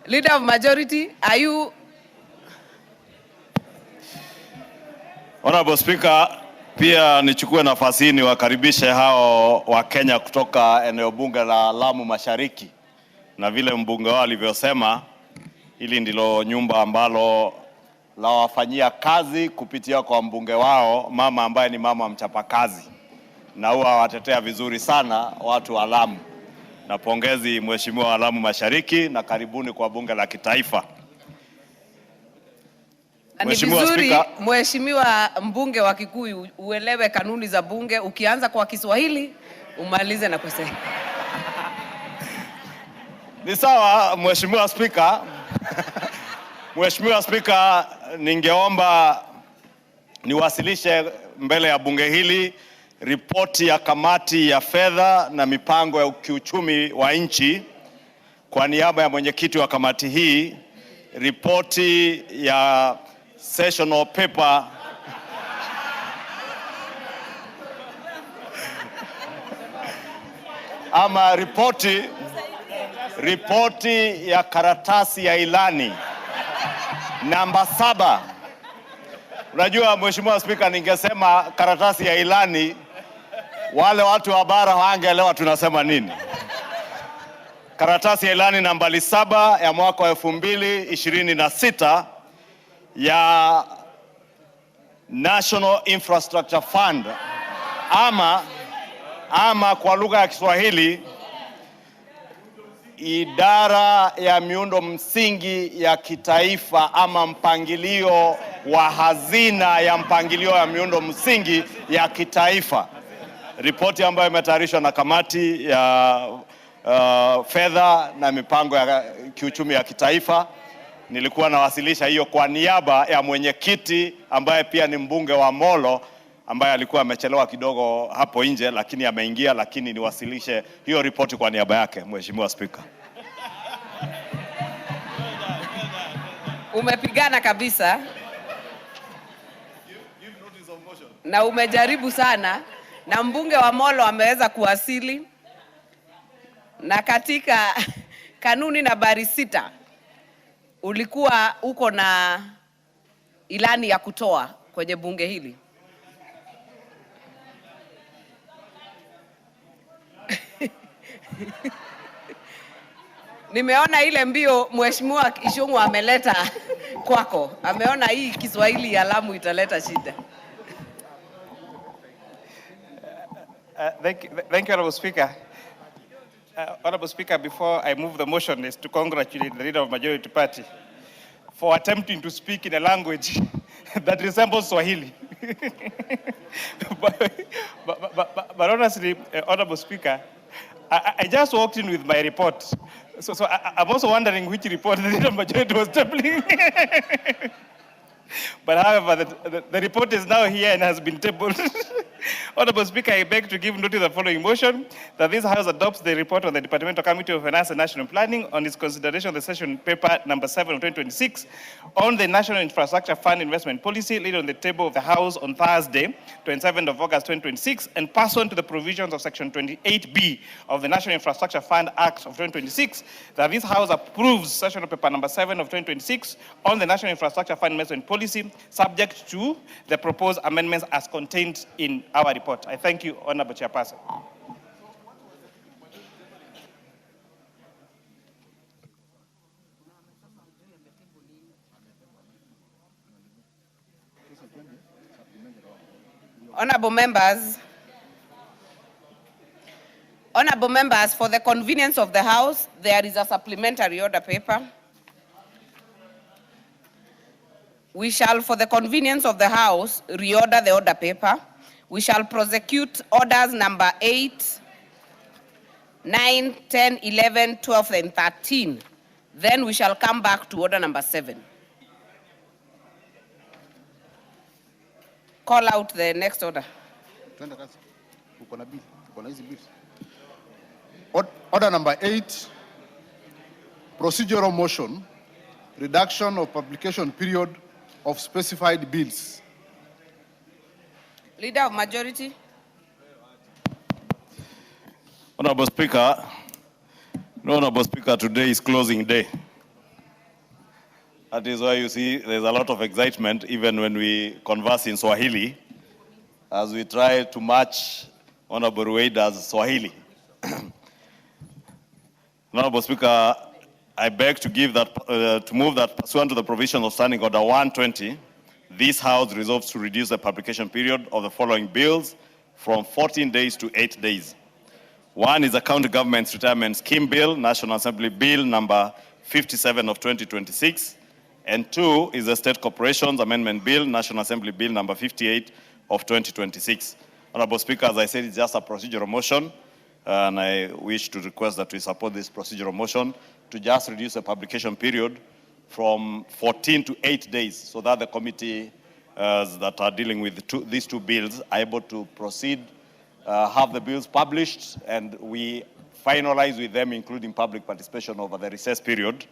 Leader of majority, are you? Honorable Speaker, pia nichukue nafasi hii niwakaribishe hao wa Kenya kutoka eneo bunge la Lamu Mashariki. Na vile mbunge wao alivyosema, hili ndilo nyumba ambalo la wafanyia kazi kupitia kwa mbunge wao, mama ambaye ni mama mchapakazi. Na huwa watetea vizuri sana watu wa Lamu. Na pongezi mheshimiwa wa Lamu Mashariki na karibuni kwa bunge la kitaifa. Ni vizuri mheshimiwa mbunge wa Kikuyu uelewe kanuni za bunge, ukianza kwa Kiswahili umalize na kusema. Ni sawa mheshimiwa Spika. Mheshimiwa Spika, ningeomba niwasilishe mbele ya bunge hili ripoti ya kamati ya fedha na mipango ya kiuchumi wa nchi kwa niaba ya mwenyekiti wa kamati hii, ripoti ya sessional paper ama ripoti ya karatasi ya ilani namba 7. Unajua mheshimiwa Spika, ningesema karatasi ya ilani, wale watu wa bara hawangeelewa tunasema nini. Karatasi ya ilani nambari 7 ya mwaka wa 2026 ya National Infrastructure Fund ama kwa lugha ya Kiswahili idara ya miundo msingi ya kitaifa ama mpangilio wa hazina ya mpangilio ya miundo msingi ya kitaifa. Ripoti ambayo imetayarishwa na kamati ya fedha na mipango ya kiuchumi ya kitaifa. Nilikuwa nawasilisha hiyo kwa niaba ya mwenyekiti ambaye pia ni mbunge wa Molo, ambaye alikuwa amechelewa kidogo hapo nje lakini ameingia, lakini niwasilishe hiyo ripoti kwa niaba yake mheshimiwa Spika. Umepigana kabisa na umejaribu sana, na mbunge wa Molo ameweza kuwasili, na katika kanuni nambari 6 ulikuwa uko na ilani ya kutoa kwenye bunge hili. Nimeona ile mbio mheshimiwa Ishungu ameleta kwako. Ameona hii Kiswahili ya Lamu italeta shida. Thank you, Honorable Speaker. Honorable Speaker, before I move the motion is to congratulate the leader of majority party for attempting to speak in a language that resembles Swahili. but honestly, Honorable Speaker, I just walked in with my report. So I'm also wondering which report the leader of majority was tabling. But however, the report is now here and has been tabled. Honorable Speaker, I beg to give notice of the following motion, that this House adopts the report of the Departmental Committee of Finance and National Planning on its consideration of the session paper number 7 of 2026 on the National Infrastructure Fund investment policy laid on the table of the House on Thursday, 27th of August 2026, and pursuant to the provisions of Section 28B of the National Infrastructure Fund Act of 2026, that this House approves session paper number 7 of 2026 on the National Infrastructure Fund investment policy, subject to the proposed amendments as contained in our report. I thank you, Honorable Chairperson. Honorable members, for the convenience of the House, there is a supplementary order paper. We shall, for the convenience of the House, reorder the order paper. We shall prosecute orders number 8, 9, 10, 11, 12, and 13. Then we shall come back to order number 7. Call out the next order. Order number 8, procedural motion, reduction of publication period of specified bills. Leader of majority. Honorable Speaker, today is closing day. That is why you see there's a lot of excitement even when we converse in Swahili, as we try to match Honorable Rueda's Swahili. Honorable Speaker, I beg to move that pursuant to the provisions of Standing Order 120, this House resolves to reduce the publication period of the following bills from 14 days to 8 days. One is the County Government's Retirement Scheme Bill, National Assembly Bill number 57 of 2026, and two is the State Corporations Amendment Bill, National Assembly Bill number 58 of 2026. Honorable Speaker, as I said, it's just a procedural motion, and I wish to request that we support this procedural motion to just reduce the publication period from 14 to 8 days, so that the committee that are dealing with these two bills are able to proceed, have the bills published, and we finalize with them, including public participation over the recess period,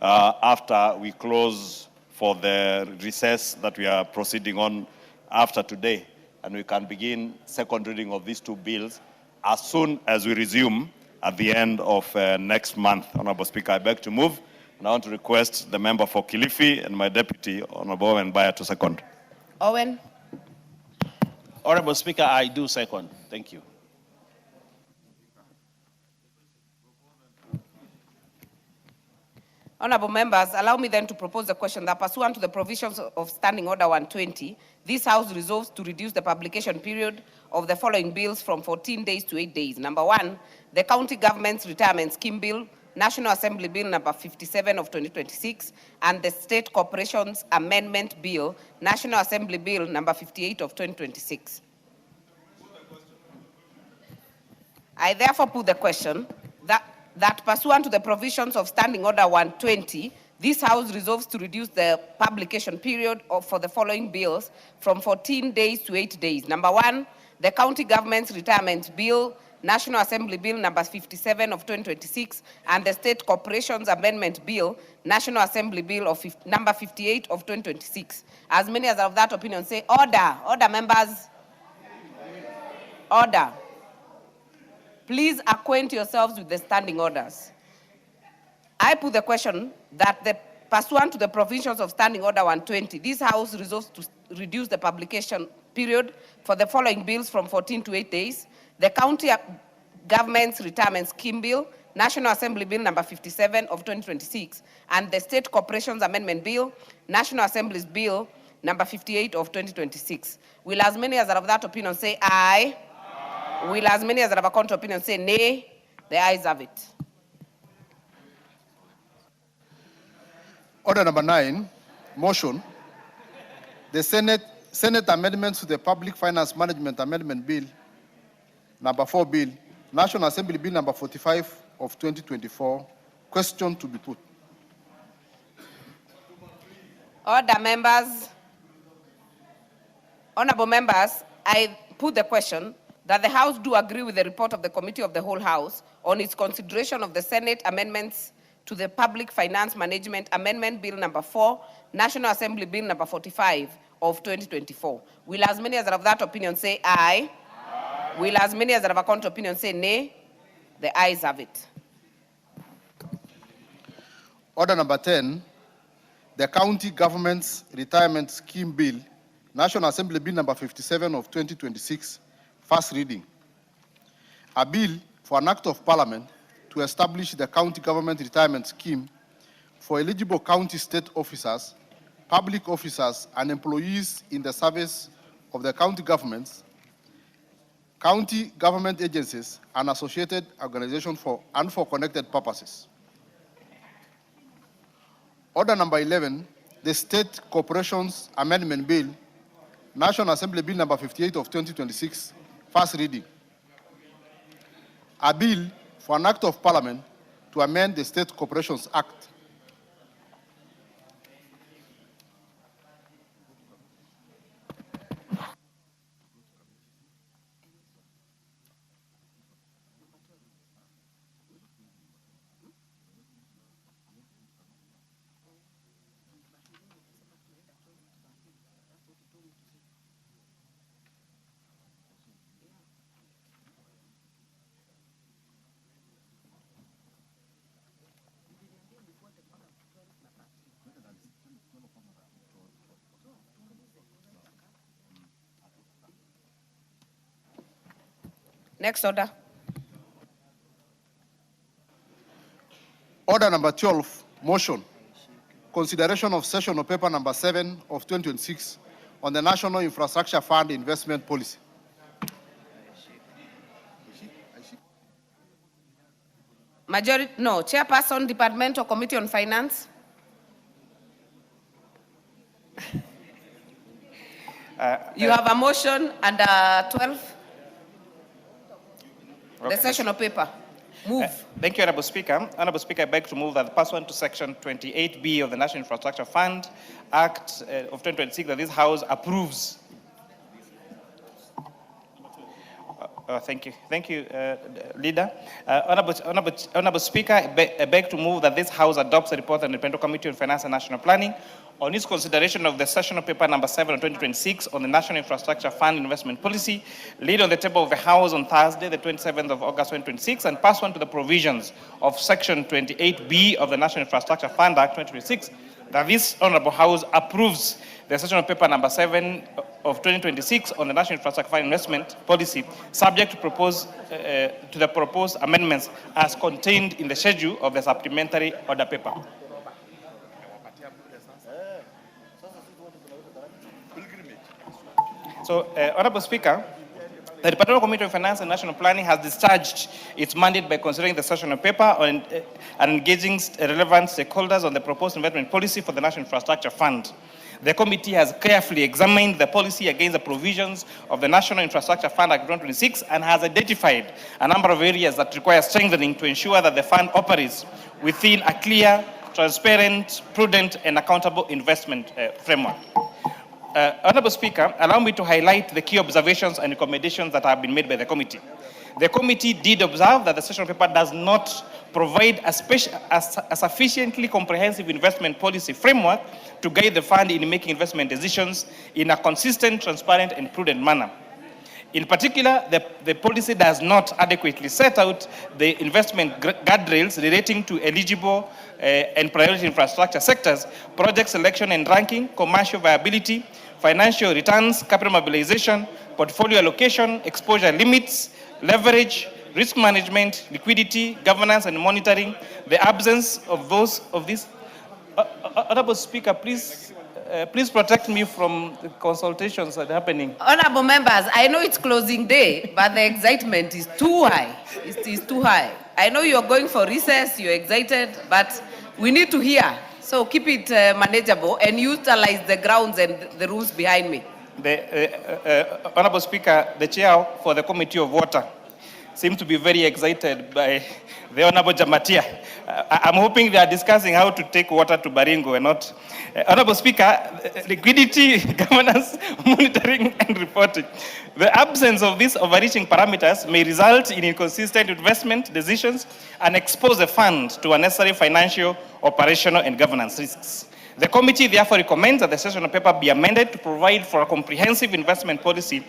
after we close for the recess that we are proceeding on after today. And we can begin second reading of these two bills as soon as we resume at the end of next month. Honorable Speaker, I beg to move, and I want to request the member for Kilifi and my deputy, Honorable Owen Baya, to second. Owen. Honorable Speaker, I do second. Thank you. Honorable members, allow me then to propose the question that pursuant to the provisions of Standing Order 120, this House resolves to reduce the publication period of the following bills from 14 days to 8 days. Number one, the County Government's Retirement Scheme Bill, National Assembly Bill number 57 of 2026, and the State Corporations Amendment Bill, National Assembly Bill number 58 of 2026. I therefore put the question that pursuant to the provisions of Standing Order 120, this House resolves to reduce the publication period for the following bills from 14 days to 8 days. Number one, the County Government's Retirement Bill, National Assembly Bill number 57 of 2026, and the State Corporations Amendment Bill, National Assembly Bill of number 58 of 2026. As many as are of that opinion say, order. Order, members. Order. Please acquaint yourselves with the standing orders. I put the question that pursuant to the provisions of Standing Order 120, this House resolves to reduce the publication period for the following bills from 14 to 8 days. The County Government's Retirement Scheme Bill, National Assembly Bill number 57 of 2026, and the State Corporations Amendment Bill, National Assembly's Bill number 58 of 2026. Will as many as are of that opinion say aye? Will as many as are of a contrary opinion say nay? The ayes have it. Order number 9, motion. The Senate amendments to the Public Finance Management Amendment Bill, number 4 bill, National Assembly Bill number 45 of 2024. Question to be put. Order, members. Honorable members, I put the question that the House do agree with the report of the Committee of the Whole House on its consideration of the Senate amendments to the Public Finance Management Amendment Bill number 4, National Assembly Bill number 45 of 2024. Will as many as are of that opinion say aye? Aye. Will as many as are of a contrary opinion say nay? The ayes have it. Order number 10, the County Government's Retirement Scheme Bill, National Assembly Bill number 57 of 2026, first reading. A bill for an act of parliament to establish the county government retirement scheme for eligible county state officers, public officers, and employees in the service of the county governments, county government agencies, and associated organizations for connected purposes. Order number 11, the State Corporations Amendment Bill, National Assembly Bill number 58 of 2026, first reading. A bill for an act of parliament to amend the State Corporations Act. Next order. Order number 12, motion. Consideration of session of paper number 7 of 2026 on the National Infrastructure Fund investment policy. Majority, no. Chairperson, Departmental Committee on Finance. You have a motion under 12. Okay. The session of paper. Move. Thank you, Honorable Speaker. Honorable Speaker, I beg to move that pursuant to Section 28B of the National Infrastructure Fund Act of 2026, that this House approves. Thank you, Leader. Honorable Speaker, I beg to move that this House adopts the report of the Independent Committee on Finance and National Planning on its consideration of the session of paper number 7 of 2026 on the National Infrastructure Fund investment policy, laid on the table of the House on Thursday, the 27th of August 2026, and pursuant to the provisions of Section 28B of the National Infrastructure Fund Act 2026, that this Honorable House approves the session of paper number 7 of 2026 on the National Infrastructure Fund investment policy, subject to the proposed amendments as contained in the schedule of the supplementary order paper. So, Honorable Speaker, the Department of Committee on Finance and National Planning has discharged its mandate by considering the session of paper and engaging relevant stakeholders on the proposed investment policy for the National Infrastructure Fund. The committee has carefully examined the policy against the provisions of the National Infrastructure Fund Act 2026 and has identified a number of areas that require strengthening to ensure that the fund operates within a clear, transparent, prudent, and accountable investment framework. Honorable Speaker, allow me to highlight the key observations and recommendations that have been made by the committee. The committee did observe that the session paper does not provide a sufficiently comprehensive investment policy framework to guide the fund in making investment decisions in a consistent, transparent, and prudent manner. In particular, the policy does not adequately set out the investment guardrails relating to eligible and priority infrastructure sectors, project selection and ranking, commercial viability, financial returns, capital mobilization, portfolio allocation, exposure limits, leverage, risk management, liquidity, governance, and monitoring. The absence of these. Honorable Speaker, please protect me from the consultations that are happening. Honorable members, I know it's closing day, but the excitement is too high. It is too high. I know you're going for recess, you're excited, but we need to hear. So keep it manageable and utilize the grounds and the rooms behind me. Honorable Speaker, the chair for the Committee of Water seems to be very excited by the Honorable Jamatia. I'm hoping they are discussing how to take water to Baringo and not. Honorable Speaker, liquidity, governance, monitoring, and reporting. The absence of these overreaching parameters may result in inconsistent investment decisions and expose the fund to unnecessary financial, operational, and governance risks. The committee therefore recommends that the session paper be amended to provide for a comprehensive investment policy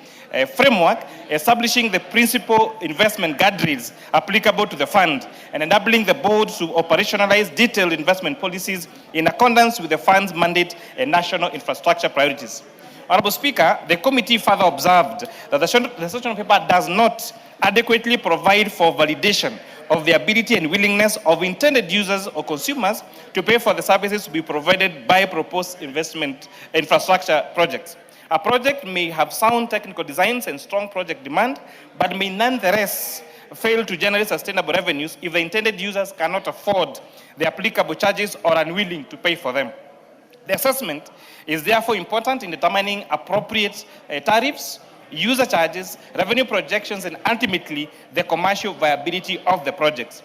framework, establishing the principal investment guardrails applicable to the fund and enabling the board to operationalize detailed investment policies in accordance with the fund's mandate and national infrastructure priorities. Honorable Speaker, the committee further observed that the session paper does not adequately provide for validation of the ability and willingness of intended users or consumers to pay for the services to be provided by proposed investment infrastructure projects. A project may have sound technical designs and strong project demand, but may nonetheless fail to generate sustainable revenues if the intended users cannot afford the applicable charges or are unwilling to pay for them. The assessment is therefore important in determining appropriate tariffs, user charges, revenue projections, and ultimately the commercial viability of the projects.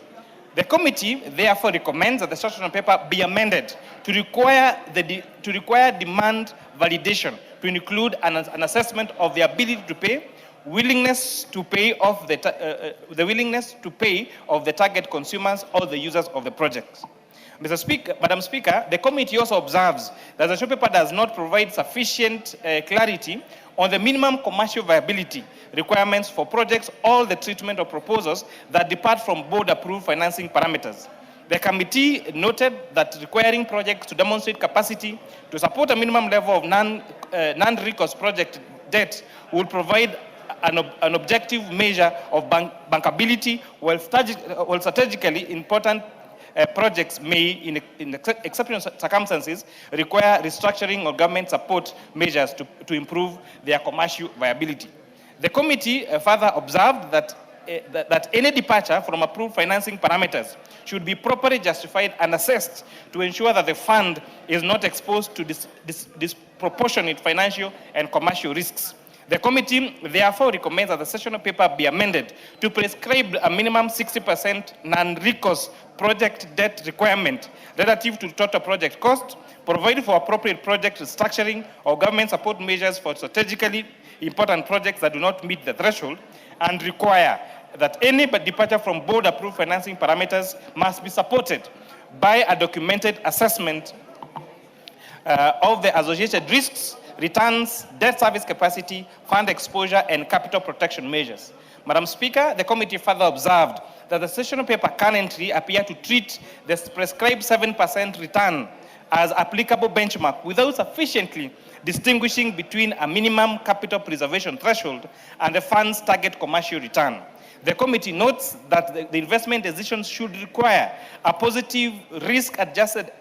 The committee therefore recommends that the session paper be amended to require demand validation to include an assessment of the ability to pay, willingness to pay of the willingness to pay of the target consumers or the users of the project. Madam Speaker, the committee also observes that the paper does not provide sufficient clarity on the minimum commercial viability requirements for projects or the treatment of proposals that depart from board-approved financing parameters. The committee noted that requiring projects to demonstrate capacity to support a minimum level of non-recourse project debt would provide an objective measure of bankability, while strategically important projects may, in exceptional circumstances, require restructuring or government support measures to improve their commercial viability. The committee further observed that any departure from approved financing parameters should be properly justified and assessed to ensure that the fund is not exposed to disproportionate financial and commercial risks. The committee therefore recommends that the sessional paper be amended to prescribe a minimum 60% non-recourse project debt requirement relative to total project cost, provide for appropriate project restructuring or government support measures for strategically important projects that do not meet the threshold, and require that any departure from board-approved financing parameters must be supported by a documented assessment of the associated risks, returns, debt service capacity, fund exposure, and capital protection measures. Madam Speaker, the committee further observed that the sessional paper currently appear to treat the prescribed 7% return as applicable benchmark without sufficiently distinguishing between a minimum capital preservation threshold and the fund's target commercial return. The committee notes that the investment decisions should require a positive risk-adjusted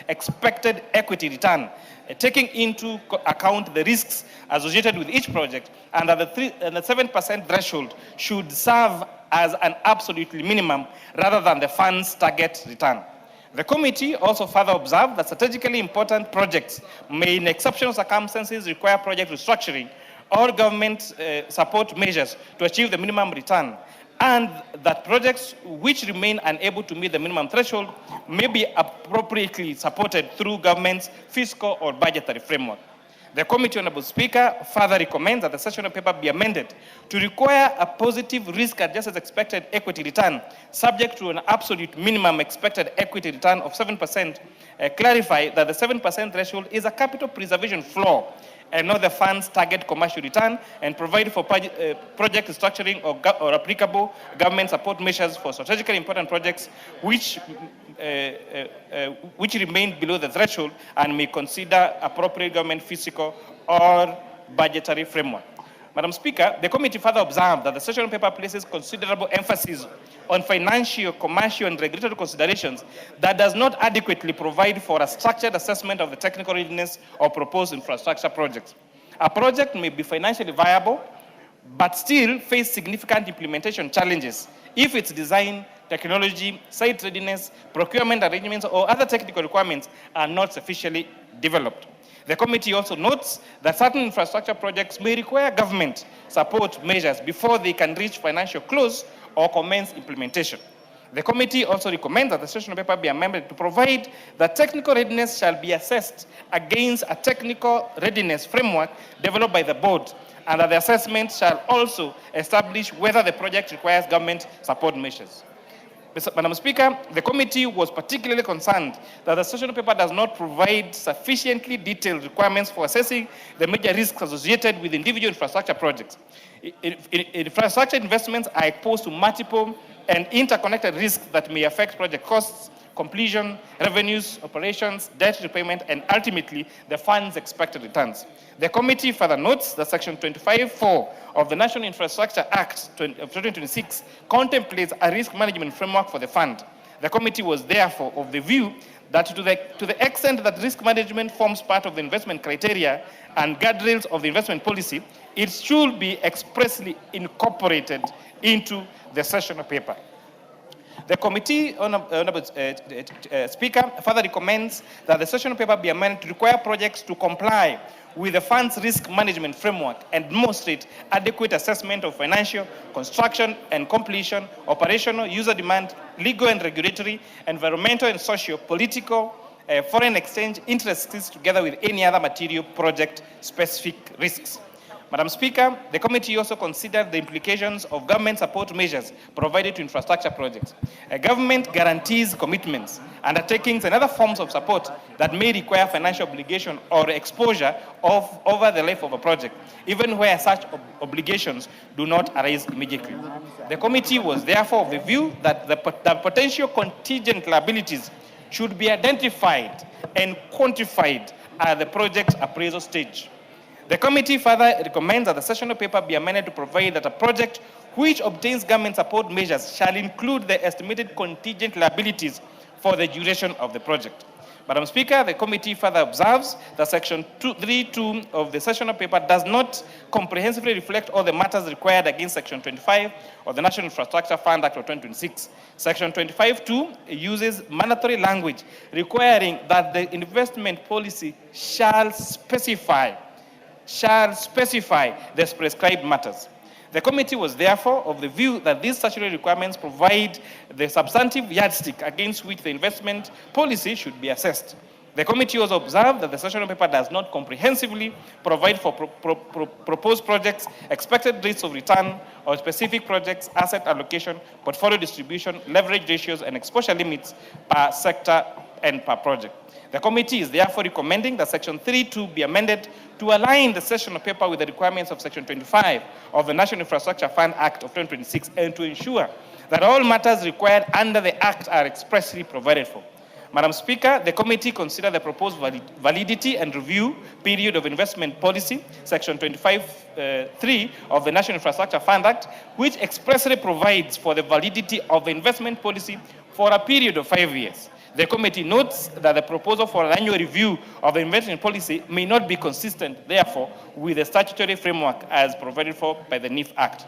expected equity return, taking into account the risks associated with each project, and that the 7% threshold should serve as an absolutely minimum rather than the fund's target return. The committee also further observed that strategically important projects may, in exceptional circumstances, require project restructuring or government support measures to achieve the minimum return, and that projects which remain unable to meet the minimum threshold may be appropriately supported through government's fiscal or budgetary framework. The committee, Honorable Speaker, further recommends that the sessional paper be amended to require a positive risk-adjusted expected equity return subject to an absolute minimum expected equity return of 7%, clarify that the 7% threshold is a capital preservation floor and not the fund's target commercial return, and provide for project restructuring or applicable government support measures for strategically important projects which remain below the threshold and may consider appropriate government fiscal or budgetary framework. Madam Speaker, the committee further observed that the sessional paper places considerable emphasis on financial, commercial, and regulatory considerations that does not adequately provide for a structured assessment of the technical readiness of proposed infrastructure projects. A project may be financially viable, but still face significant implementation challenges if its design, technology, site readiness, procurement arrangements, or other technical requirements are not sufficiently developed. The committee also notes that certain infrastructure projects may require government support measures before they can reach financial close or commence implementation. The committee also recommends that the sessional paper be amended to provide that technical readiness shall be assessed against a technical readiness framework developed by the board, and that the assessment shall also establish whether the project requires government support measures. Madam Speaker, the committee was particularly concerned that the sessional paper does not provide sufficiently detailed requirements for assessing the major risks associated with individual infrastructure projects. Infrastructure investments are exposed to multiple and interconnected risks that may affect project costs, completion, revenues, operations, debt repayment, and ultimately the fund's expected returns. The committee further notes that Section 25(4) of the National Infrastructure Act of 2026 contemplates a risk management framework for the fund. The committee was therefore of the view that to the extent that risk management forms part of the investment criteria and guardrails of the investment policy, it should be expressly incorporated into the sessional paper. The committee, Honorable Speaker, further recommends that the sessional paper be amended to require projects to comply with the fund's risk management framework and demonstrate adequate assessment of financial, construction and completion, operational, user demand, legal and regulatory, environmental and socio, political, foreign exchange interests, together with any other material project-specific risks. Madam Speaker, the committee also considered the implications of government support measures provided to infrastructure projects. Government guarantees commitments, undertakings, and other forms of support that may require financial obligation or exposure over the life of a project, even where such obligations do not arise immediately. The committee was therefore of the view that the potential contingent liabilities should be identified and quantified at the project appraisal stage. The committee further recommends that the sessional paper be amended to provide that a project which obtains government support measures shall include the estimated contingent liabilities for the duration of the project. Madam Speaker, the committee further observes that Section 3.2 of the sessional paper does not comprehensively reflect all the matters required against Section 25 of the National Infrastructure Fund Act of 2026. Section 25.2 uses mandatory language requiring that the investment policy shall specify the prescribed matters. The committee was therefore of the view that these statutory requirements provide the substantive yardstick against which the investment policy should be assessed. The committee also observed that the sessional paper does not comprehensively provide for proposed projects, expected rates of return, or specific projects, asset allocation, portfolio distribution, leverage ratios, and exposure limits per sector and per project. The committee is therefore recommending that Section 3.2 be amended to align the sessional paper with the requirements of Section 25 of the National Infrastructure Fund Act of 2026 and to ensure that all matters required under the Act are expressly provided for. Madam Speaker, the committee considered the proposed validity and review period of investment policy, Section 25(3) of the National Infrastructure Fund Act, which expressly provides for the validity of the investment policy for a period of 5 years. The committee notes that the proposal for an annual review of the investment policy may not be consistent, therefore, with the statutory framework as provided for by the NIF Act.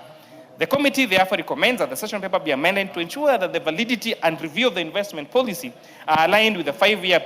The committee therefore recommends that the session paper be amended to ensure that the validity and review of the investment policy are aligned with the 5-year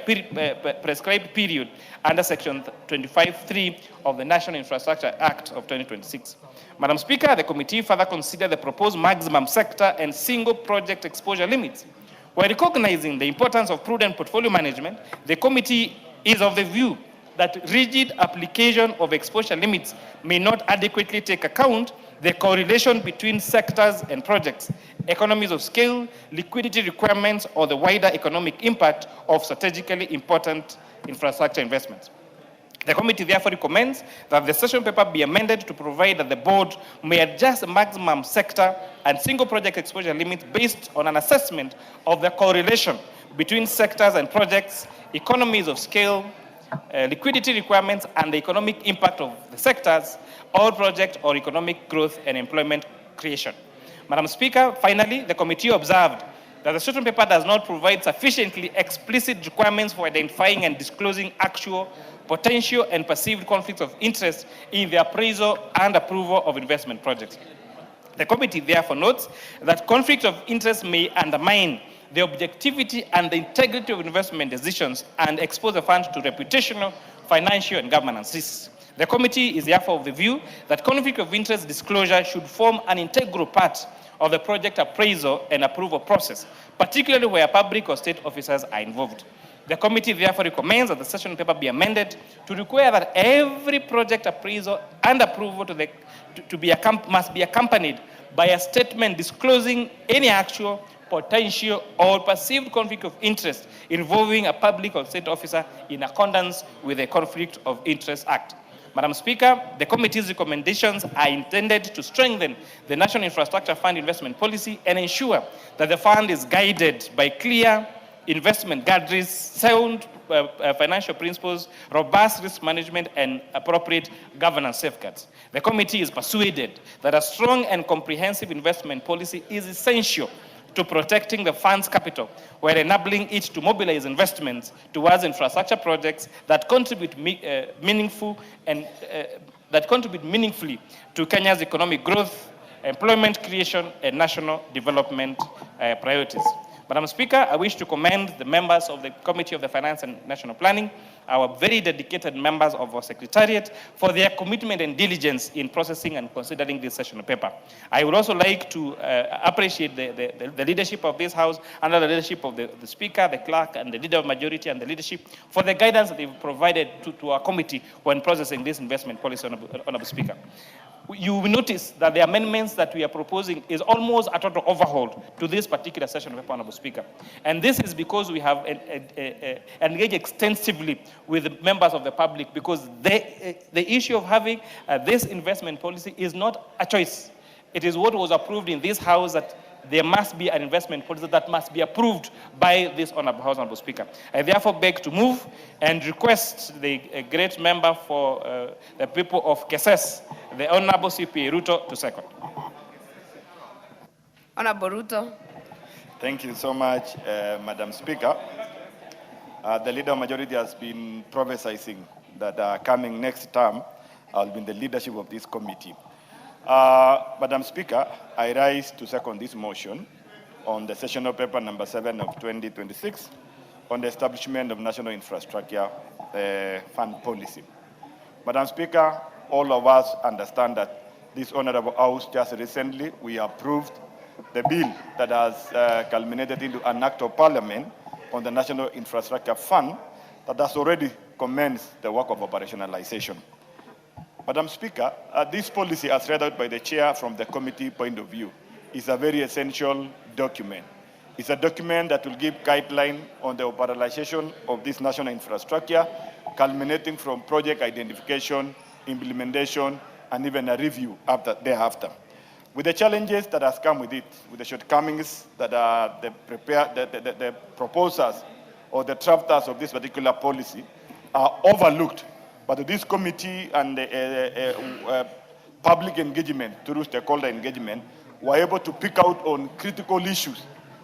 prescribed period under Section 25(3) of the National Infrastructure Act of 2026. Madam Speaker, the committee further considered the proposed maximum sector and single project exposure limits. While recognizing the importance of prudent portfolio management, the committee is of the view that rigid application of exposure limits may not adequately take account the correlation between sectors and projects, economies of scale, liquidity requirements, or the wider economic impact of strategically important infrastructure investments. The committee therefore recommends that the session paper be amended to provide that the board may adjust the maximum sector and single project exposure limits based on an assessment of the correlation between sectors and projects, economies of scale, liquidity requirements, and the economic impact of the sectors, or project or economic growth and employment creation. Madam Speaker, finally, the committee observed that the session paper does not provide sufficiently explicit requirements for identifying and disclosing actual, potential, and perceived conflicts of interest in the appraisal and approval of investment projects. The committee therefore notes that conflict of interest may undermine the objectivity and the integrity of investment decisions and expose the fund to reputational, financial, and governance risks. The committee is therefore of the view that conflict of interest disclosure should form an integral part of the project appraisal and approval process, particularly where public or state officers are involved. The committee therefore recommends that the session paper be amended to require that every project appraisal and approval must be accompanied by a statement disclosing any actual, potential, or perceived conflict of interest involving a public or state officer in accordance with the Conflict of Interest Act. Madam Speaker, the committee's recommendations are intended to strengthen the National Infrastructure Fund investment policy and ensure that the fund is guided by clear investment guidelines, sound financial principles, robust risk management, and appropriate governance safeguards. The committee is persuaded that a strong and comprehensive investment policy is essential to protecting the fund's capital while enabling it to mobilize investments towards infrastructure projects that contribute meaningfully to Kenya's economic growth, employment creation, and national development priorities. Madam Speaker, I wish to commend the members of the Committee of the Finance and National Planning, our very dedicated members of our Secretariat, for their commitment and diligence in processing and considering this session paper. I would also like to appreciate the leadership of this House under the leadership of the Speaker, the Clerk, and the Leader of Majority and the leadership for the guidance that they've provided to our committee when processing this investment policy, Honorable Speaker. You will notice that the amendments that we are proposing is almost a total overhaul to this particular session paper, Honorable Speaker. And this is because we have engaged extensively with the members of the public, because the issue of having this investment policy is not a choice. It is what was approved in this House that there must be an investment policy that must be approved by this Honorable House, Honorable Speaker. I therefore beg to move and request the great member for the people of Keses, the Honorable CPA Ruto, to second. Honorable Ruto. Thank you so much, Madam Speaker. The Leader of Majority has been prophesizing that coming next term, I'll be in the leadership of this committee. Madam Speaker, I rise to second this motion on the sessional paper number 7 of 2026 on the establishment of National Infrastructure Fund policy. Madam Speaker, all of us understand that this Honorable House just recently, we approved the bill that has culminated into an act of parliament on the National Infrastructure Fund that has already commenced the work of operationalization. Madam Speaker, this policy, as read out by the chair from the committee point of view, is a very essential document. It's a document that will give guidelines on the operationalization of this national infrastructure, culminating from project identification, implementation, and even a review thereafter. With the challenges that has come with it, with the shortcomings that the proposers or the drafters of this particular policy are overlooked, but this committee and public engagement through stakeholder engagement were able to pick out on critical issues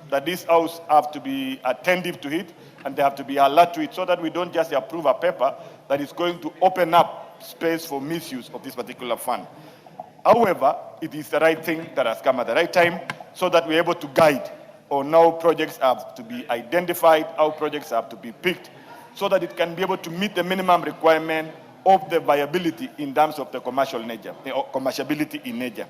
that this House have to be attentive to it and they have to be alert to it so that we don't just approve a paper that is going to open up space for misuse of this particular fund. However, it is the right thing that has come at the right time so that we're able to guide on how projects have to be identified, how projects have to be picked, so that it can be able to meet the minimum requirement of the viability in terms of the commercial nature, the commerciality in nature.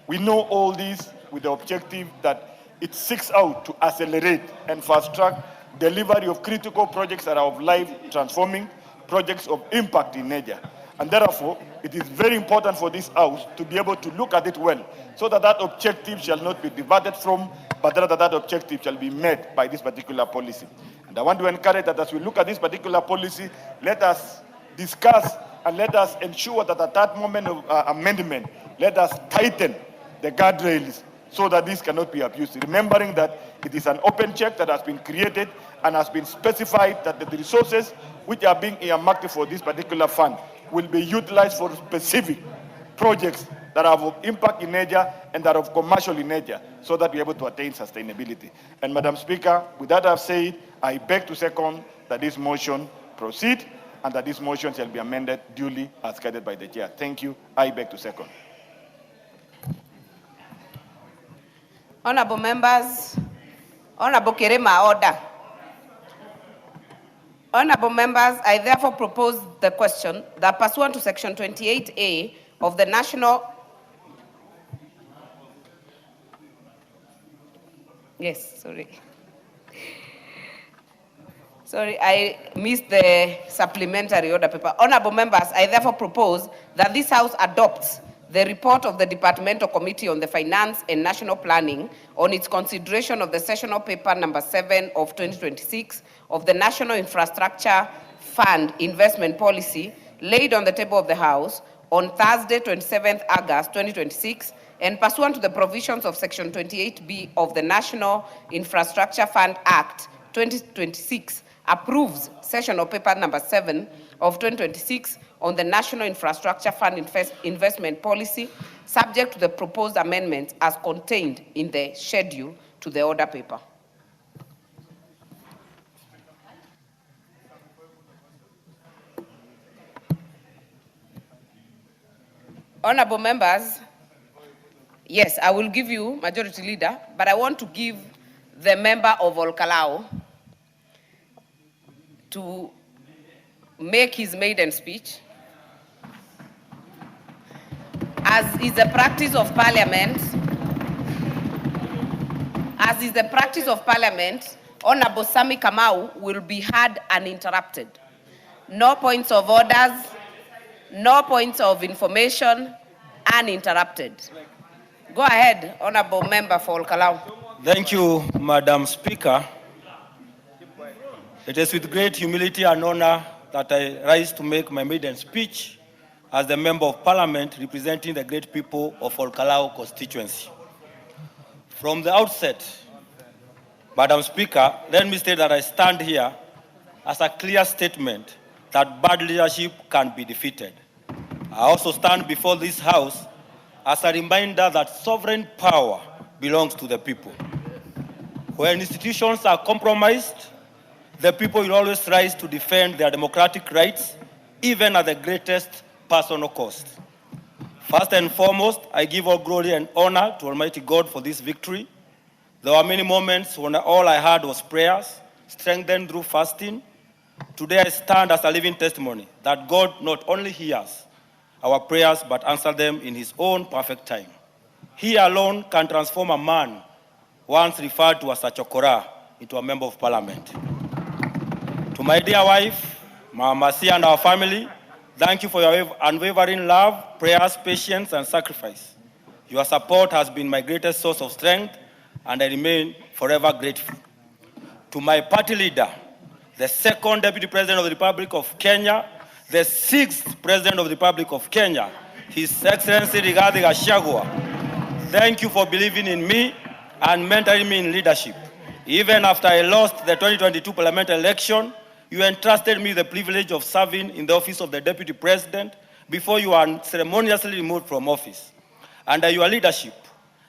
We know all this with the objective that it seeks out to accelerate and fast-track delivery of critical projects that are of life-transforming projects of impact in nature. And therefore, it is very important for this House to be able to look at it well, so that that objective shall not be diverted from, but rather that objective shall be met by this particular policy. And I want to encourage that as we look at this particular policy, let us discuss and let us ensure that at that moment of amendment, let us tighten the guardrails so that this cannot be abused. Remembering that it is an open check that has been created and has been specified that the resources which are being earmarked for this particular fund will be utilized for specific projects that are of impact in nature and that are of commercial in nature, so that we're able to attain sustainability. And Madam Speaker, with that I've said, I beg to second that this motion proceed and that this motion shall be amended duly as guided by the chair. Thank you. I beg to second. Honorable members, Honorable Kerema, order. Honorable members, I therefore propose the question that pursuant to Section 28A of the National... Yes, sorry. Sorry, I missed the supplementary order paper. Honorable members, I therefore propose that this House adopts the report of the Departmental Committee on the Finance and National Planning on its consideration of the sessional paper number 7 of 2026 of the National Infrastructure Fund Investment Policy laid on the table of the House on Thursday, 27th August 2026, and pursuant to the provisions of Section 28B of the National Infrastructure Fund Act 2026, approves sessional paper number 7 of 2026 on the National Infrastructure Fund Investment Policy, subject to the proposed amendments as contained in the schedule to the order paper. Honorable members, yes, I will give you Majority Leader, but I want to give the member of Olkalau to make his maiden speech. As is the practice of Parliament, Honorable Sami Kamau will be heard uninterrupted. No points of orders, no points of information, uninterrupted. Go ahead, Honorable Member for Olkalau. Thank you, Madam Speaker. It is with great humility and honor that I rise to make my maiden speech as the Member of Parliament representing the great people of Olkalau constituency. From the outset, Madam Speaker, let me state that I stand here as a clear statement that bad leadership can be defeated. I also stand before this House as a reminder that sovereign power belongs to the people. When institutions are compromised, the people will always rise to defend their democratic rights, even at the greatest personal cost. First and foremost, I give all glory and honor to Almighty God for this victory. There were many moments when all I had was prayers, strengthened through fasting. Today I stand as a living testimony that God not only hears our prayers, but answers them in his own perfect time. He alone can transform a man once referred to as a chokora into a member of parliament. To my dear wife, Mama C, and our family, thank you for your unwavering love, prayers, patience, and sacrifice. Your support has been my greatest source of strength, and I remain forever grateful. To my party leader, the second Deputy President of the Republic of Kenya, the sixth President of the Republic of Kenya, His Excellency Rigathi Gachagua, thank you for believing in me and mentoring me in leadership. Even after I lost the 2022 parliamentary election, you entrusted me the privilege of serving in the office of the Deputy President before you were ceremoniously removed from office. Under your leadership,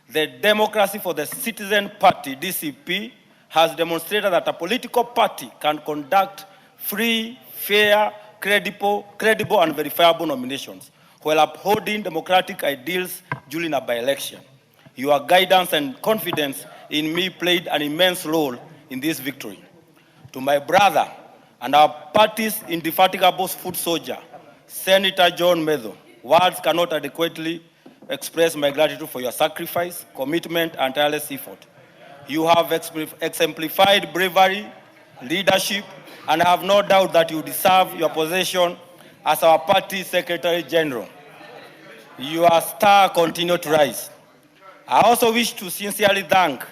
the Democracy for the Citizen Party, DCP, has demonstrated that a political party can conduct free, fair, credible, and verifiable nominations while upholding democratic ideals during a by-election. Your guidance and confidence in me played an immense role in this victory. To my brother and our party's indefatigable foot soldier, Senator John Medho, words cannot adequately express my gratitude for your sacrifice, commitment, and tireless effort. You have exemplified bravery, leadership, and I have no doubt that you deserve your position as our party Secretary General. Your star continued to rise. I also wish to sincerely thank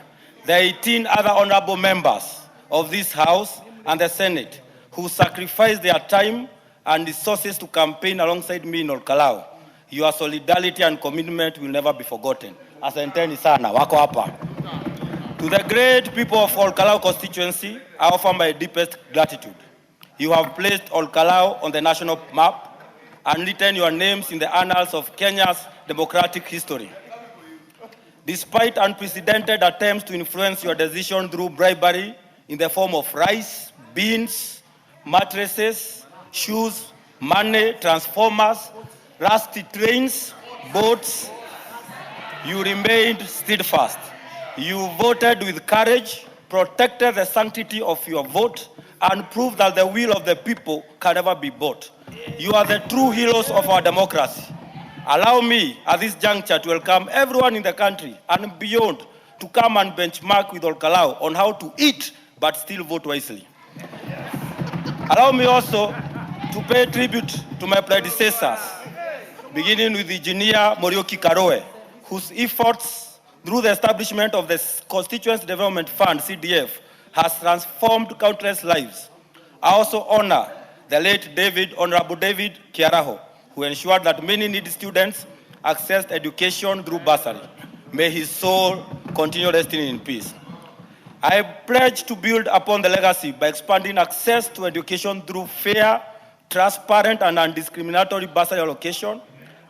the 18 other honorable members of this House and the Senate who sacrificed their time and resources to campaign alongside me in Olkalau. Your solidarity and commitment will never be forgotten. Asanteni sana, wako hapa. To the great people of Olkalau constituency, I offer my deepest gratitude. You have placed Olkalau on the national map and written your names in the annals of Kenya's democratic history. Despite unprecedented attempts to influence your decision through bribery in the form of rice, beans, mattresses, shoes, money, transformers, rusty trains, boats, you remained steadfast. You voted with courage, protected the sanctity of your vote, and proved that the will of the people can never be bought. You are the true heroes of our democracy. Allow me at this juncture to welcome everyone in the country and beyond to come and benchmark with Olkalau on how to eat but still vote wisely. Allow me also to pay tribute to my predecessors, beginning with Engineer Morioki Karoe, whose efforts through the establishment of the Constituency Development Fund, CDF, has transformed countless lives. I also honor the late Honorable David Kiaraho, who ensured that many needy students accessed education through bursary. May his soul continue resting in peace. I pledge to build upon the legacy by expanding access to education through fair, transparent, and undiscriminatory bursary allocation.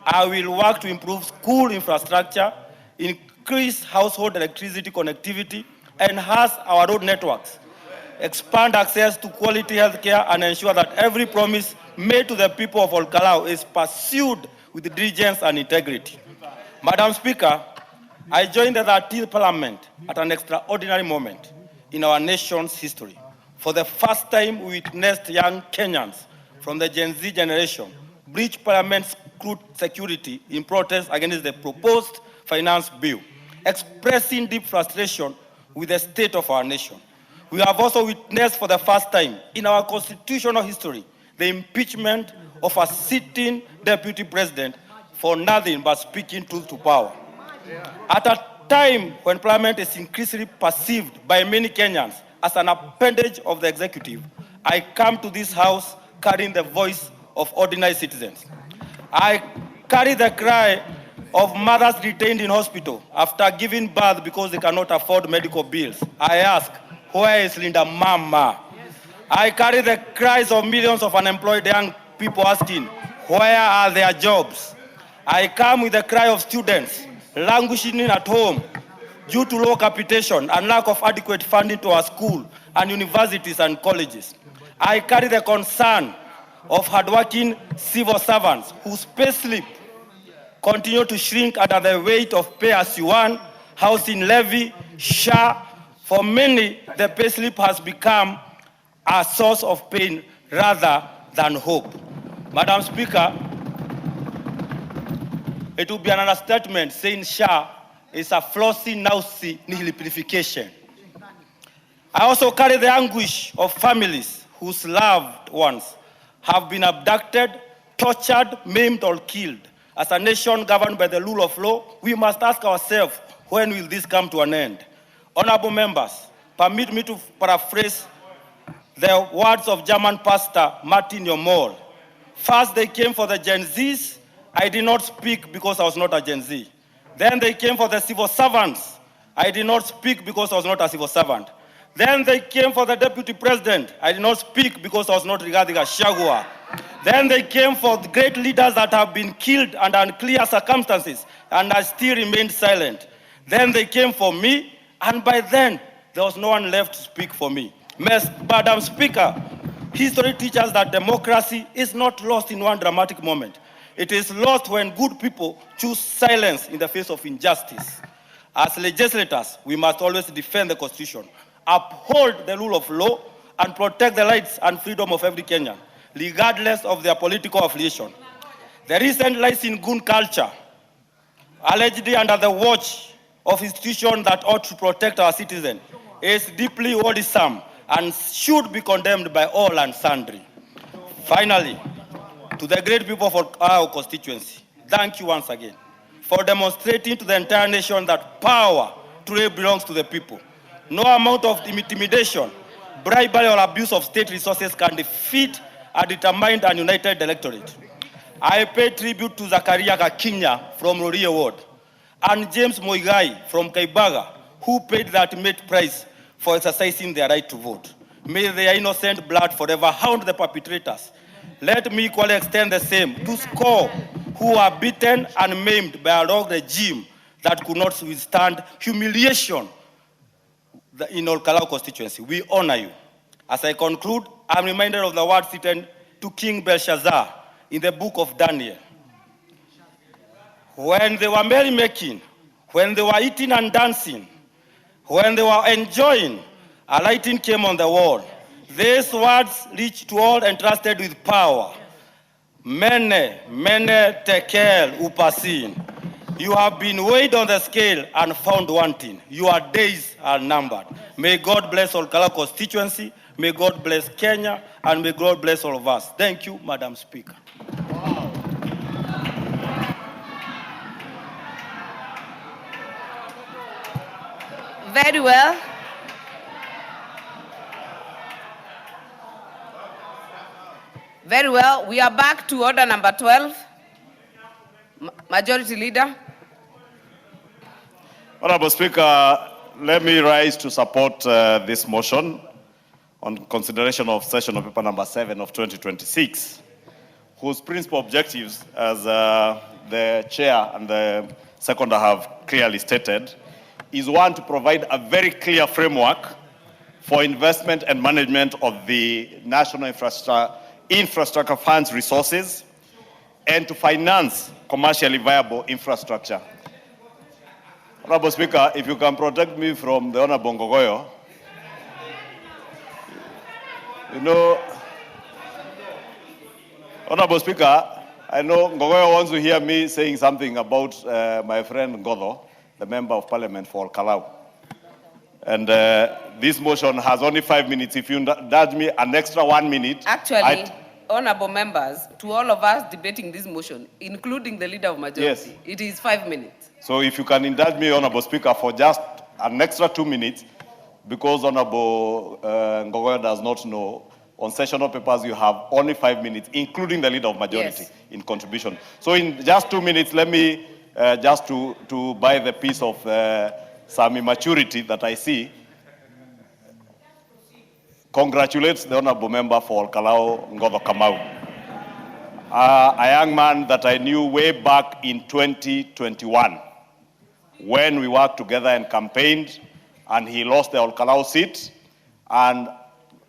I will work to improve school infrastructure, increase household electricity connectivity, enhance our road networks, expand access to quality health care, and ensure that every promise made to the people of Olkalau is pursued with diligence and integrity. Madam Speaker, I joined the 13th Parliament at an extraordinary moment in our nation's history. For the first time, we witnessed young Kenyans from the Gen Z generation breach Parliament's security in protest against the proposed finance bill, expressing deep frustration with the state of our nation. We have also witnessed for the first time in our constitutional history the impeachment of a sitting deputy president for nothing but speaking truth to power. At a time when Parliament is increasingly perceived by many Kenyans as an appendage of the executive, I come to this House carrying the voice of ordinary citizens. I carry the cry of mothers detained in hospital after giving birth because they cannot afford medical bills. I ask, where is Linda Mama? I carry the cries of millions of unemployed young people asking, where are their jobs? I come with the cry of students languishing at home due to low capitation and lack of adequate funding to our school and universities and colleges. I carry the concern of hardworking civil servants whose payslip continue to shrink under the weight of pay-as-you-earn, housing levy, SHA. For many, the payslip has become a source of pain rather than hope. Madam Speaker, it would be an understatement saying SHA is a flossy, nausea nihilification. I also carry the anguish of families whose loved ones have been abducted, tortured, maimed, or killed. As a nation governed by the rule of law, we must ask ourselves, when will this come to an end? Honorable members, permit me to paraphrase the words of German pastor Martin Yomol. First, they came for the Gen Zs. I did not speak because I was not a Gen Z. Then they came for the civil servants. I did not speak because I was not a civil servant. Then they came for the deputy president. I did not speak because I was not Rigathi Gachagua. Then they came for the great leaders that have been killed under unclear circumstances, and I still remained silent. Then they came for me, and by then, there was no one left to speak for me. Madam Speaker, history teaches that democracy is not lost in one dramatic moment. It is lost when good people choose silence in the face of injustice. As legislators, we must always defend the Constitution, uphold the rule of law, and protect the rights and freedom of every Kenyan, regardless of their political affiliation. The recent rise in gun culture, allegedly under the watch of institutions that ought to protect our citizens, is deeply worrisome and should be condemned by all and sundry. Finally, to the great people of our constituency, thank you once again for demonstrating to the entire nation that power truly belongs to the people. No amount of intimidation, bribery, or abuse of state resources can defeat a determined and united electorate. I pay tribute to Zakaria Kakinya from Rorie Ward and James Moigai from Kaibaga, who paid the ultimate price for exercising their right to vote. May their innocent blood forever hound the perpetrators. Let me equally extend the same to SCORE, who are beaten and maimed by a rogue regime that could not withstand humiliation in Olkalau constituency. We honor you. As I conclude, I'm reminded of the words written to King Belshazzar in the book of Daniel. When they were merrymaking, when they were eating and dancing, when they were enjoying, a lighting came on the wall. These words reached to all entrusted with power. Mene, mene tekel upasin. You have been weighed on the scale and found wanting. Your days are numbered. May God bless Olkalau constituency. May God bless Kenya, and may God bless all of us. Thank you, Madam Speaker. Very well. Very well. We are back to order number 12. Majority Leader. Honorable Speaker, let me rise to support this motion on consideration of session of paper number 7 of 2026, whose principal objectives, as the chair and the seconder have clearly stated, is one, to provide a very clear framework for investment and management of the national infrastructure funds resources, and to finance commercially viable infrastructure. Honorable Speaker, if you can protect me from the Honorable Ngogoyo. You know, Honorable Speaker, I know Ngogoyo wants to hear me saying something about my friend Ngodo, the Member of Parliament for Olkalau. And this motion has only 5 minutes. If you indulge me an extra 1 minute. Actually, honorable members, to all of us debating this motion, including the Leader of Majority, yes, it is 5 minutes. So if you can indulge me, Honorable Speaker, for just an extra 2 minutes, because Honorable Ngogoyo does not know, on sessional papers you have only 5 minutes, including the Leader of Majority, yes, in contribution. So in just 2 minutes, let me just to buy the piece of some immaturity that I see, congratulates the honorable member for Olkalao Ngodho Kamau, a young man that I knew way back in 2021 when we worked together and campaigned, and he lost the Olkalao seat. And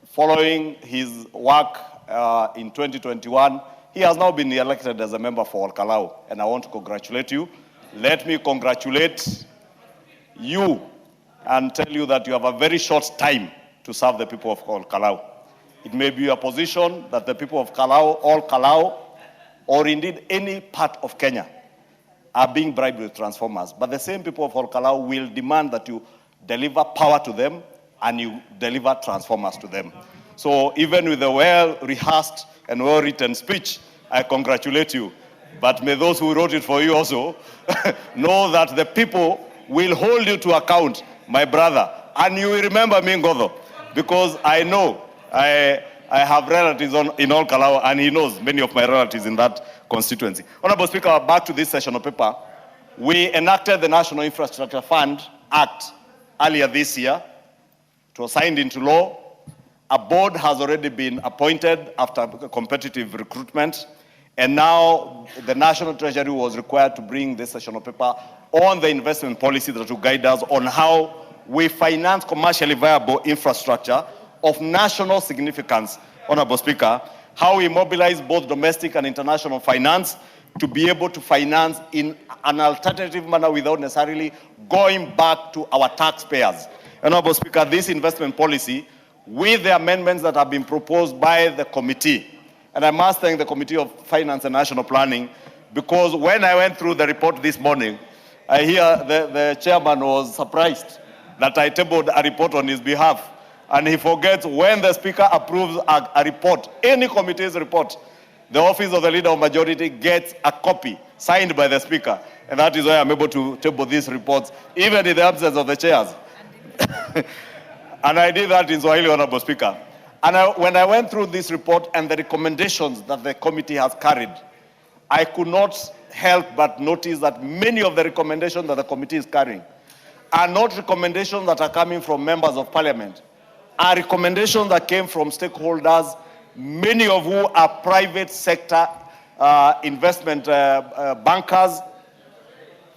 following his work in 2021, he has now been elected as a member for Olkalao, and I want to congratulate you. Let me congratulate you and tell you that you have a very short time to serve the people of Olkalao. It may be a position that the people of Olkalao, or indeed any part of Kenya, are being bribed with transformers. But the same people of Olkalao will demand that you deliver power to them and you deliver transformers to them. So even with a well-rehearsed and well-written speech, I congratulate you. But may those who wrote it for you also know that the people will hold you to account, my brother. And you will remember me, Ngodho, because I know I have relatives in Olkalao, and he knows many of my relatives in that constituency. Honorable Speaker, back to this session of paper. We enacted the National Infrastructure Fund Act earlier this year. It was signed into law. A board has already been appointed after competitive recruitment, and now the National Treasury was required to bring this session of paper on the investment policy that will guide us on how we finance commercially viable infrastructure of national significance, Honorable Speaker, how we mobilize both domestic and international finance to be able to finance in an alternative manner without necessarily going back to our taxpayers. Honorable Speaker, this investment policy, with the amendments that have been proposed by the committee, and I must thank the Committee of Finance and National Planning, because when I went through the report this morning, I hear the chairman was surprised that I tabled a report on his behalf. And he forgets when the speaker approves a report, any committee's report, the office of the leader of majority gets a copy signed by the speaker. And that is why I'm able to table these reports, even in the absence of the chairs. And I did that in Swahili, Honorable Speaker. And when I went through this report and the recommendations that the committee has carried, I could not help but notice that many of the recommendations that the committee is carrying are not recommendations that are coming from members of parliament, are recommendations that came from stakeholders, many of whom are private sector investment bankers,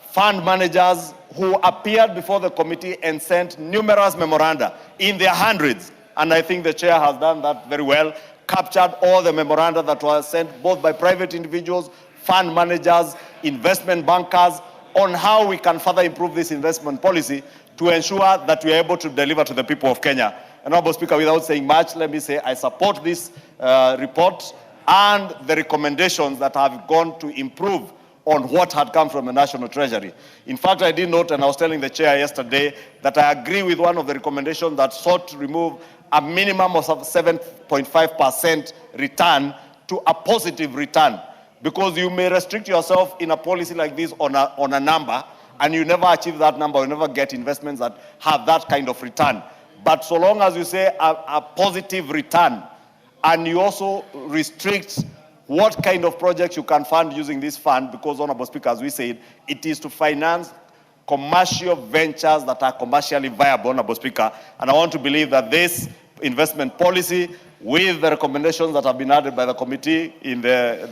fund managers, who appeared before the committee and sent numerous memoranda in their hundreds. And I think the chair has done that very well, captured all the memoranda that were sent both by private individuals, fund managers, investment bankers, on how we can further improve this investment policy to ensure that we are able to deliver to the people of Kenya. And Honorable Speaker, without saying much, let me say I support this report and the recommendations that have gone to improve on what had come from the National Treasury. In fact, I did note, and I was telling the chair yesterday, that I agree with one of the recommendations that sought to remove a minimum of 7.5% return to a positive return. Because you may restrict yourself in a policy like this on a number, and you never achieve that number, you never get investments that have that kind of return. But so long as you say a positive return, and you also restrict what kind of projects you can fund using this fund, because, Honorable Speaker, as we said, it is to finance commercial ventures that are commercially viable, Honorable Speaker. And I want to believe that this investment policy, with the recommendations that have been added by the committee in the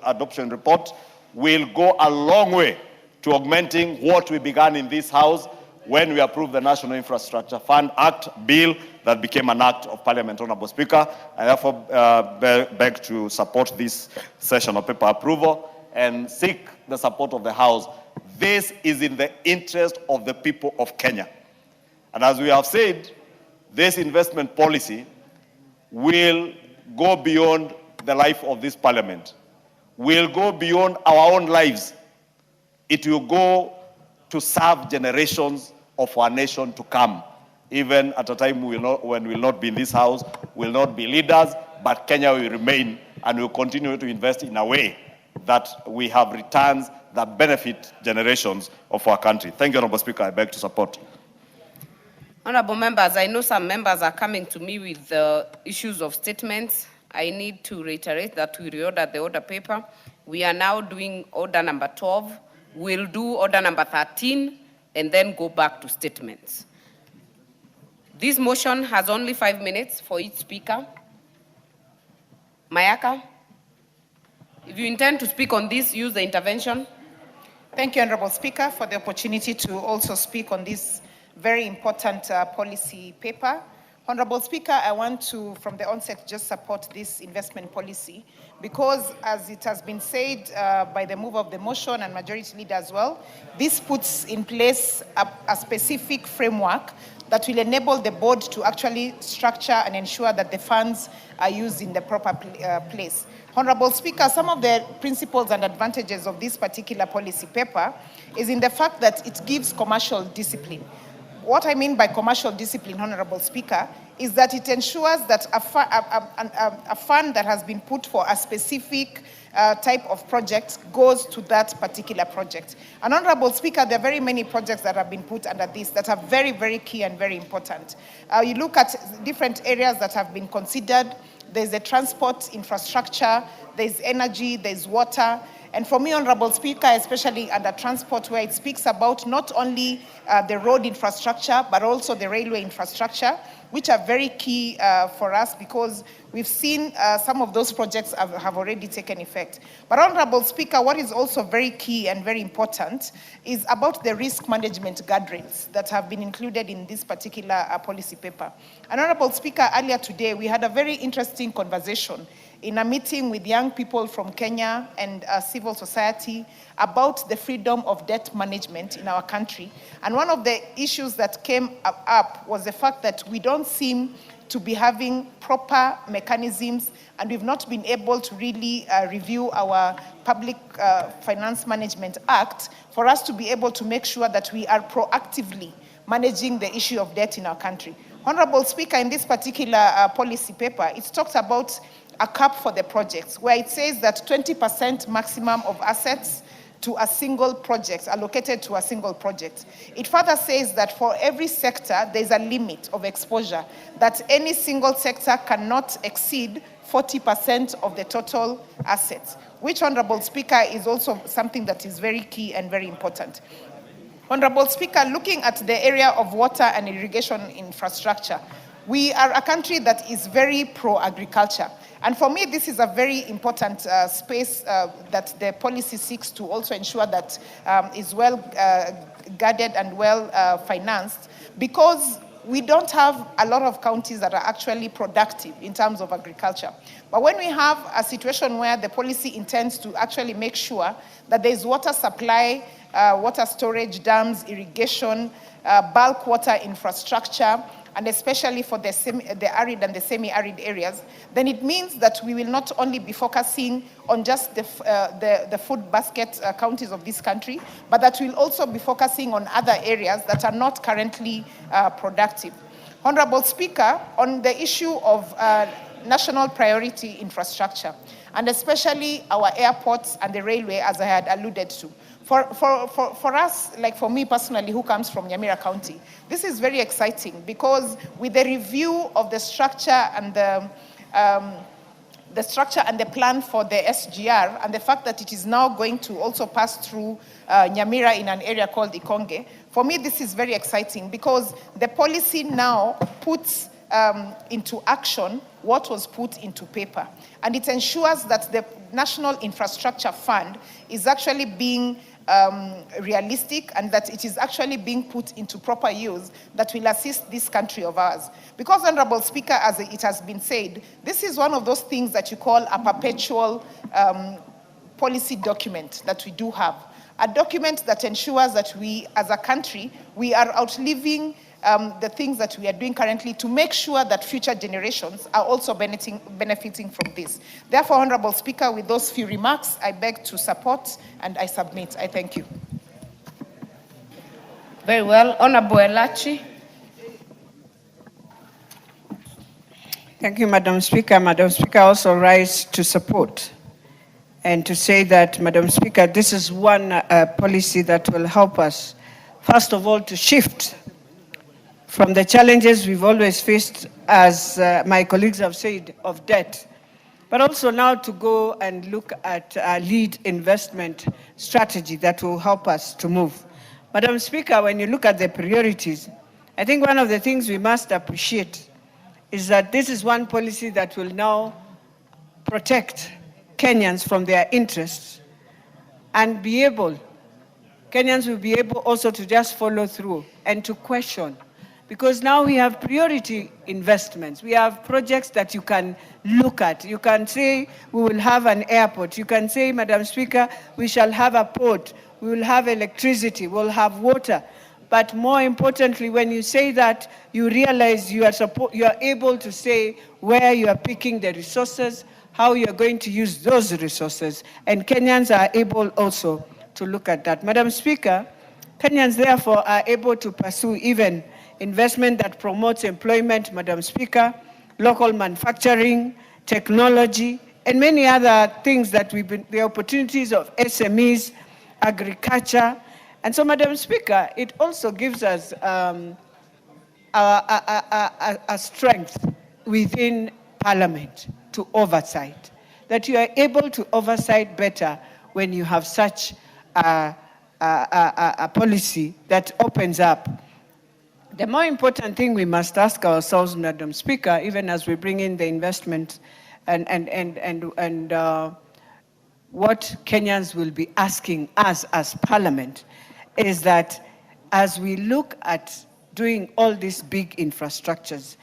adoption report, will go a long way to augmenting what we began in this House when we approved the National Infrastructure Fund Act bill that became an act of Parliament, Honorable Speaker. I therefore beg to support this session of paper approval and seek the support of the House. This is in the interest of the people of Kenya. And as we have said, this investment policy will go beyond the life of this Parliament, will go beyond our own lives. It will go to serve generations of our nation to come. Even at a time when we will not be in this House, we will not be leaders, but Kenya will remain and will continue to invest in a way that we have returns that benefit generations of our country. Thank you, Honorable Speaker. I beg to support. Honorable members, I know some members are coming to me with issues of statements. I need to reiterate that we reordered the order paper. We are now doing order number 12, We'll do order number 13 and then go back to statements. This motion has only 5 minutes for each speaker. Mayaka, if you intend to speak on this, use the intervention. Thank you, Honorable Speaker, for the opportunity to also speak on this very important policy paper. Honorable Speaker, I want to, from the onset, just support this investment policy because, as it has been said by the mover of the motion and majority leader as well, this puts in place a specific framework that will enable the board to actually structure and ensure that the funds are used in the proper place. Honorable Speaker, some of the principles and advantages of this particular policy paper is in the fact that it gives commercial discipline. What I mean by commercial discipline, Honorable Speaker, is that it ensures that a fund that has been put for a specific type of project goes to that particular project. And Honorable Speaker, there are very many projects that have been put under this that are very, very key and very important. You look at different areas that have been considered. There's the transport infrastructure, there's energy, there's water. And for me, Honorable Speaker, especially under transport, where it speaks about not only the road infrastructure, but also the railway infrastructure, which are very key for us because we've seen some of those projects have already taken effect. But Honorable Speaker, what is also very key and very important is about the risk management guardrails that have been included in this particular policy paper. And Honorable Speaker, earlier today, we had a very interesting conversation in a meeting with young people from Kenya and civil society about the freedom of debt management in our country. And one of the issues that came up was the fact that we don't seem to be having proper mechanisms, and we've not been able to really review our Public Finance Management Act for us to be able to make sure that we are proactively managing the issue of debt in our country. Honorable Speaker, in this particular policy paper, it talks about a cap for the projects, where it says that 20% maximum of assets to a single project, allocated to a single project. It further says that for every sector, there's a limit of exposure, that any single sector cannot exceed 40% of the total assets, which, Honorable Speaker, is also something that is very key and very important. Honorable Speaker, looking at the area of water and irrigation infrastructure, we are a country that is very pro-agriculture. And for me, this is a very important space that the policy seeks to also ensure that is well guarded and well financed, because we don't have a lot of counties that are actually productive in terms of agriculture. But when we have a situation where the policy intends to actually make sure that there is water supply, water storage dams, irrigation, bulk water infrastructure, and especially for the arid and the semi-arid areas, then it means that we will not only be focusing on just the food basket counties of this country, but that we'll also be focusing on other areas that are not currently productive. Honorable Speaker, on the issue of national priority infrastructure, and especially our airports and the railway, as I had alluded to. For us, like for me personally, who comes from Nyamira County, this is very exciting because with the review of the structure and the plan for the SGR, and the fact that it is now going to also pass through Nyamira in an area called Ikonge, for me this is very exciting because the policy now puts into action what was put into paper. And it ensures that the National Infrastructure Fund is actually being realistic, and that it is actually being put into proper use that will assist this country of ours. Because, Honorable Speaker, as it has been said, this is one of those things that you call a perpetual policy document that we do have. A document that ensures that we, as a country, we are outliving the things that we are doing currently to make sure that future generations are also benefiting from this. Therefore, Honorable Speaker, with those few remarks, I beg to support and I submit. I thank you. Very well. Honorable Elachi. Thank you, Madam Speaker. Madam Speaker, I also rise to support and to say that, Madam Speaker, this is one policy that will help us, first of all, to shift from the challenges we've always faced, as my colleagues have said, of debt. but also now to go and look at a lead investment strategy that will help us to move. Madam Speaker, when you look at the priorities, I think one of the things we must appreciate is that this is one policy that will now protect Kenyans from their interests and be able, Kenyans will be able also to just follow through and to question. Because now we have priority investments. We have projects that you can look at. You can say we will have an airport. You can say, Madam Speaker, we shall have a port. We will have electricity. We'll have water. But more importantly, when you say that, you realize you are able to say where you are picking the resources, how you are going to use those resources. And Kenyans are able also to look at that. Madam Speaker, Kenyans therefore are able to pursue even investment that promotes employment, Madam Speaker, local manufacturing, technology, and many other things that the opportunities of SMEs, agriculture. And so, Madam Speaker, it also gives us a strength within Parliament to oversight, that you are able to oversight better when you have such a policy that opens up. The more important thing we must ask ourselves, Madam Speaker, even as we bring in the investment and what Kenyans will be asking us as Parliament is that as we look at doing all these big infrastructures,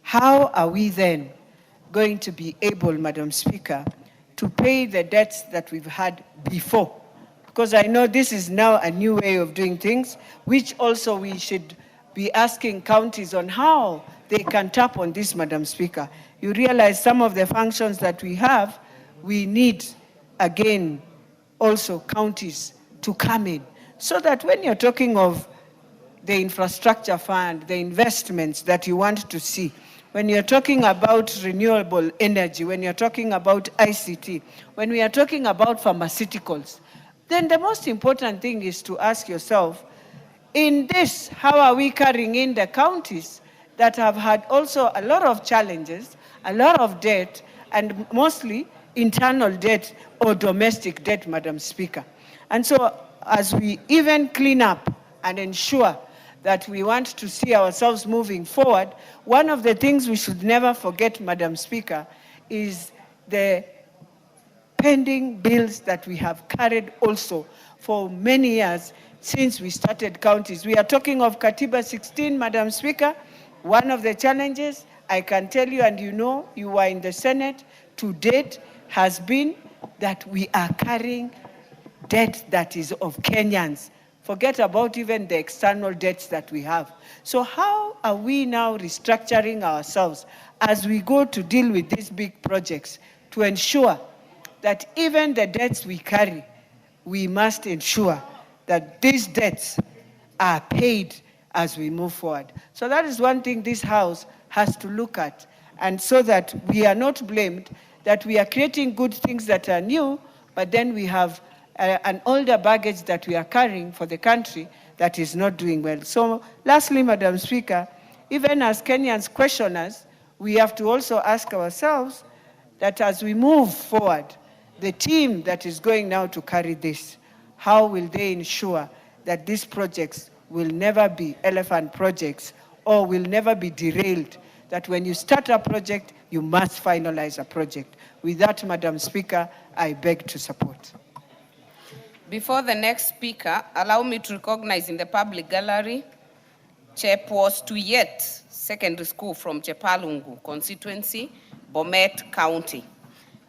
how are we then going to be able, Madam Speaker, to pay the debts that we've had before? Because I know this is now a new way of doing things, which also we should be asking counties on how they can tap on this, Madam Speaker. You realize some of the functions that we have, we need, again, also counties to come in. So that when you're talking of the infrastructure fund, the investments that you want to see, when you're talking about renewable energy, when you're talking about ICT, when we are talking about pharmaceuticals, then the most important thing is to ask yourself, in this, how are we carrying in the counties that have had also a lot of challenges, a lot of debt, and mostly internal debt or domestic debt, Madam Speaker? And so as we even clean up and ensure that we want to see ourselves moving forward, one of the things we should never forget, Madam Speaker, is the pending bills that we have carried also for many years since we started counties. We are talking of Katiba 16, Madam Speaker. One of the challenges, I can tell you, and you know, you were in the Senate, to date, has been that we are carrying debt that is of Kenyans. Forget about even the external debts that we have. So how are we now restructuring ourselves as we go to deal with these big projects to ensure that even the debts we carry, we must ensure that these debts are paid as we move forward. So that is one thing this House has to look at, and so that we are not blamed that we are creating good things that are new, but then we have an older baggage that we are carrying for the country that is not doing well. So lastly, Madam Speaker, even as Kenyans question us, we have to also ask ourselves that as we move forward, the team that is going now to carry this, how will they ensure that these projects will never be elephant projects or will never be derailed, that when you start a project, you must finalize a project. With that, Madam Speaker, I beg to support. Before the next speaker, allow me to recognize in the public gallery Chairperson Tuyet Secondary School from Chepalungu constituency, Bomet County.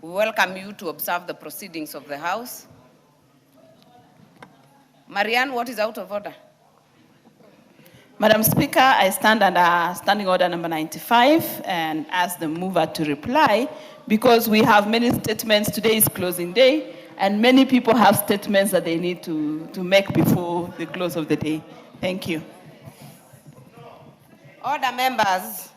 We welcome you to observe the proceedings of the House. Marianne, what is out of order? Madam Speaker, I stand under Standing Order number 95 and ask the mover to reply because we have many statements. Today is closing day and many people have statements that they need to make before the close of the day. Thank you. Order, members.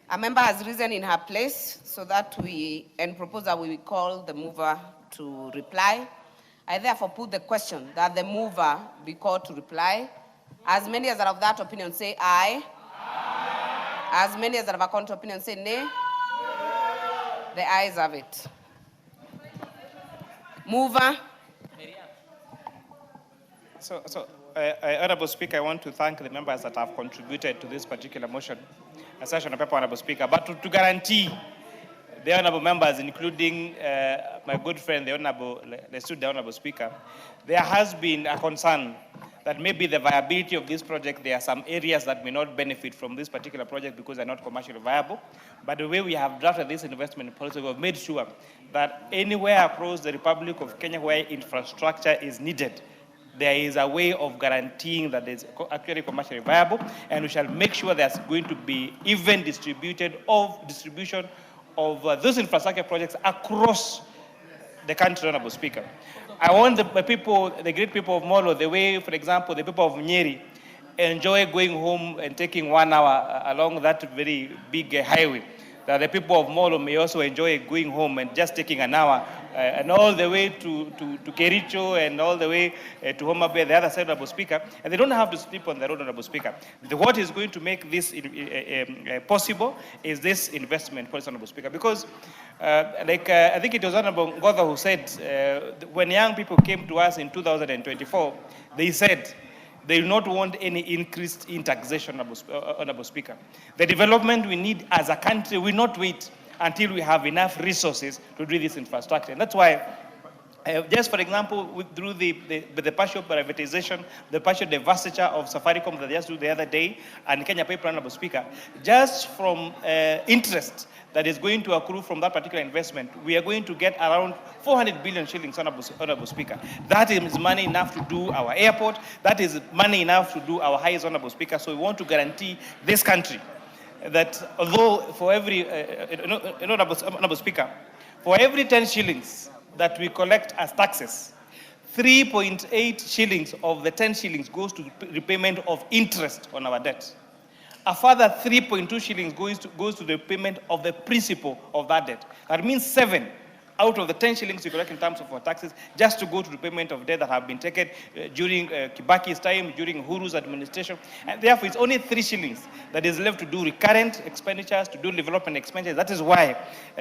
A member has risen in her place so that we will call the mover to reply. I therefore put the question that the mover be called to reply. As many as are of that opinion say aye. Aye. As many as are of a contrary opinion say nay. The ayes have it. Mover. Honorable Speaker, I want to thank the members that have contributed to this particular motion, a session of paper, Honorable Speaker. But to guarantee the honorable members, including my good friend, the Honorable Speaker, there has been a concern that maybe the viability of this project, there are some areas that may not benefit from this particular project because they're not commercially viable. But the way we have drafted this investment policy, we have made sure that anywhere across the Republic of Kenya where infrastructure is needed, there is a way of guaranteeing that it's actually commercially viable, and we shall make sure there's going to be even distribution of those infrastructure projects across the country, Honorable Speaker. I want the people, the great people of Molo, the way, for example, the people of Nyeri enjoy going home and taking 1 hour along that very big highway, that the people of Molo may also enjoy going home and just taking an hour and all the way to Kericho and all the way to Homa Bay, the other side, Honorable Speaker, and they don't have to sleep on the road, Honorable Speaker. What is going to make this possible is this investment policy, Honorable Speaker, because I think it was Honorable Ngodha who said when young people came to us in 2024, they said they do not want any increase in taxation, Honorable Speaker. The development we need as a country will not wait until we have enough resources to do this infrastructure. And that's why, just for example, through the partial privatization, the partial divestiture of Safaricom that they just did the other day, and Kenya Paper, Honorable Speaker, just from interest that is going to accrue from that particular investment, we are going to get around 400 billion shillings, Honorable Speaker. That is money enough to do our airport. That is money enough to do our highways, Honorable Speaker. So we want to guarantee this country that although for every, Honorable Speaker, for every 10 shillings that we collect as taxes, 3.8 shillings of the 10 shillings goes to repayment of interest on our debt. A further 3.2 shillings goes to the payment of the principal of that debt. That means 7 out of the 10 shillings we collect in terms of our taxes just to go to the payment of debt that have been taken during Kibaki's time, during Uhuru's administration. And therefore, it's only 3 shillings that is left to do recurrent expenditures, to do development expenditures. That is why,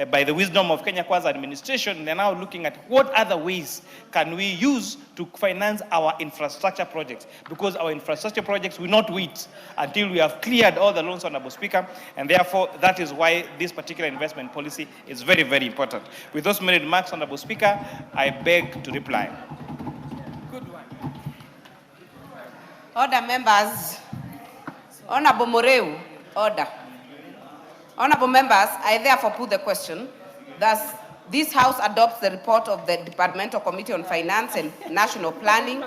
by the wisdom of Kenya Kwanza administration, they're now looking at what other ways can we use to finance our infrastructure projects, because our infrastructure projects will not wait until we have cleared all the loans, Honorable Speaker, and therefore that is why this particular investment policy is very, very important. With those many remarks, Honorable Speaker, I beg to reply. Good one. Order, members. Honorable Moreu, order. Honorable members, I therefore put the question. Thus, this House adopts the report of the Departmental Committee on Finance and National Planning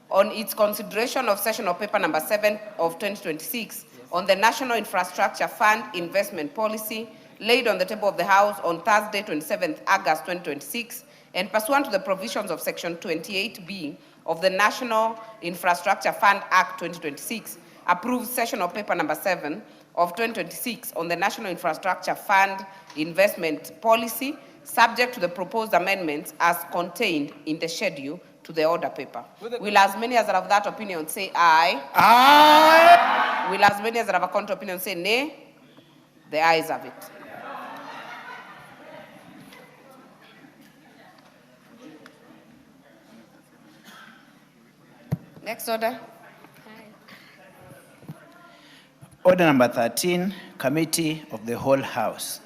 on its consideration of session of paper number 7 of 2026 on the National Infrastructure Fund Investment Policy laid on the table of the House on Thursday, 27th August 2026, and pursuant to the provisions of Section 28B of the National Infrastructure Fund Act 2026, approved session of paper number 7 of 2026 on the National Infrastructure Fund Investment Policy, subject to the proposed amendments as contained in the schedule to the order paper. Will as many as have that opinion say aye? Aye. Will as many as have a counter opinion say nay? The ayes have it. Next order. Order number 13, Committee of the Whole House.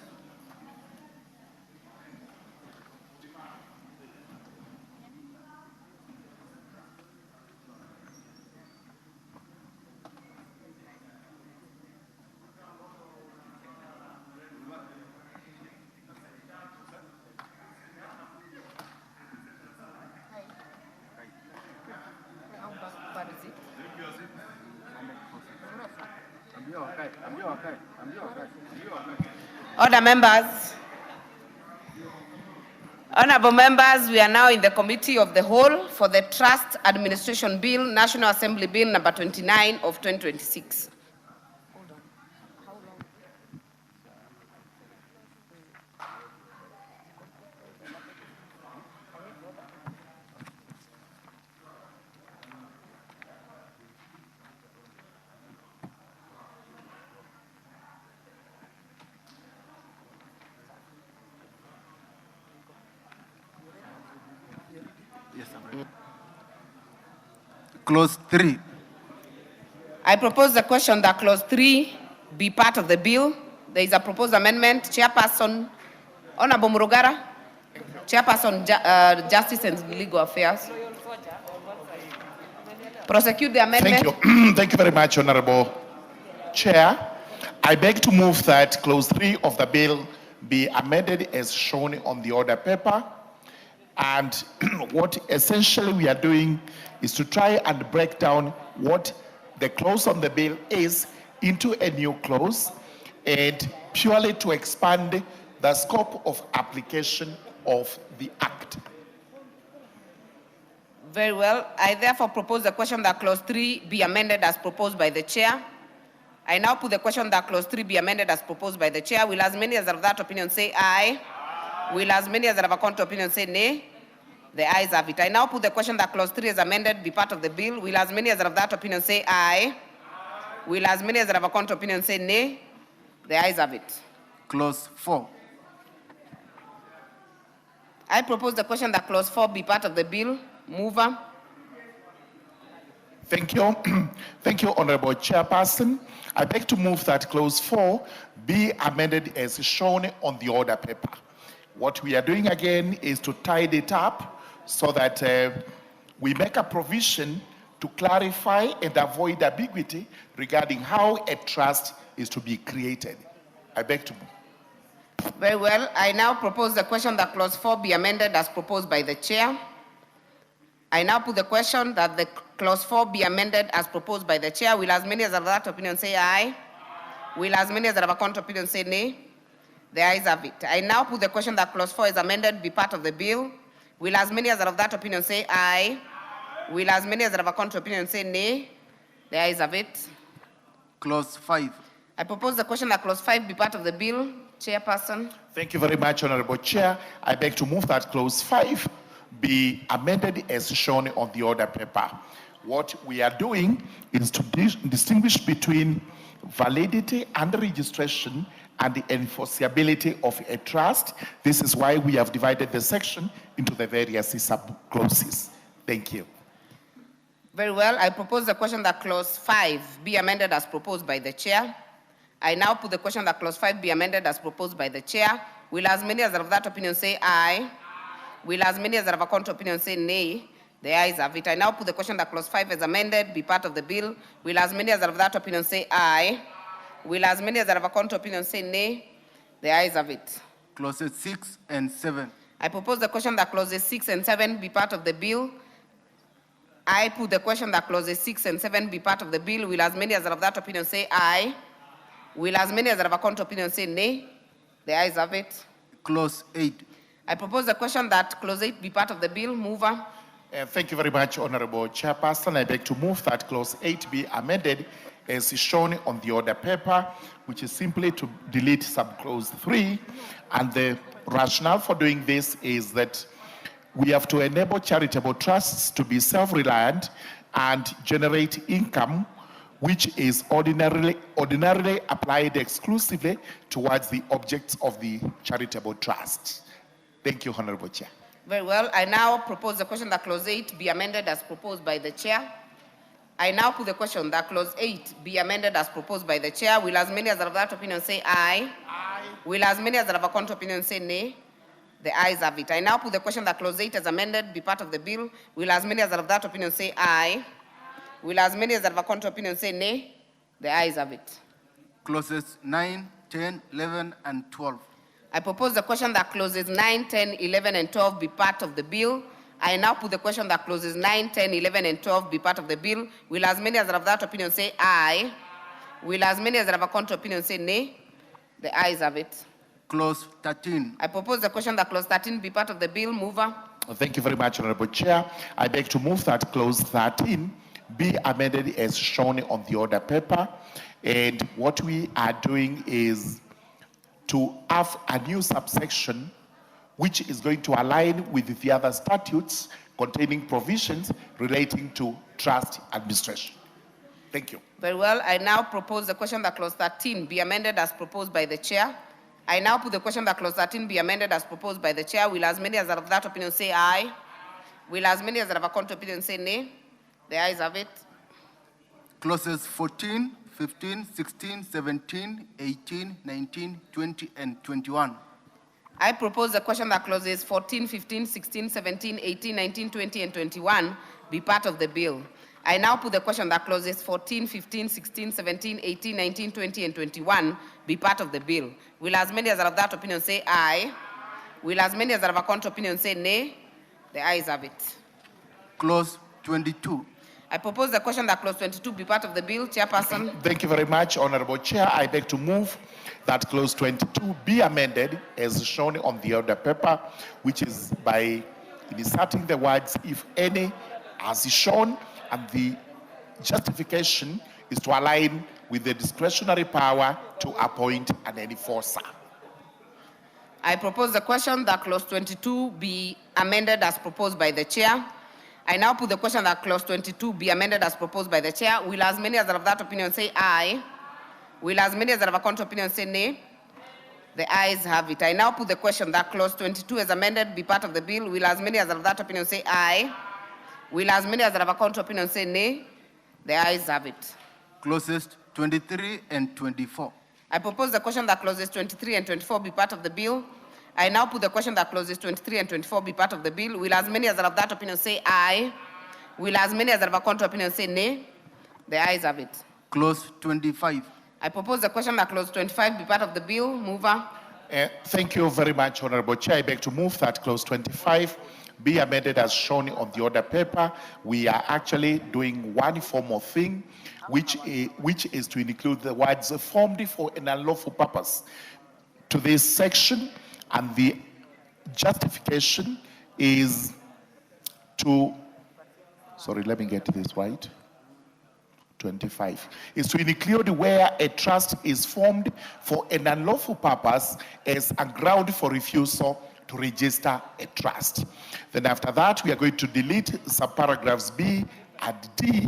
Order, members. Honorable members, we are now in the Committee of the Whole for the Trust Administration Bill, National Assembly Bill number 29 of 2026. Clause 3. I propose the question that clause 3 be part of the bill. There is a proposed amendment. Chairperson, Honorable Murugara, Chairperson, Justice and Legal Affairs. Prosecute the amendment. Thank you. Thank you very much, Honorable Chair. I beg to move that clause 3 of the bill be amended as shown on the order paper. And what essentially we are doing is to try and break down what the clause on the bill is into a new clause, and purely to expand the scope of application of the Act. Very well. I therefore propose the question that clause 3 be amended as proposed by the chair. I now put the question that clause 3 be amended as proposed by the chair. Will as many as are of that opinion say aye? Will as many as are of a contrary opinion say nay? The ayes have it. I now put the question that clause 3 is amended be part of the bill. Will as many as are of that opinion say aye? Will as many as are of a contrary opinion say nay? The ayes have it. Clause 4. I propose the question that clause 4 be part of the bill. Mover. Thank you. Thank you, Honorable Chairperson. I beg to move that clause 4 be amended as shown on the order paper. What we are doing again is to tidy it up so that we make a provision to clarify and avoid ambiguity regarding how a trust is to be created. I beg to move. Very well. I now propose the question that clause 4 be amended as proposed by the chair. I now put the question that the clause 4 be amended as proposed by the chair. Will as many as are of that opinion say aye? Will as many as are of a contrary opinion say nay? The ayes have it. I now put the question that clause 4 is amended be part of the bill. Will as many as are of that opinion say aye? Will as many as are of a contrary opinion say nay? The ayes have it. Clause 5. I propose the question that clause 5 be part of the bill. Chairperson. Thank you very much, Honorable Chair. I beg to move that clause 5 be amended as shown on the order paper. What we are doing is to distinguish between validity and registration and the enforceability of a trust. This is why we have divided the section into the various sub-clauses. Thank you. Very well. I propose the question that clause 5 be amended as proposed by the chair. I now put the question that clause 5 be amended as proposed by the chair. Will as many as are of that opinion say aye? Will as many as are of a contrary opinion say nay? The ayes have it. I now put the question that clause 5 is amended be part of the bill. Will as many as are of that opinion say aye? Will as many as are of a contrary opinion say nay? The ayes have it. Clauses 6 and 7. I propose the question that clauses 6 and 7 be part of the bill. I put the question that clauses 6 and 7 be part of the bill. Will as many as are of that opinion say aye? Will as many as are of a contrary opinion say nay? The ayes have it. Clause 8. I propose the question that clause 8 be part of the bill. Mover. Thank you very much, Honorable Chairperson. I beg to move that clause 8 be amended as shown on the order paper, which is simply to delete subclause 3. And the rationale for doing this is that we have to enable charitable trusts to be self-reliant and generate income which is ordinarily applied exclusively towards the objects of the charitable trust. Thank you, Honorable Chair. Very well. I now propose the question that clause 8 be amended as proposed by the chair. I now put the question that clause 8 be amended as proposed by the chair. Will as many as are of that opinion say aye? Aye. Will as many as are of a contrary opinion say nay? The ayes have it. I now put the question that clause 8 as amended be part of the bill. Will as many as are of that opinion say aye? Will as many as are of a contrary opinion say nay? The ayes have it. Clauses 9, 10, 11, and 12. I propose the question that clauses 9, 10, 11, and 12 be part of the bill. I now put the question that clauses 9, 10, 11, and 12 be part of the bill. Will as many as are of that opinion say aye? Will as many as are of a contrary opinion say nay? The ayes have it. Clause 13. I propose the question that clause 13 be part of the bill. Mover. Thank you very much, Honorable Chair. I beg to move that clause 13 be amended as shown on the order paper. And what we are doing is to have a new subsection which is going to align with the other statutes containing provisions relating to trust administration. Thank you. Very well. I now propose the question that clause 13 be amended as proposed by the chair. I now put the question that clause 13 be amended as proposed by the chair. Will as many as are of that opinion say aye? Will as many as are of a contrary opinion say nay? The ayes have it. Clauses 14, 15, 16, 17, 18, 19, 20, and 21. I propose the question that clauses 14, 15, 16, 17, 18, 19, 20, and 21 be part of the bill. I now put the question that clauses 14, 15, 16, 17, 18, 19, 20, and 21 be part of the bill. Will as many as are of that opinion say aye? Will as many as are of a contrary opinion say nay? The ayes have it. Clause 22. I propose the question that clause 22 be part of the bill. Chairperson. Thank you very much, Honorable Chair. I beg to move that clause 22 be amended as shown on the order paper, which is by inserting the words, if any, as is shown, and the justification is to align with the discretionary power to appoint an enforcer. I propose the question that clause 22 be amended as proposed by the chair. I now put the question that clause 22 be amended as proposed by the chair. Will as many as are of that opinion say aye? Will as many as are of a contrary opinion say nay? The ayes have it. I now put the question that clause 22 as amended be part of the bill. Will as many as are of that opinion say aye? Will as many as are of a contrary opinion say nay? The ayes have it. Clauses 23 and 24. I propose the question that clauses 23 and 24 be part of the bill. I now put the question that clauses 23 and 24 be part of the bill. Will as many as are of that opinion say aye? Will as many as are of a contrary opinion say nay? The ayes have it. Clause 25. I propose the question that clause 25 be part of the bill. Mover. Thank you very much, Honorable Chair. I beg to move that clause 25 be amended as shown on the order paper. We are actually doing one form of thing, which is to include the words formed for an unlawful purpose to this section, and the justification is to, sorry, let me get this right. 25 is to include where a trust is formed for an unlawful purpose as a ground for refusal to register a trust. Then after that, we are going to delete subparagraphs B and D.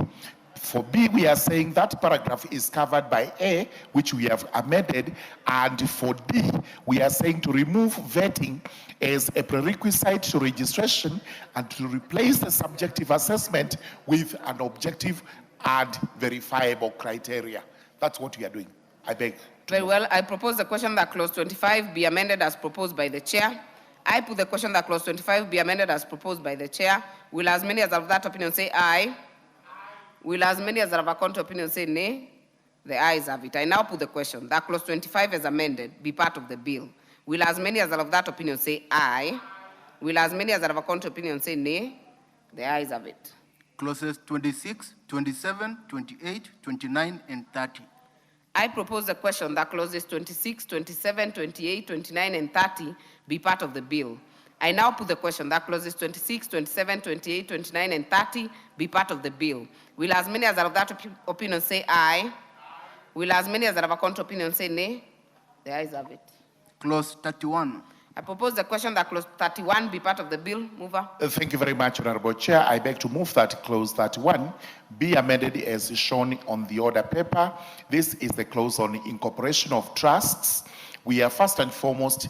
For B, we are saying that paragraph is covered by A, which we have amended, and for D, we are saying to remove vetting as a prerequisite to registration and to replace the subjective assessment with an objective and verifiable criteria. That's what we are doing. I beg. Very well. I propose the question that clause 25 be amended as proposed by the chair. I put the question that clause 25 be amended as proposed by the chair. Will as many as are of that opinion say aye? Will as many as are of a contrary opinion say nay? The ayes have it. I now put the question that clause 25 as amended be part of the bill. Will as many as are of that opinion say aye? Will as many as are of a contrary opinion say nay? The ayes have it. Clauses 26, 27, 28, 29, and 30. I propose the question that clauses 26, 27, 28, 29, and 30 be part of the bill. I now put the question that clauses 26, 27, 28, 29, and 30 be part of the bill. Will as many as are of that opinion say aye? Will as many as are of a contrary opinion say nay? The ayes have it. Clause 31. I propose the question that clause 31 be part of the bill. Mover. Thank you very much, Honorable Chair. I beg to move that clause 31 be amended as shown on the order paper. This is the clause on incorporation of trusts. We are first and foremost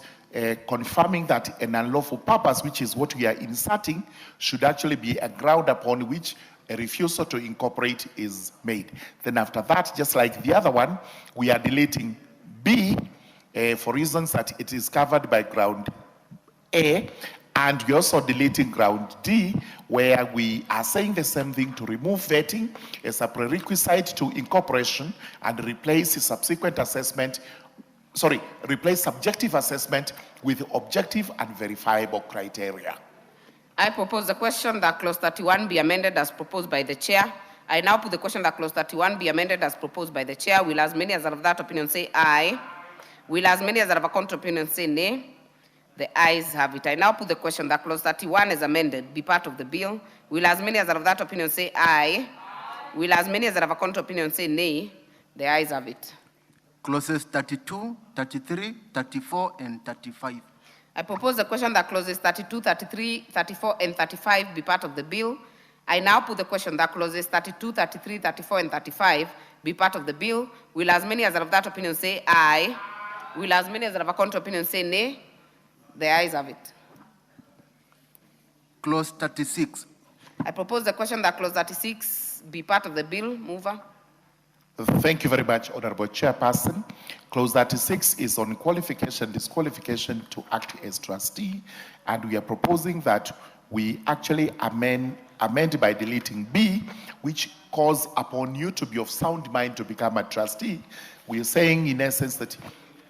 confirming that an unlawful purpose, which is what we are inserting, should actually be a ground upon which a refusal to incorporate is made. Then after that, just like the other one, we are deleting B for reasons that it is covered by ground A, and we're also deleting ground D, where we are saying the same thing to remove vetting as a prerequisite to incorporation and replace the subsequent assessment, replace subjective assessment with objective and verifiable criteria. I propose the question that clause 31 be amended as proposed by the chair. I now put the question that clause 31 be amended as proposed by the chair. Will as many as are of that opinion say aye? Will as many as are of a contrary opinion say nay? The ayes have it. I now put the question that clause 31 is amended be part of the bill. Will as many as are of that opinion say aye? Will as many as are of a contrary opinion say nay? The ayes have it. Clauses 32, 33, 34, and 35. I propose the question that clauses 32, 33, 34, and 35 be part of the bill. I now put the question that clauses 32, 33, 34, and 35 be part of the bill. Will as many as are of that opinion say aye? Will as many as are of a contrary opinion say nay? The ayes have it. Clause 36. I propose the question that clause 36 be part of the bill. Mover. Thank you very much, Honorable Chairperson. Clause 36 is on qualification, disqualification to act as trustee, and we are proposing that we actually amend by deleting B, which calls upon you to be of sound mind to become a trustee. We are saying, in essence, that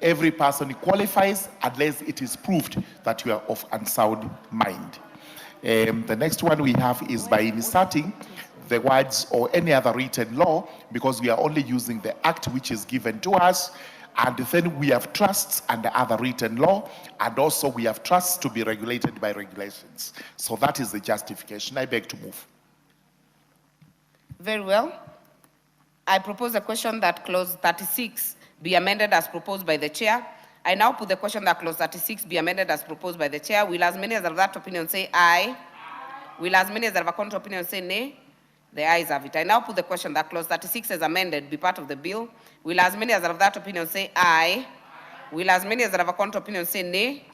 every person qualifies unless it is proved that you are of unsound mind. The next one we have is by inserting the words or any other written law, because we are only using the act which is given to us, and then we have trusts under other written law, and also we have trusts to be regulated by regulations. So that is the justification. I beg to move. Very well. I propose a question that clause 36 be amended as proposed by the chair. I now put the question that clause 36 be amended as proposed by the chair. Will as many as have that opinion say aye? Will as many as have a contrary opinion say nay? The ayes have it. I now put the question that clause 36 as amended be part of the bill. Will as many as have that opinion say aye? Will as many as have a contrary opinion say nay?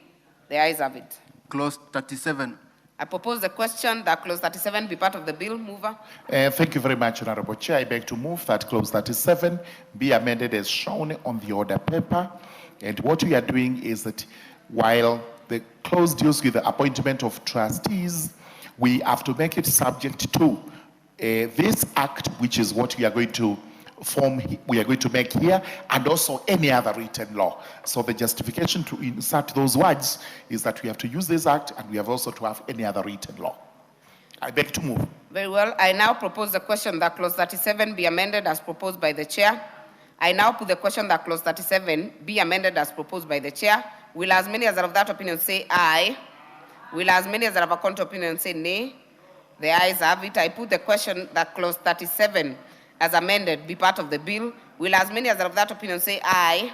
The ayes have it. Clause 37. I propose the question that clause 37 be part of the bill. Mover. Thank you very much, Honorable Chair. I beg to move that clause 37 be amended as shown on the order paper. And what we are doing is that while the clause deals with the appointment of trustees, we have to make it subject to this act, which is what we are going to make here, and also any other written law. So the justification to insert those words is that we have to use this act, and we have also to have any other written law. I beg to move. Very well. I now propose the question that clause 37 be amended as proposed by the chair. I now put the question that clause 37 be amended as proposed by the chair. Will as many as are of that opinion say aye? Will as many as are of a contrary opinion say nay? The ayes have it. I put the question that clause 37 as amended be part of the bill. Will as many as are of that opinion say aye?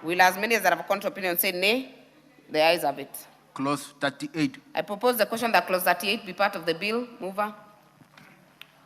Will as many as are of a contrary opinion say nay? The ayes have it. Clause 38. I propose the question that clause 38 be part of the bill. Mover.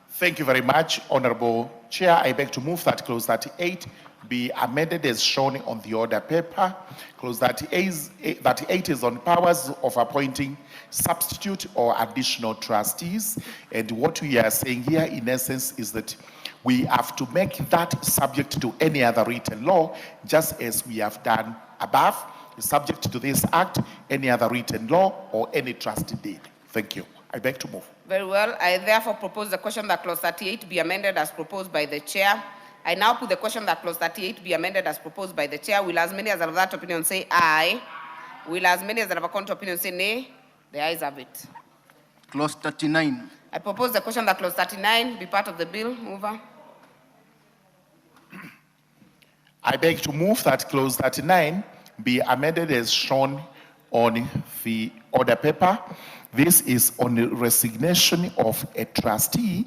Thank you very much, Honorable Chair. I beg to move that clause 38 be amended as shown on the order paper. Clause 38 is on powers of appointing substitute or additional trustees. And what we are saying here, in essence, is that we have to make that subject to any other written law, just as we have done above, subject to this act, any other written law, or any trustee deed. Thank you. I beg to move. Very well. I therefore propose the question that clause 38 be amended as proposed by the chair. I now put the question that clause 38 be amended as proposed by the chair. Will as many as have that opinion say aye? Will as many as have a contrary opinion say nay? The ayes have it. Clause 39. I propose the question that clause 39 be part of the bill. Mover. I beg to move that clause 39 be amended as shown on the order paper. This is on the resignation of a trustee,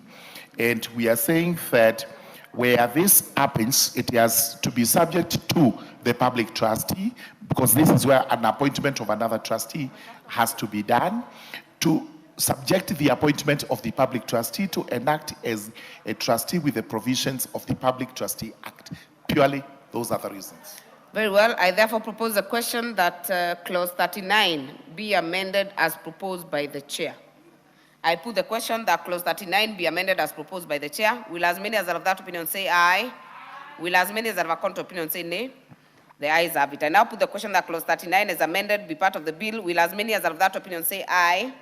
and we are saying that where this happens, it has to be subject to the public trustee, because this is where an appointment of another trustee has to be done, to subject the appointment of the public trustee to enact as a trustee with the provisions of the Public Trustee Act. Purely, those are the reasons. Very well. I therefore propose the question that clause 39 be amended as proposed by the chair. I put the question that clause 39 be amended as proposed by the chair. Will as many as are of that opinion say aye? Will as many as are of a contrary opinion say nay? The ayes have it. I now put the question that clause 39 is amended be part of the bill. Will as many as are of that opinion say aye?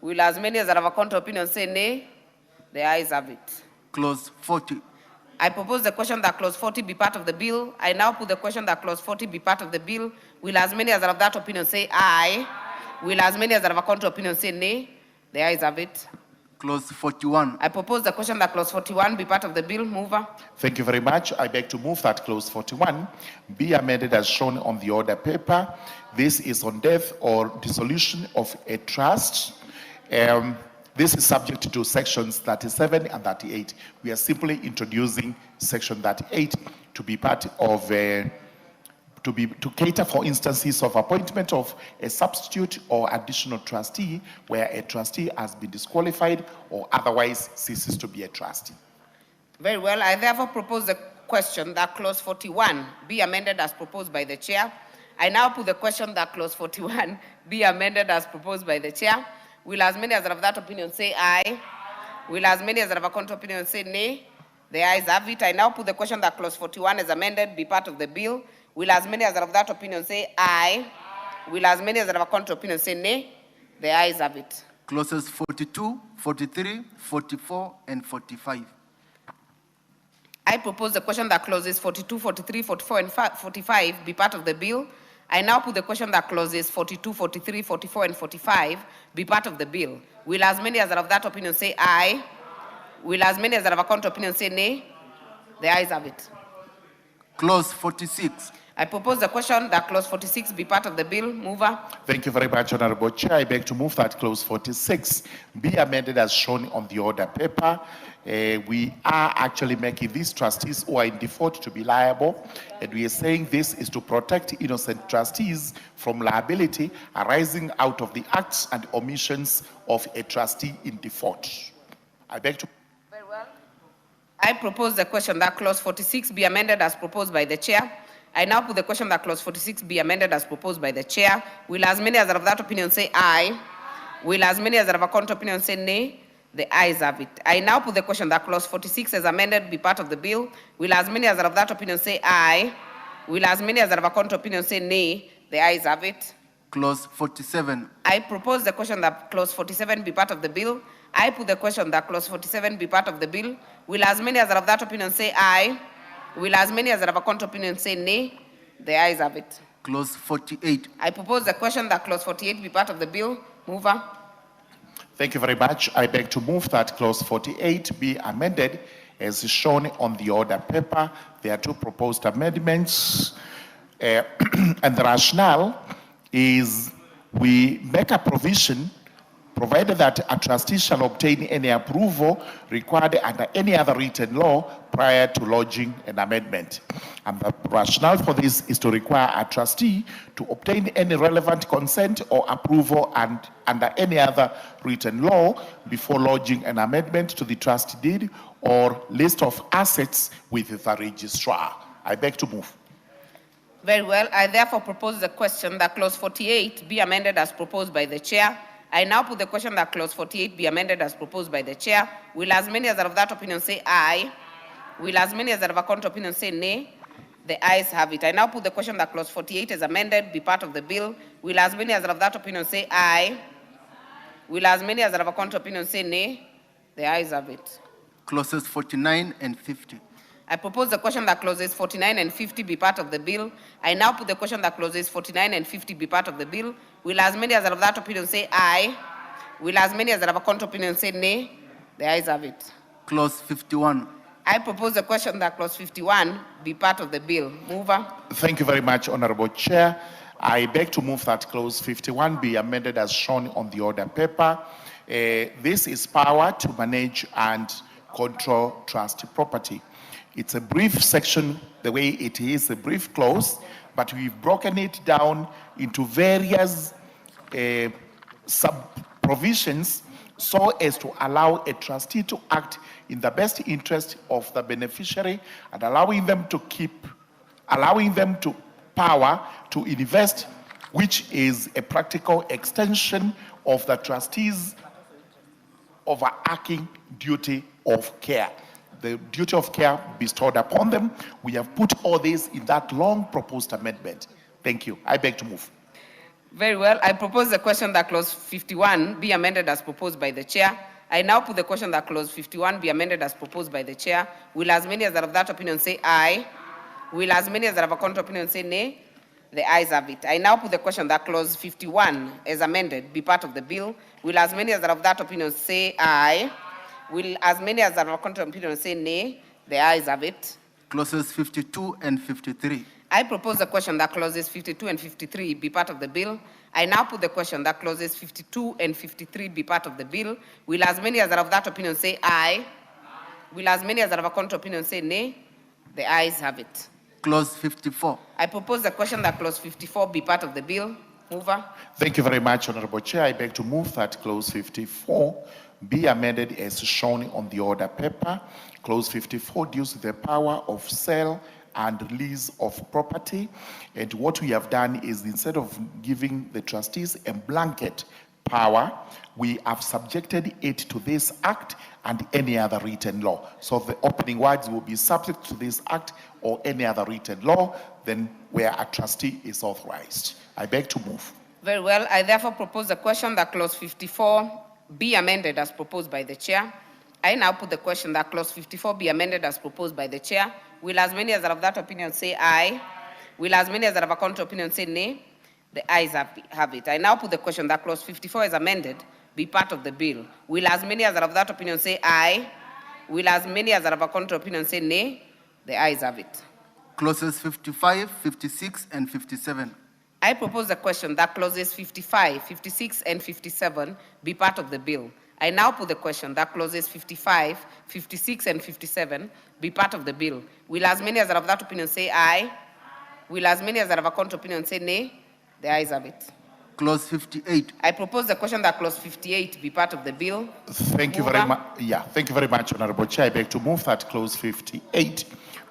Will as many as are of a contrary opinion say nay? The ayes have it. Clause 40. I propose the question that clause 40 be part of the bill. I now put the question that clause 40 be part of the bill. Will as many as are of that opinion say aye? Will as many as are of a contrary opinion say nay? The ayes have it. Clause 41. I propose the question that clause 41 be part of the bill. Mover. Thank you very much. I beg to move that clause 41 be amended as shown on the order paper. This is on death or dissolution of a trust. This is subject to sections 37 and 38. We are simply introducing section 38 to be part of to cater for instances of appointment of a substitute or additional trustee where a trustee has been disqualified or otherwise ceases to be a trustee. Very well. I therefore propose the question that clause 41 be amended as proposed by the chair. I now put the question that clause 41 be amended as proposed by the chair. Will as many as are of that opinion say aye? Will as many as are of a contrary opinion say nay? The ayes have it. I now put the question that clause 41 as amended be part of the bill. Will as many as are of that opinion say aye? Will as many as are of a contrary opinion say nay? The ayes have it. Clauses 42, 43, 44, and 45. I propose the question that clauses 42, 43, 44, and 45 be part of the bill. I now put the question that clauses 42, 43, 44, and 45 be part of the bill. Will as many as are of that opinion say aye? Will as many as are of a contrary opinion say nay? The ayes have it. Clause 46. I propose the question that clause 46 be part of the bill. Mover. Thank you very much, Honorable Chair. I beg to move that clause 46 be amended as shown on the order paper. We are actually making these trustees who are in default to be liable, and we are saying this is to protect innocent trustees from liability arising out of the acts and omissions of a trustee in default. I beg to... Very well. I propose the question that clause 46 be amended as proposed by the chair. I now put the question that clause 46 be amended as proposed by the chair. Will as many as are of that opinion say aye? Will as many as are of a contrary opinion say nay? The ayes have it. I now put the question that clause 46 as amended be part of the bill. Will as many as are of that opinion say aye? Will as many as are of a contrary opinion say nay? The ayes have it. Clause 47. I propose the question that clause 47 be part of the bill. I put the question that clause 47 be part of the bill. Will as many as are of that opinion say aye? Will as many as are of a contrary opinion say nay? The ayes have it. Clause 48. I propose the question that clause 48 be part of the bill. Mover. Thank you very much. I beg to move that clause 48 be amended as shown on the order paper. There are two proposed amendments, and the rationale is we make a provision provided that a trustee shall obtain any approval required under any other written law prior to lodging an amendment. And the rationale for this is to require a trustee to obtain any relevant consent or approval and under any other written law before lodging an amendment to the trust deed or list of assets with the registrar. I beg to move. Very well. I therefore propose the question that clause 48 be amended as proposed by the chair. I now put the question that clause 48 be amended as proposed by the chair. Will as many as are of that opinion say aye? Will as many as are of a contrary opinion say nay? The ayes have it. I now put the question that clause 48 as amended be part of the bill. Will as many as are of that opinion say aye? Will as many as are of a contrary opinion say nay? The ayes have it. Clauses 49 and 50. I propose the question that clauses 49 and 50 be part of the bill. I now put the question that clauses 49 and 50 be part of the bill. Will as many as are of that opinion say aye? Will as many as are of a contrary opinion say nay? The ayes have it. Clause 51. I propose the question that clause 51 be part of the bill. Mover. Thank you very much, Honorable Chair. I beg to move that clause 51 be amended as shown on the order paper. This is power to manage and control trust property. It's a brief section, the way it is, a brief clause, but we've broken it down into various sub-provisions so as to allow a trustee to act in the best interest of the beneficiary and allowing them to power to invest, which is a practical extension of the trustee's overarching duty of care. The duty of care bestowed upon them. We have put all this in that long proposed amendment. Thank you. I beg to move. Very well. I propose the question that clause 51 be amended as proposed by the chair. I now put the question that clause 51 be amended as proposed by the chair. Will as many as are of that opinion say aye? Will as many as are of a contrary opinion say nay? The ayes have it. I now put the question that clause 51 as amended be part of the bill. Will as many as are of that opinion say aye? Will as many as are of a contrary opinion say nay? The ayes have it. Clauses 52 and 53. I propose the question that clauses 52 and 53 be part of the bill. I now put the question that clauses 52 and 53 be part of the bill. Will as many as are of that opinion say aye? Will as many as are of a contrary opinion say nay? The ayes have it. Clause 54. I propose the question that clause 54 be part of the bill. Mover. Thank you very much, Honorable Chair. I beg to move that clause 54 be amended as shown on the order paper. Clause 54 deals with the power of sale and release of property. And what we have done is, instead of giving the trustees a blanket power, we have subjected it to this act and any other written law. So the opening words will be subject to this act or any other written law, then where a trustee is authorized. I beg to move. Very well. I therefore propose the question that clause 54 be amended as proposed by the chair. I now put the question that clause 54 be amended as proposed by the chair. Will as many as are of that opinion say aye? Will as many as are of a contrary opinion say nay? The ayes have it. I now put the question that clause 54 is amended be part of the bill. Will as many as are of that opinion say aye? Will as many as are of a contrary opinion say nay? The ayes have it. Clauses 55, 56, and 57. I propose the question that clauses 55, 56, and 57 be part of the bill. I now put the question that clauses 55, 56, and 57 be part of the bill. Will as many as are of that opinion say aye? Will as many as are of a contrary opinion say nay? The ayes have it. Clause 58. I propose the question that clause 58 be part of the bill. Thank you very much. Yeah, thank you very much, Honorable Chair. I beg to move that clause 58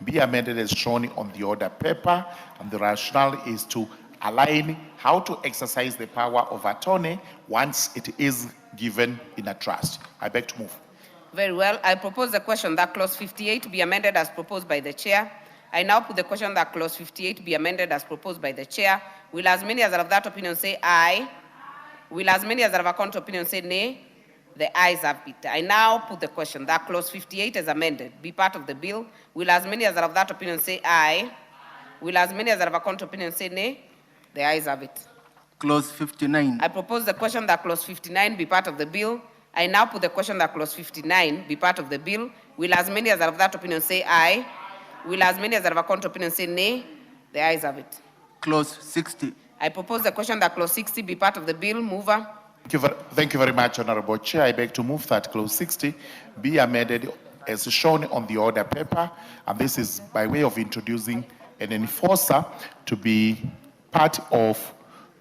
be amended as shown on the order paper, and the rationale is to align how to exercise the power of attorney once it is given in a trust. I beg to move. Very well. I propose the question that clause 58 be amended as proposed by the chair. I now put the question that clause 58 be amended as proposed by the chair. Will as many as are of that opinion say aye? Will as many as are of a contrary opinion say nay? The ayes have it. I now put the question that clause 58 is amended be part of the bill. Will as many as are of that opinion say aye? Will as many as are of a contrary opinion say nay? The ayes have it. Clause 59. I propose the question that clause 59 be part of the bill. I now put the question that clause 59 be part of the bill. Will as many as are of that opinion say aye? Will as many as are of a contrary opinion say nay? The ayes have it. Clause 60. I propose the question that clause 60 be part of the bill. Mover. Thank you very much, Honorable Chair. I beg to move that clause 60 be amended as shown on the order paper, and this is by way of introducing an enforcer to be part of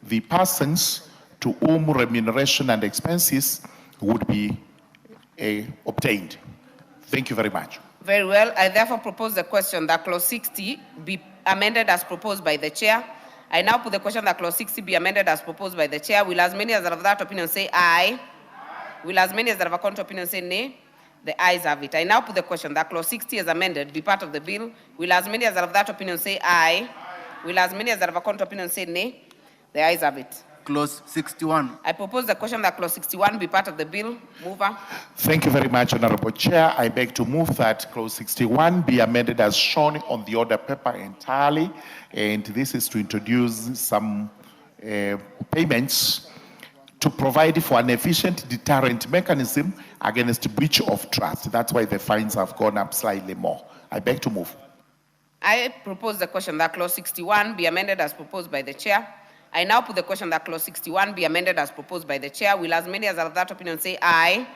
the persons to whom remuneration and expenses would be obtained. Thank you very much. Very well. I therefore propose the question that clause 60 be amended as proposed by the chair. I now put the question that clause 60 be amended as proposed by the chair. Will as many as are of that opinion say aye? Will as many as are of a contrary opinion say nay? The ayes have it. I now put the question that clause 60 is amended be part of the bill. Will as many as are of that opinion say aye? Will as many as are of a contrary opinion say nay? The ayes have it. Clause 61. I propose the question that clause 61 be part of the bill. Mover. Thank you very much, Honorable Chair. I beg to move that clause 61 be amended as shown on the order paper entirely, and this is to introduce some payments to provide for an efficient deterrent mechanism against breach of trust. That's why the fines have gone up slightly more. I beg to move. I propose the question that clause 61 be amended as proposed by the chair. I now put the question that clause 61 be amended as proposed by the chair. Will as many as are of that opinion say aye?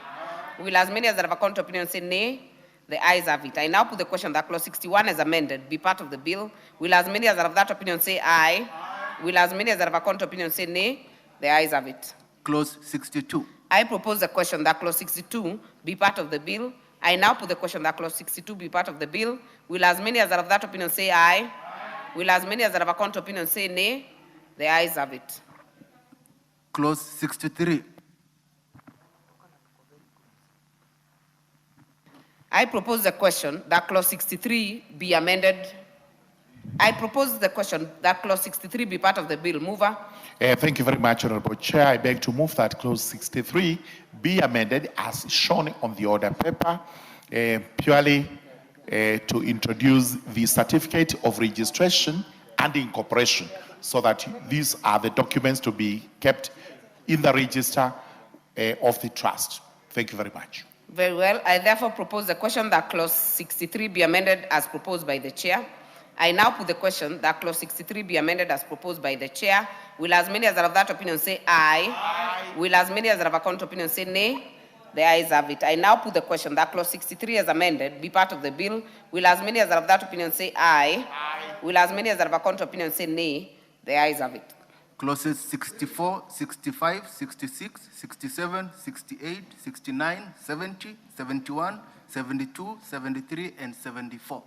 Will as many as are of a contrary opinion say nay? The ayes have it. I now put the question that clause 61 is amended be part of the bill. Will as many as are of that opinion say aye? Will as many as are of a contrary opinion say nay? The ayes have it. Clause 62. I propose the question that clause 62 be part of the bill. I now put the question that clause 62 be part of the bill. Will as many as are of that opinion say aye? Will as many as are of a contrary opinion say nay? The ayes have it. Clause 63. I propose the question that clause 63 be amended. I propose the question that clause 63 be part of the bill. Mover. Thank you very much, Honorable Chair. I beg to move that clause 63 be amended as shown on the order paper, purely to introduce the certificate of registration and incorporation, so that these are the documents to be kept in the register of the trust. Thank you very much. Very well. I therefore propose the question that clause 63 be amended as proposed by the chair. I now put the question that clause 63 be amended as proposed by the chair. Will as many as are of that opinion say aye? Aye. Will as many as are of a contrary opinion say nay? The ayes have it. I now put the question that clause 63 is amended be part of the bill. Will as many as are of that opinion say aye? Aye. Will as many as are of a contrary opinion say nay? The ayes have it. Clauses 64, 65, 66, 67, 68, 69, 70, 71, 72, 73, and 74.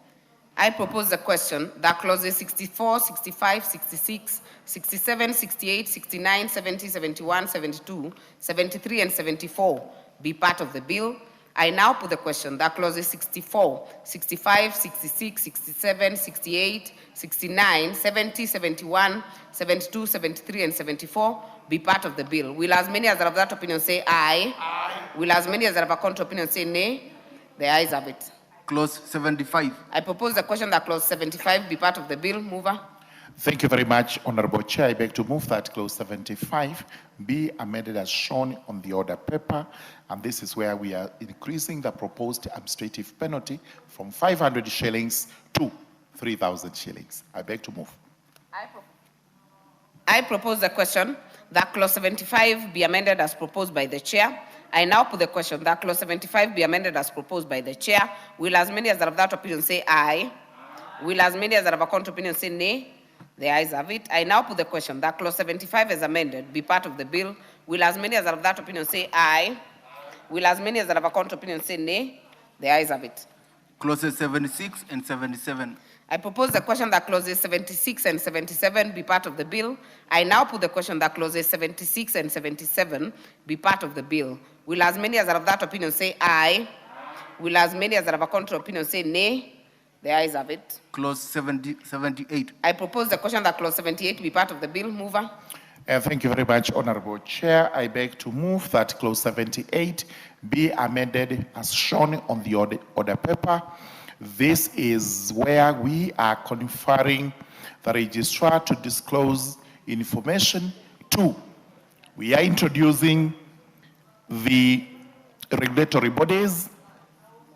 I propose the question that clauses 64, 65, 66, 67, 68, 69, 70, 71, 72, 73, and 74 be part of the bill. I now put the question that clauses 64, 65, 66, 67, 68, 69, 70, 71, 72, 73, and 74 be part of the bill. Will as many as are of that opinion say aye? Aye. Will as many as are of a contrary opinion say nay? The ayes have it. Clause 75. I propose the question that clause 75 be part of the bill. Mover. Thank you very much, Honorable Chair. I beg to move that clause 75 be amended as shown on the order paper. And this is where we are increasing the proposed administrative penalty from 500 shillings to 3,000 shillings. I beg to move. I propose the question that clause 75 be amended as proposed by the chair. I now put the question that clause 75 be amended as proposed by the chair. Will as many as are of that opinion say aye? Aye. Will as many as are of a contrary opinion say nay? The ayes have it. I now put the question that clause 75 as amended be part of the bill. Will as many as are of that opinion say aye? Aye. Will as many as are of a contrary opinion say nay? The ayes have it. Clauses 76 and 77. I propose the question that clauses 76 and 77 be part of the bill. I now put the question that clauses 76 and 77 be part of the bill. Will as many as are of that opinion say aye? Aye. Will as many as are of a contrary opinion say nay? The ayes have it. Clause 78. I propose the question that clause 78 be part of the bill. Mover. Thank you very much, Honorable Chair. I beg to move that clause 78 be amended as shown on the order paper. This is where we are conferring the registrar to disclose information to. We are introducing the regulatory bodies,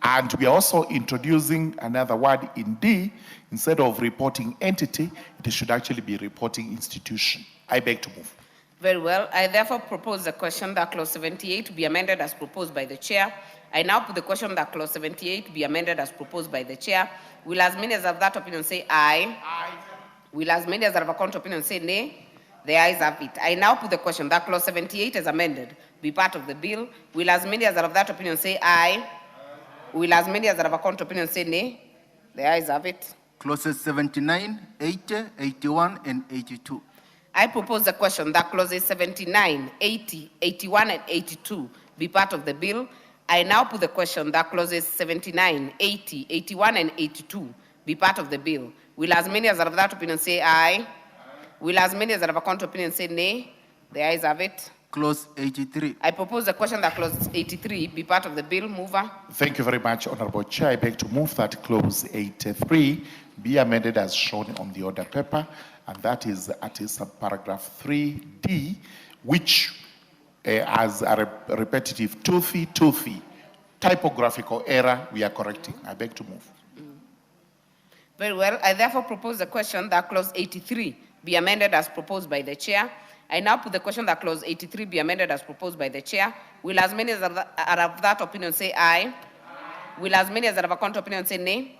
and we are also introducing another word in D. Instead of reporting entity, it should actually be reporting institution. I beg to move. Very well. I therefore propose the question that clause 78 be amended as proposed by the chair. I now put the question that clause 78 be amended as proposed by the chair. Will as many as have that opinion say aye? Aye. Will as many as have a contrary opinion say nay? The ayes have it. I now put the question that clause 78 as amended be part of the bill. Will as many as have that opinion say aye? Will as many as have a contrary opinion say nay? The ayes have it. Clauses 79, 80, 81, and 82. I propose the question that clauses 79, 80, 81, and 82 be part of the bill. I now put the question that clauses 79, 80, 81, and 82 be part of the bill. Will as many as are of that opinion say aye? Aye. Will as many as are of a contrary opinion say nay? The ayes have it. Clause 83. I propose the question that clause 83 be part of the bill. Mover. Thank you very much, Honorable Chair. I beg to move that clause 83 be amended as shown on the order paper, and that is at paragraph 3D, which as a repetitive toothy typographical error we are correcting. I beg to move. Very well. I therefore propose the question that clause 83 be amended as proposed by the chair. I now put the question that clause 83 be amended as proposed by the chair. Will as many as are of that opinion say aye? Aye. Will as many as are of a contrary opinion say nay?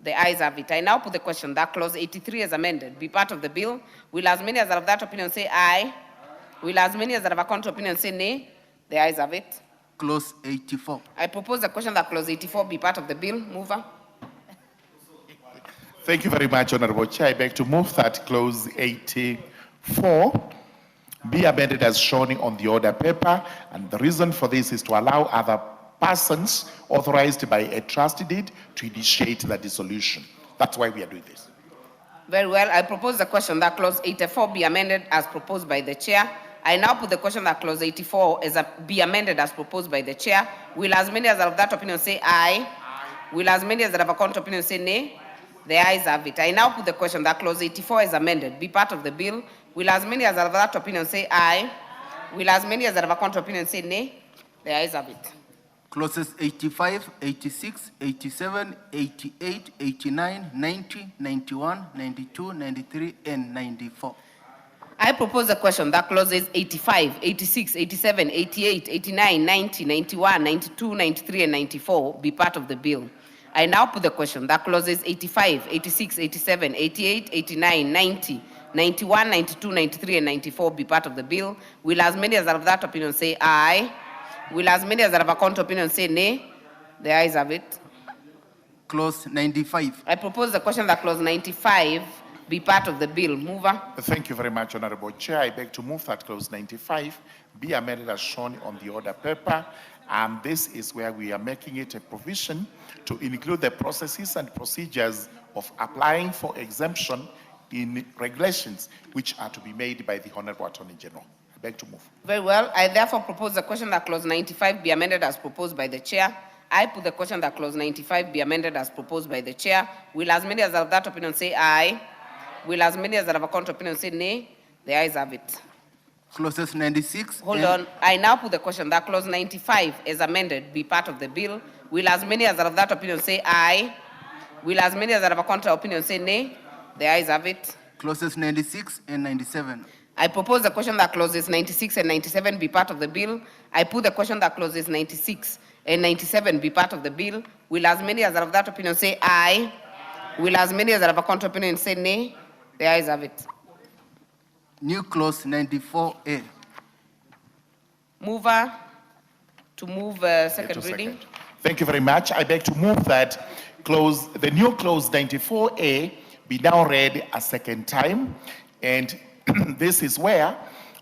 The ayes have it. I now put the question that clause 83 as amended be part of the bill. Will as many as are of that opinion say aye? Aye. Will as many as are of a contrary opinion say nay? The ayes have it. Clause 84. I propose the question that clause 84 be part of the bill. Mover. Thank you very much, Honorable Chair. I beg to move that clause 84 be amended as shown on the order paper. And the reason for this is to allow other persons authorized by a trust deed to initiate the dissolution. That's why we are doing this. Very well. I propose the question that clause 84 be amended as proposed by the chair. I now put the question that clause 84 be amended as proposed by the chair. Will as many as are of that opinion say aye? Aye. Will as many as are of a contrary opinion say nay? The ayes have it. I now put the question that clause 84 is amended be part of the bill. Will as many as are of that opinion say aye? Aye. Will as many as are of a contrary opinion say nay? The ayes have it. Clauses 85, 86, 87, 88, 89, 90, 91, 92, 93, and 94. I propose the question that clauses 85, 86, 87, 88, 89, 90, 91, 92, 93, and 94 be part of the bill. I now put the question that clauses 85, 86, 87, 88, 89, 90, 91, 92, 93, and 94 be part of the bill. Will as many as are of that opinion say aye? Will as many as are of a contrary opinion say nay? The ayes have it. Clause 95. I propose the question that clause 95 be part of the bill. Mover. Thank you very much, Honorable Chair. I beg to move that clause 95 be amended as shown on the order paper. And this is where we are making it a provision to include the processes and procedures of applying for exemption in regulations which are to be made by the Honorable Attorney General. I beg to move. Very well. I therefore propose the question that clause 95 be amended as proposed by the chair. I put the question that clause 95 be amended as proposed by the chair. Will as many as have that opinion say aye? Will as many as have a counter opinion say nay? The ayes have it. Clauses 96. Hold on. I now put the question that clause 95 as amended be part of the bill. Will as many as have that opinion say aye? Will as many as have a counter opinion say nay? The ayes have it. Clauses 96 and 97. I propose the question that clauses 96 and 97 be part of the bill. I put the question that clauses 96 and 97 be part of the bill. Will as many as have that opinion say aye? Will as many as have a counter opinion say nay? The ayes have it. New clause 94A. Mover to move second reading. Thank you very much. I beg to move that the new clause 94A be now read a second time. And this is where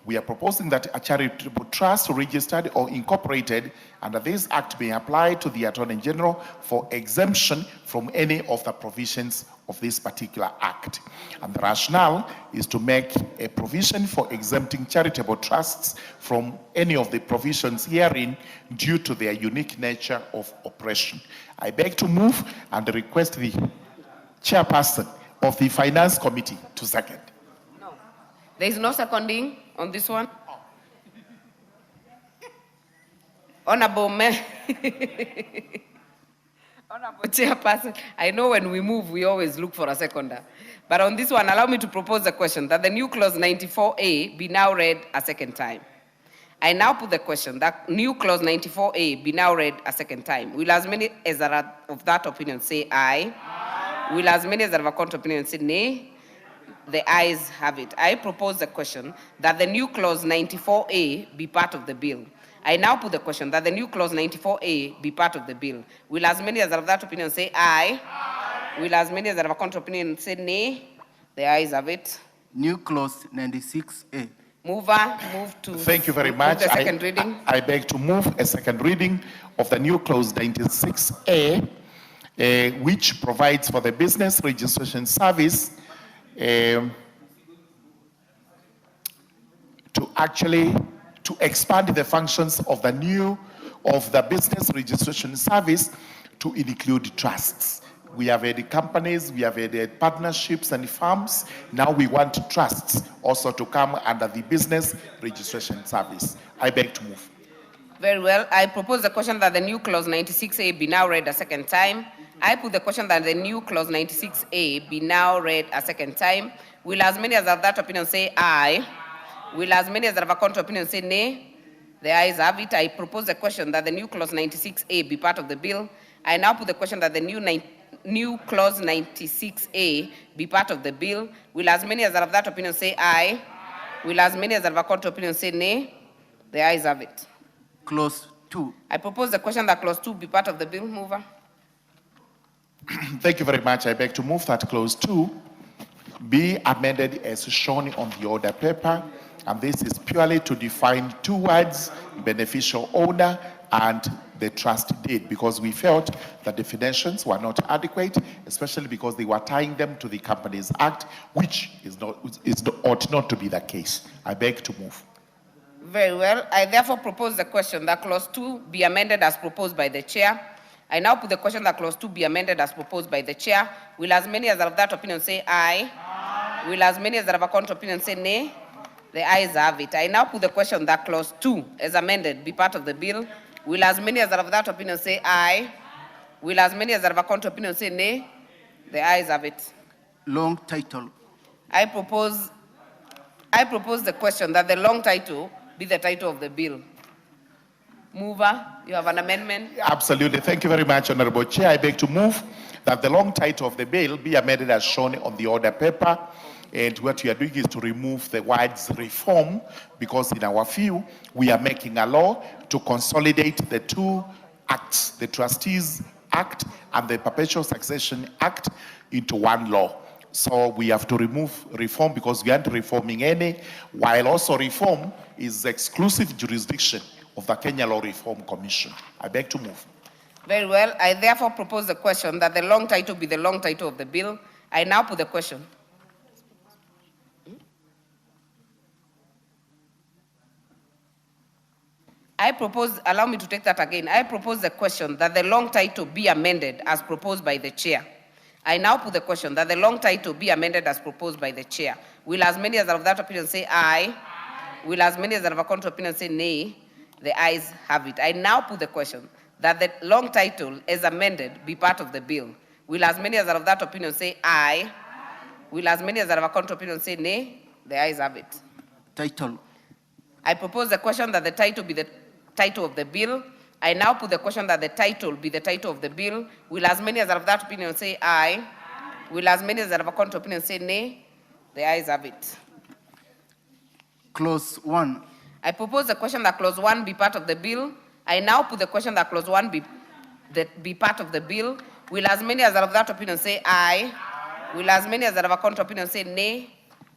we are proposing that a charitable trust registered or incorporated under this act may apply to the Attorney General for exemption from any of the provisions of this particular act. And the rationale is to make a provision for exempting charitable trusts from any of the provisions herein due to their unique nature of operation. I beg to move and request the chairperson of the Finance Committee to second. No. There is no seconding on this one. Honorable Honorable Chairperson, I know when we move, we always look for a seconder. But on this one, allow me to propose the question that the new clause 94A be now read a second time. I now put the question that new clause 94A be now read a second time. Will as many as are of that opinion say aye? Aye. Will as many as are of a counter opinion say nay? The ayes have it. I propose the question that the new clause 94A be part of the bill. I now put the question that the new clause 94A be part of the bill. Will as many as are of that opinion say aye? Aye. Will as many as are of a counter opinion say nay? The ayes have it. New clause 96A. Mover, move to. Thank you very much. The second reading. I beg to move a second reading of the new clause 96A, which provides for the business registration service to expand the functions of the business registration service to include trusts. We have had companies, we have had partnerships and firms. Now we want trusts also to come under the business registration service. I beg to move. Very well. I propose the question that the new clause 96A be now read a second time. I put the question that the new clause 96A be now read a second time. Will as many as have that opinion say aye? Will as many as have a counter opinion say nay? The ayes have it. I propose the question that the new clause 96A be part of the bill. I now put the question that the new clause 96A be part of the bill. Will as many as have that opinion say aye? Will as many as have a counter opinion say nay? The ayes have it. Clause 2. I propose the question that clause 2 be part of the bill. Mover. Thank you very much. I beg to move that clause 2 be amended as shown on the order paper. And this is purely to define two words, beneficial owner and the trust deed, because we felt that the definitions were not adequate, especially because they were tying them to the Companies Act, which ought not to be the case. I beg to move. Very well. I therefore propose the question that clause 2 be amended as proposed by the chair. I now put the question that clause 2 be amended as proposed by the chair. Will as many as are of that opinion say aye? Aye. Will as many as are of a counter opinion say nay? The ayes have it. I now put the question that clause 2 as amended be part of the bill. Will as many as are of that opinion say aye? Will as many as are of a counter opinion say nay? The ayes have it. Long title. I propose the question that the long title be the title of the bill. Mover, you have an amendment? Absolutely. Thank you very much, Honorable Chair. I beg to move that the long title of the bill be amended as shown on the order paper. And what we are doing is to remove the words reform, because in our view, we are making a law to consolidate the two acts, the Trustees Act and the Perpetual Succession Act into one law. So we have to remove reform because we aren't reforming any, while also reform is the exclusive jurisdiction of the Kenya Law Reform Commission. I beg to move. Very well. I therefore propose the question that the long title be the long title of the bill. I now put the question. I propose, allow me to take that again. I propose the question that the long title be amended as proposed by the chair. I now put the question that the long title be amended as proposed by the chair. Will as many as are of that opinion say aye? Will as many as are of a contrary opinion say nay? The ayes have it. I now put the question that the long title as amended be part of the bill. Will as many as are of that opinion say aye? Will as many as are of a contrary opinion say nay? The ayes have it. Title. I propose the question that the title be the title of the bill. I now put the question that the title be the title of the bill. Will as many as are of that opinion say aye? Will as many as are of a contrary opinion say nay? The ayes have it. Clause 1. I propose the question that clause 1 be part of the bill. I now put the question that clause 1 be part of the bill. Will as many as are of that opinion say aye? Will as many as are of a contrary opinion say nay?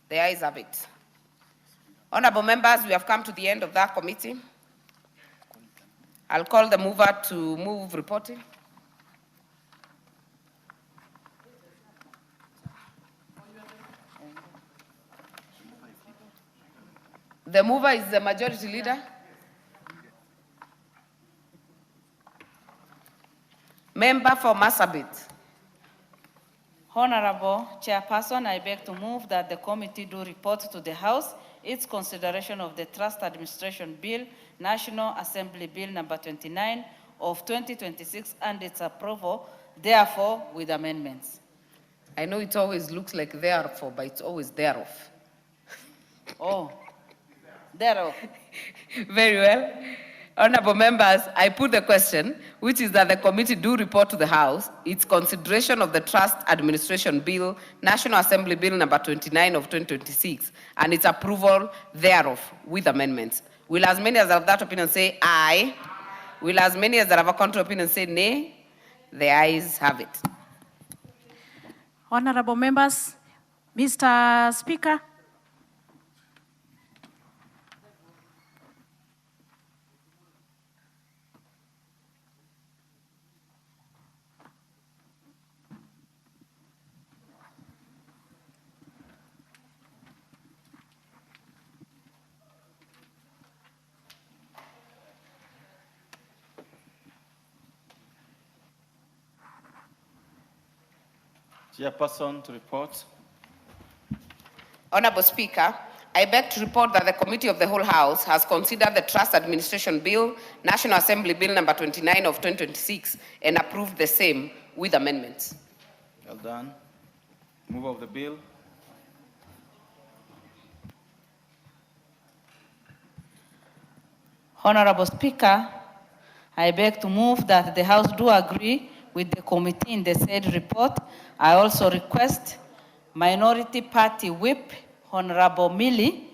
The ayes have it. Honorable members, we have come to the end of that committee. I'll call the mover to move reporting. The mover is the majority leader. Member for Marsabit. Honorable Chairperson, I beg to move that the committee do report to the House its consideration of the Trust Administration Bill, National Assembly Bill number 29 of 2026 and its approval, therefore with amendments. I know it always looks like therefore, but it's always thereof. Oh, thereof. Very well. Honorable members, I put the question, which is that the committee do report to the House its consideration of the Trust Administration Bill, National Assembly Bill number 29 of 2026, and its approval thereof with amendments. Will as many as are of that opinion say aye? Will as many as are of a contrary opinion say nay? The ayes have it. Honorable members, Mr. Speaker, Chairperson to report. Honorable Speaker, I beg to report that the Committee of the Whole House has considered the Trust Administration Bill, National Assembly Bill number 29 of 2026, and approved the same with amendments. Well done. Move of the bill. Honorable Speaker, I beg to move that the House do agree with the committee in the said report. I also request Minority Party Whip, Honorable Millie,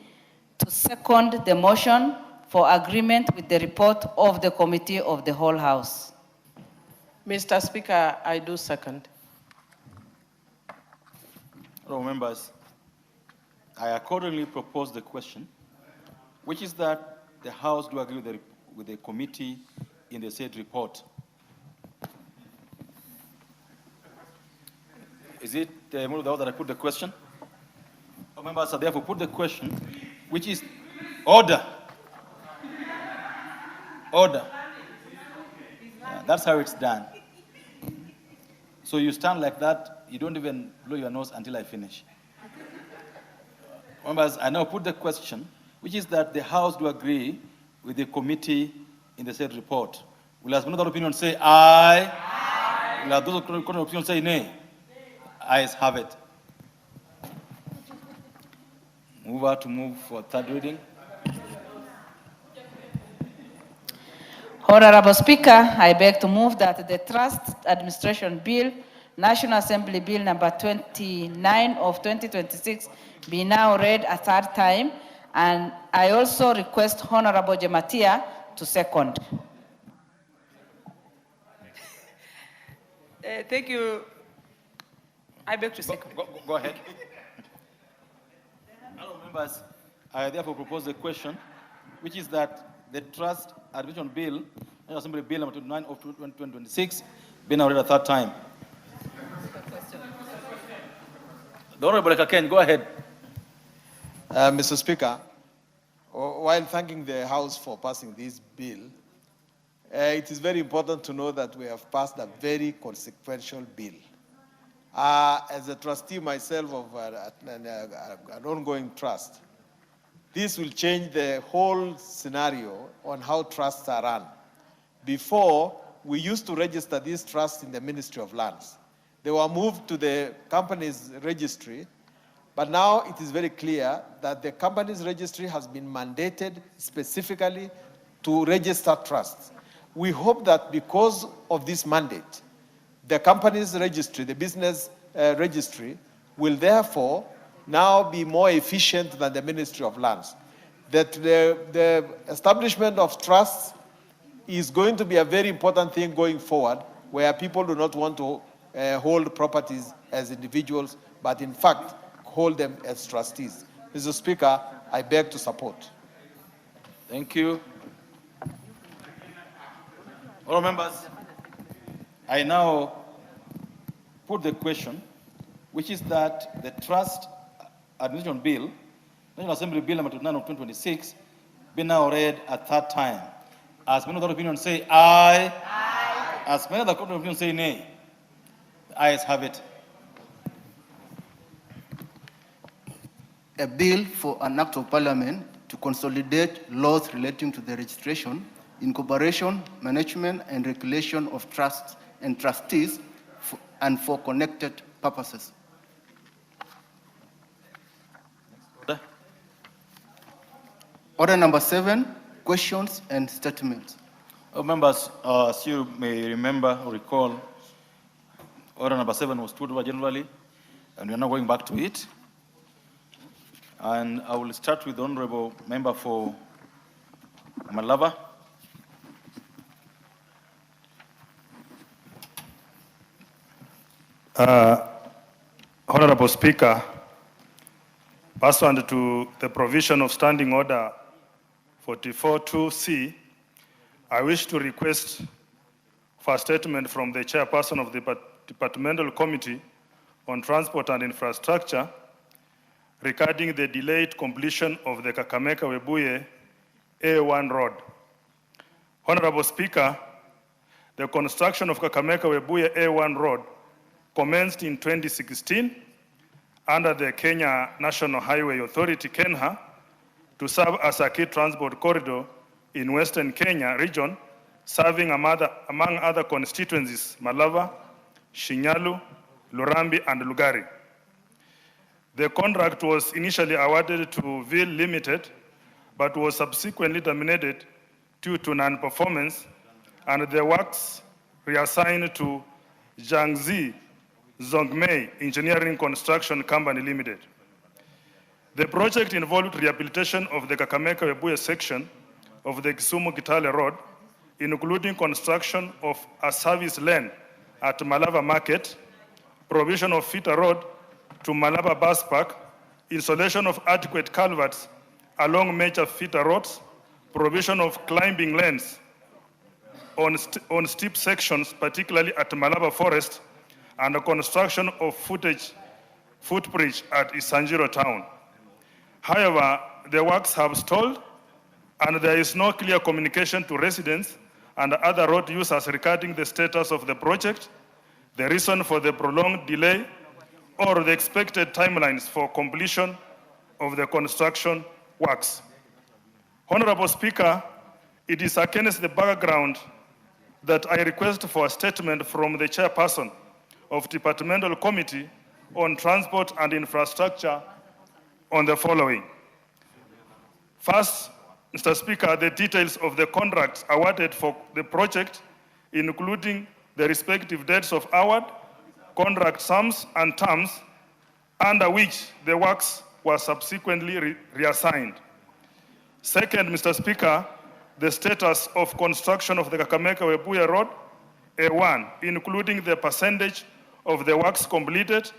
to second the motion for agreement with the report of the Committee of the Whole House. Mr. Speaker, I do second. Honorable members, I accordingly propose the question, which is that the House do agree with the committee in the said report. Is it move that I put the question? Members, I therefore put the question, which is order. Order. Yeah, that's how it's done. So you stand like that, you don't even blow your nose until I finish. Members, I now put the question, which is that the House do agree with the committee in the said report. Will as another opinion say aye? Aye. Will as those opinion say nay? Ayes have it. Mover to move for third reading. Honorable Speaker, I beg to move that the Trust Administration Bill, National Assembly Bill number 29 of 2026 be now read a third time, and I also request Honorable Jematia to second. Thank you. I beg to second. Go ahead. Honourable members, I therefore propose a question, which is that the Trust Administration Bill, National Assembly Bill number 29 of 2026, be now read a third time. The Honourable Kaken, go ahead. Mr. Speaker, while thanking the House for passing this bill, it is very important to know that we have passed a very consequential bill. As a trustee myself of an ongoing trust, this will change the whole scenario on how trusts are run. Before, we used to register these trusts in the Ministry of Lands. They were moved to the company's registry, but now it is very clear that the company's registry has been mandated specifically to register trusts. We hope that because of this mandate, the company's registry, the business registry, will therefore now be more efficient than the Ministry of Lands. That the establishment of trusts is going to be a very important thing going forward, where people do not want to hold properties as individuals, but in fact hold them as trustees. Mr. Speaker, I beg to support. Thank you. All members, I now put the question, which is that the Trust Administration Bill, National Assembly Bill number 29 of 2026, be now read a third time. As many of the opinion say aye. Aye. As many of the opinion say nay. The ayes have it. A bill for an act of parliament to consolidate laws relating to the registration, incorporation, management, and regulation of trusts and trustees and for connected purposes. Order number 7, questions and statements. Members, as you may remember or recall, order number 7 was put over generally, and we are now going back to it. And I will start with the Honourable Member for Malava. Honourable Speaker, pursuant to the provision of Standing Order 44.2c, I wish to request for a statement from the Chairperson of the Departmental Committee on Transport and Infrastructure regarding the delayed completion of the Kakamega-Webuye A1 road. Honourable Speaker, the construction of Kakamega-Webuye A1 road commenced in 2016 under the Kenya National Highway Authority, KENHA, to serve as a key transport corridor in Western Kenya region, serving among other constituencies, Malava, Shinyalu, Lurambi, and Lugari. The contract was initially awarded to VIL Limited, but was subsequently terminated due to non-performance, and the works reassigned to Jiangxi Zhongmei Engineering Construction Company Limited. The project involved rehabilitation of the Kakamega-Webuye section of the Kisumu-Kitale Road, including construction of a service lane at Malava Market, provision of feeder road to Malava Bus Park, installation of adequate culverts along major feeder roads, provision of climbing lanes on steep sections, particularly at Malava Forest, and the construction of footbridge at Isanjiro town. However, the works have stalled, and there is no clear communication to residents and other road users regarding the status of the project, the reason for the prolonged delay, or the expected timelines for completion of the construction works. Honorable Speaker, it is against the background that I request for a statement from the Chairperson of Departmental Committee on Transport and Infrastructure on the following. First, Mr. Speaker, the details of the contracts awarded for the project, including the respective dates of award, contract sums and terms under which the works were subsequently reassigned. Second, Mr. Speaker, the status of construction of the Kakamega-Webuye Road, A1, including the percentage of the works completed,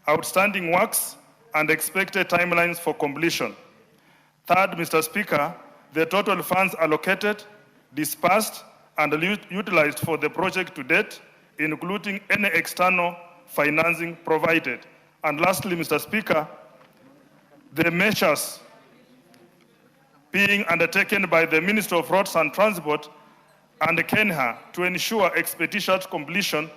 outstanding works, and expected timelines for completion. Third, Mr. Speaker, the total funds allocated, dispersed, and utilized for the project to date, including any external financing provided. And lastly, Mr. Speaker, the measures being undertaken by the Ministry of Roads and Transport and Kenya to ensure expeditious completion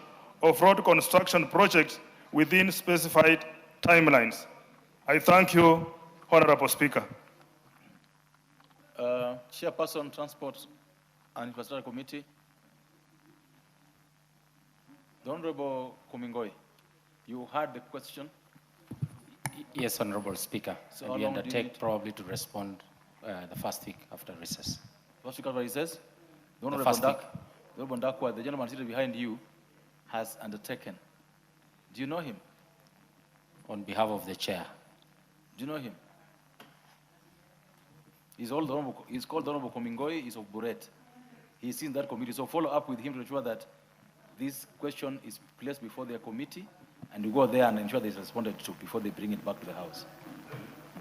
of road construction projects within specified timelines. I thank you, Honorable Speaker. Chairperson, Transport and Infrastructure Committee. The Honorable Kumengoi, you heard the question. Yes, Honorable Speaker. So we undertake probably to respond the first week after recess. First week after recess? The The first week. Honorable Ndakwa, the gentleman seated behind you, has undertaken. Do you know him? On behalf of the chair. Do you know him? He's called the Honorable Kumengoi. He's of Buret. He's in that committee. So follow up with him to ensure that this question is placed before their committee, and you go there and ensure that it's responded to before they bring it back to the House.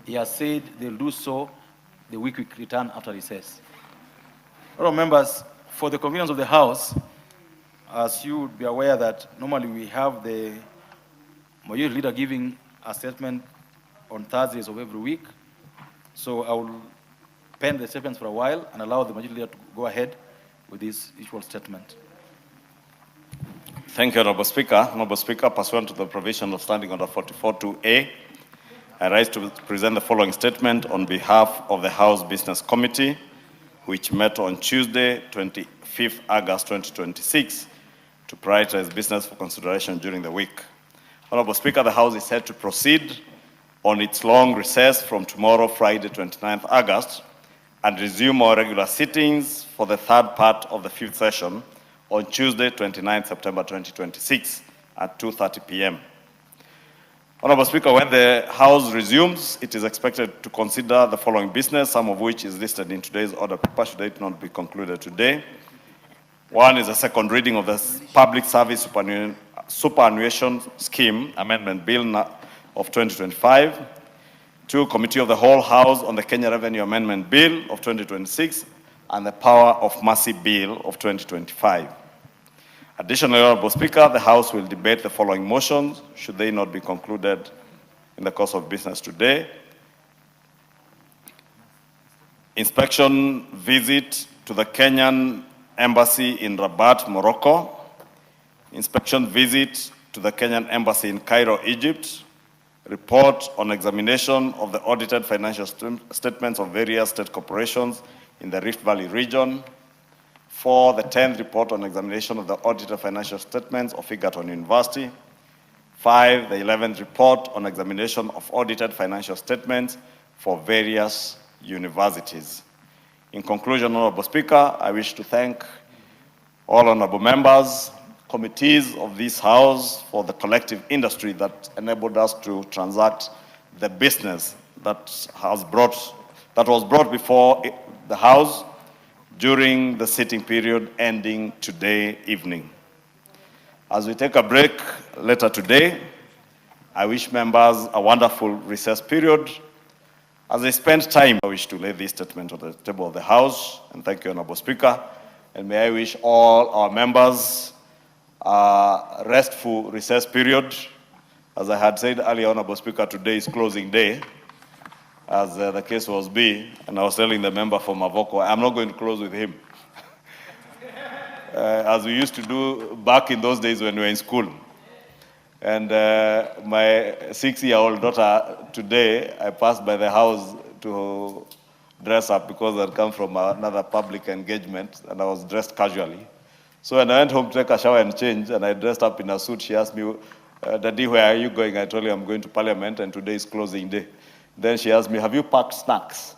He has said they'll do so the week we return after recess. Honorable members, for the convenience of the House, as you would be aware that normally we have the majority leader giving a statement on Thursdays of every week. So I will pen the statements for a while and allow the majority leader to go ahead with this usual statement. Thank you, Honorable Speaker. Honorable Speaker, pursuant to the provision of Standing Order 44.2a, I rise to present the following statement on behalf of the House Business Committee, which met on Tuesday, 25th August 2026, to prioritize business for consideration during the week. Honorable Speaker, the House is set to proceed on its long recess from tomorrow, Friday, 29th August, and resume our regular sittings for the third part of the fifth session on Tuesday, 29th September 2026 at 2:30 p.m. Honorable Speaker, when the House resumes, it is expected to consider the following business, some of which is listed in today's order paper, should it not be concluded today. One is a second reading of the Public Service Superannuation Scheme Amendment Bill of 2025. Two, Committee of the Whole House on the Kenya Revenue Amendment Bill of 2026 and the Power of Mercy Bill of 2025. Additionally, Honorable Speaker, the House will debate the following motions, should they not be concluded in the course of business today. Inspection visit to the Kenyan Embassy in Rabat, Morocco. Inspection visit to the Kenyan Embassy in Cairo, Egypt. Report on examination of the audited financial statements of various state corporations in the Rift Valley region. 4, the 10th report on examination of the audited financial statements of Egerton University. 5, the 11th report on examination of audited financial statements for various universities. In conclusion, Honorable Speaker, I wish to thank all honorable members, committees of this House for the collective industry that enabled us to transact the business that was brought before the House during the sitting period ending today evening. As we take a break later today, I wish members a wonderful recess period. As they spend time, I wish to lay this statement on the table of the House, and thank you, Honorable Speaker. And may I wish all our members a restful recess period. As I had said earlier, Honorable Speaker, today is closing day, as the case was be, and I was telling the member for Mavoko, I'm not going to close with him. As we used to do back in those days when we were in school. And my 6-year-old daughter, today, I passed by the house to dress up because I'd come from another public engagement, and I was dressed casually. So when I went home to take a shower and change, and I dressed up in a suit, she asked me, Daddy, where are you going? I told her I'm going to Parliament, and today is closing day. Then she asked me, have you packed snacks?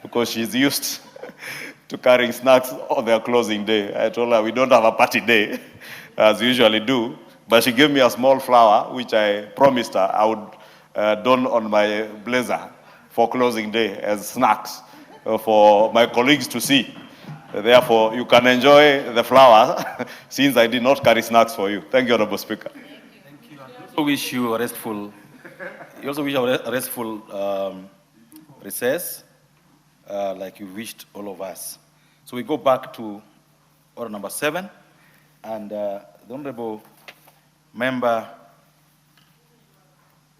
Because she's used to carrying snacks on their closing day. I told her we don't have a party day, as we usually do. But she gave me a small flower, which I promised her I would don on my blazer for closing day as snacks for my colleagues to see. Therefore, you can enjoy the flowers since I did not carry snacks for you. Thank you, Honorable Speaker. Thank you. I also wish you a restful, recess, like you wished all of us. So we go back to order number 7, and the Honorable Member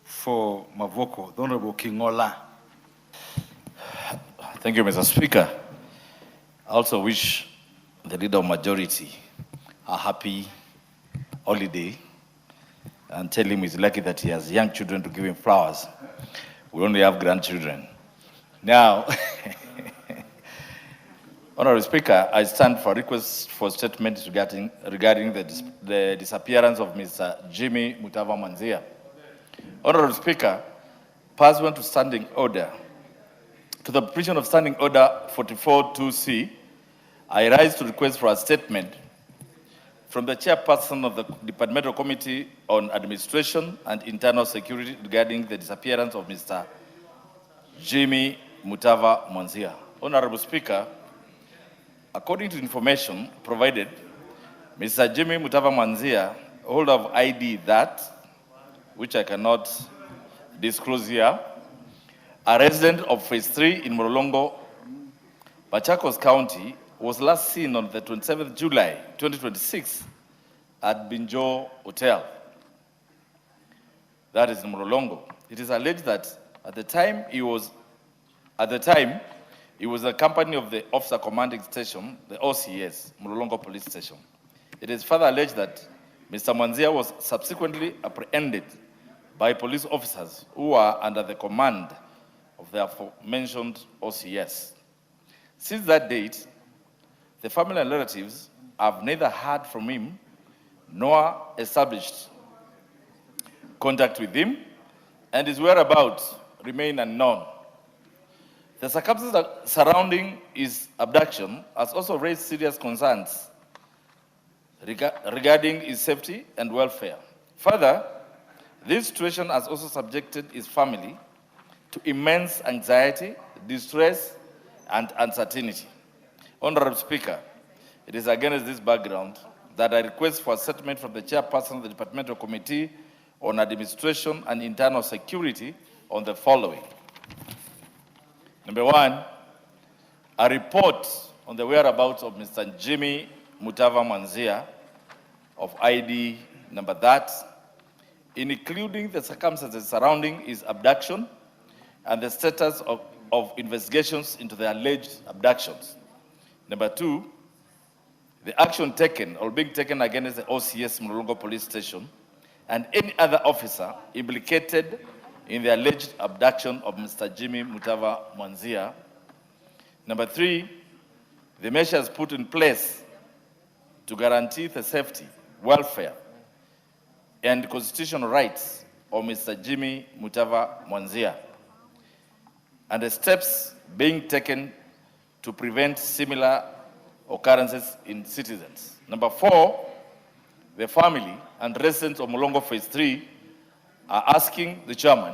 for Mavoko, the Honorable Kingola. Thank you, Mr. Speaker. I also wish the leader of majority a happy holiday and tell him he's lucky that he has young children to give him flowers. We only have grandchildren. Now, Honorable Speaker, I stand for request for statements regarding the disappearance of Mr. Jimmy Mutava Manzia. Honorable Speaker, pursuant to standing order, to the provision of Standing Order 44-2C, I rise to request for a statement from the chairperson of the Departmental Committee on Administration and Internal Security regarding the disappearance of Mr. Jimmy Mutava Manzia. Honorable Speaker, according to information provided, Mr. Jimmy Mutava Manzia, holder of ID that, which I cannot disclose here, a resident of Phase 3 in Morolongo, Machakos County, was last seen on the 27th July 2026 at Binjo Hotel. That is in Morolongo. It is alleged that at the time he was the company of the Officer Commanding Station, the OCS, Morolongo Police Station. It is further alleged that Mr. Manzia was subsequently apprehended by police officers who were under the command of the aforementioned OCS. Since that date, the family and relatives have neither heard from him nor established contact with him, and his whereabouts remain unknown. The circumstances surrounding his abduction has also raised serious concerns regarding his safety and welfare. Further, this situation has also subjected his family to immense anxiety, distress, and uncertainty. Honorable Speaker, it is against this background that I request for a statement from the chairperson of the Departmental Committee on Administration and Internal Security on the following. Number 1, a report on the whereabouts of Mr. Jimmy Mutava Manzia of ID number that, including the circumstances surrounding his abduction and the status of investigations into the alleged abductions. Number 2, the action taken or being taken against the OCS Morolongo Police Station and any other officer implicated in the alleged abduction of Mr. Jimmy Mutava Manzia. Number 3, the measures put in place to guarantee the safety, welfare, and constitutional rights of Mr. Jimmy Mutava Manzia, and the steps being taken to prevent similar occurrences in citizens. Number 4, the family and residents of Molongo Phase 3 are asking the chairman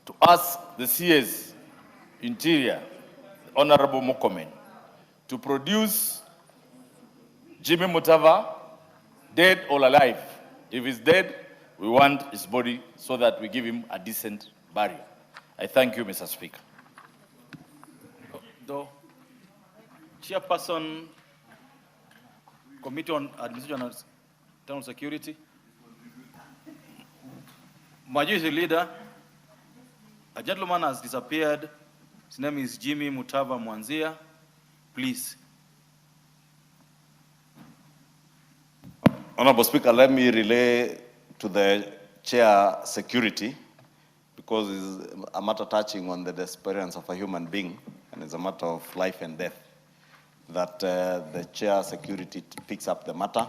to ask the CS Interior, the Honorable Mokomen, to produce Jimmy Mutava, dead or alive. If he's dead, we want his body so that we give him a decent burial. I thank you, Mr. Speaker. The Chairperson, Committee on Administration and Internal Security. Majority Leader, a gentleman has disappeared. His name is Jimmy Mutava Manzia. Please. Honorable Speaker, let me relay to the Chair Security, because it's a matter touching on the experience of a human being, and it's a matter of life and death, that the Chair Security picks up the matter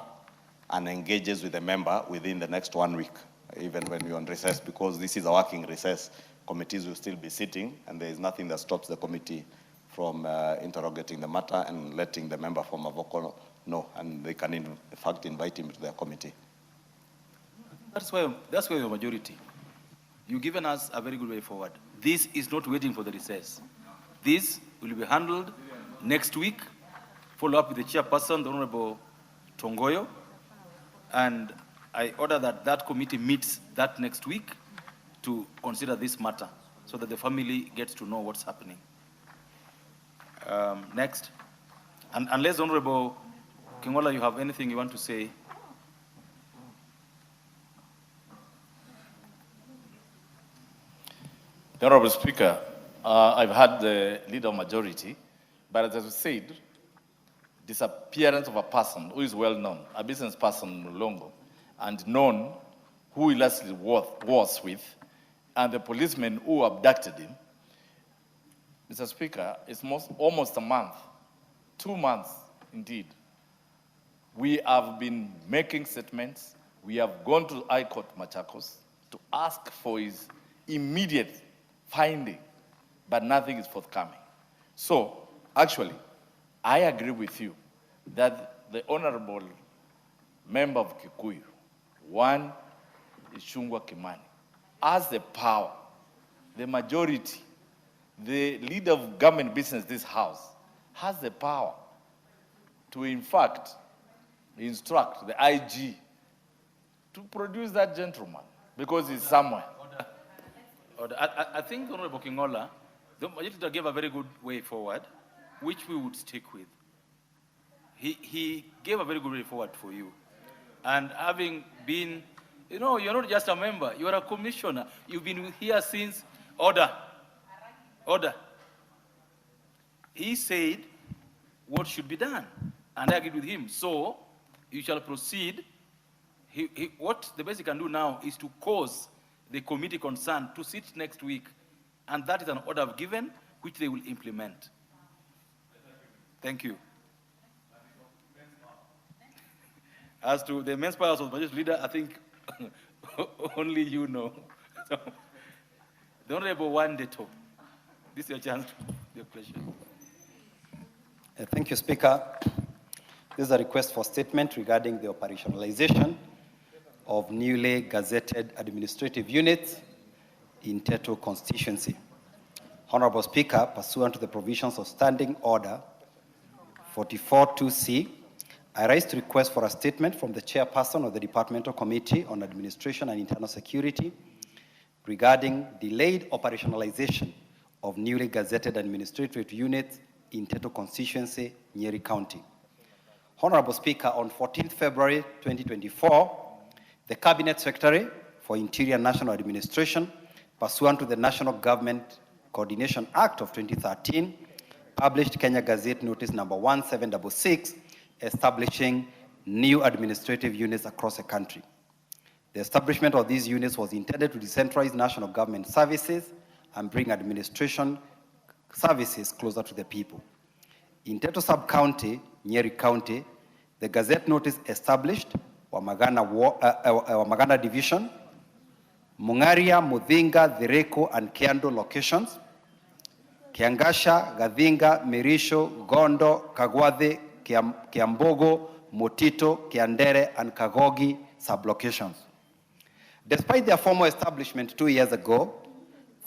and engages with the member within the next 1 week, even when we're on recess, because this is a working recess. Committees will still be sitting, and there is nothing that stops the committee from interrogating the matter and letting the member from Mavoko know, and they can in fact invite him to their committee. That's why the majority. You've given us a very good way forward. This is not waiting for the recess. This will be handled next week, follow up with the chairperson, the Honorable Tongoyo, and I order that that committee meets that next week to consider this matter so that the family gets to know what's happening. Next. And unless Honorable Kingola, you have anything you want to say? Honorable Speaker, I've had the leader majority, but as I said, disappearance of a person who is well known, a business person in Mulongo, and known who he lastly was with, and the policeman who abducted him. Mr. Speaker, it's almost a month, 2 months indeed. We have been making statements. We have gone to High Court Machakos to ask for his immediate finding, but nothing is forthcoming. So, actually, I agree with you that the Honorable Member of Kikuyu, one is Chungwa Kimani, has the power, the majority, the leader of government business, this House, has the power to, in fact, instruct the IG to produce that gentleman because he's somewhere. I think Honorable Kingola, the majority gave a very good way forward, which we would stick with. He gave a very good way forward for you. And having been, you know, you're not just a member, you're a commissioner. You've been here since order. He said what should be done, and I agreed with him. So you shall proceed. What the best he can do now is to cause the committee concerned to sit next week, and that is an order I've given, which they will implement. Thank you. As to the immense powers of the Majority Leader, I think only you know. So, the Honorable Wandeto, this is your chance to your question. Thank you, Speaker. This is a request for statement regarding the operationalization of newly gazetted administrative units in Teto constituency. Honorable Speaker, pursuant to the provisions of Standing Order 44-2C, I rise to request for a statement from the chairperson of the Departmental Committee on Administration and Internal Security regarding delayed operationalization of newly gazetted administrative units in Teto constituency, Nyeri County. Honorable Speaker, on 14th February 2024, the Cabinet Secretary for Interior National Administration, pursuant to the National Government Coordination Act of 2013, published Kenya Gazette Notice number 1766, establishing new administrative units across the country. The establishment of these units was intended to decentralize national government services and bring administration services closer to the people. In Teto Sub-County, Nyeri County, the Gazette Notice established Wamagana Division, Mungaria, Mudhinga, Dhireko, and Kiando locations, Kiangasha, Gadhinga, Mirisho, Gondo, Kagwade, Kiambogo, Motito, Kiandere, and Kagogi sublocations. Despite their formal establishment 2 years ago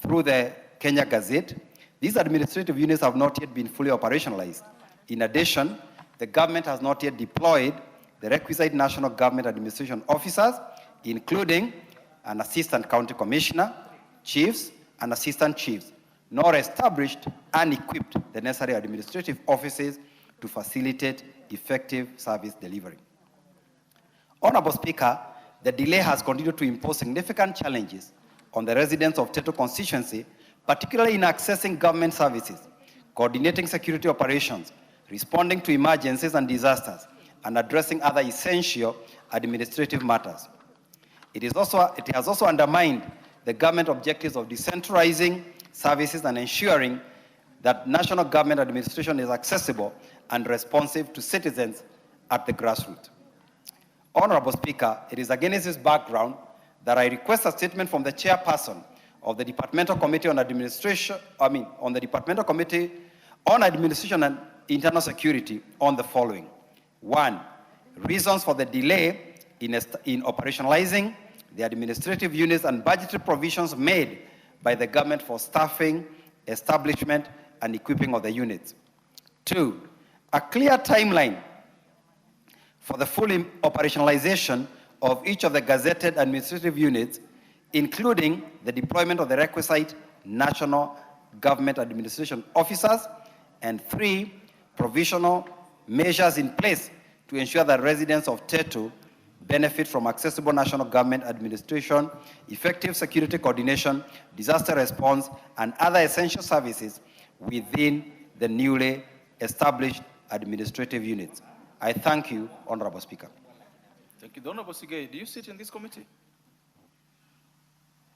through the Kenya Gazette, these administrative units have not yet been fully operationalized. In addition, the government has not yet deployed the requisite national government administration officers, including an assistant county commissioner, chiefs, and assistant chiefs, nor established and equipped the necessary administrative offices to facilitate effective service delivery. Honorable Speaker, the delay has continued to impose significant challenges on the residents of Teto constituency, particularly in accessing government services, coordinating security operations, responding to emergencies and disasters, and addressing other essential administrative matters. It has also undermined the government objectives of decentralizing services and ensuring that national government administration is accessible and responsive to citizens at the grassroots. Honorable Speaker, it is against this background that I request a statement from the chairperson of the Departmental Committee on Administration, the Departmental Committee on Administration and Internal Security on the following. 1, reasons for the delay in operationalizing the administrative units and budgetary provisions made by the government for staffing, establishment, and equipping of the units. 2, a clear timeline for the full operationalization of each of the gazetted administrative units, including the deployment of the requisite national government administration officers, and 3, provisional measures in place to ensure that residents of Tetu benefit from accessible national government administration, effective security coordination, disaster response, and other essential services within the newly established administrative units. I thank you, Honorable Speaker. Thank you. The Honorable Sige, do you sit in this committee?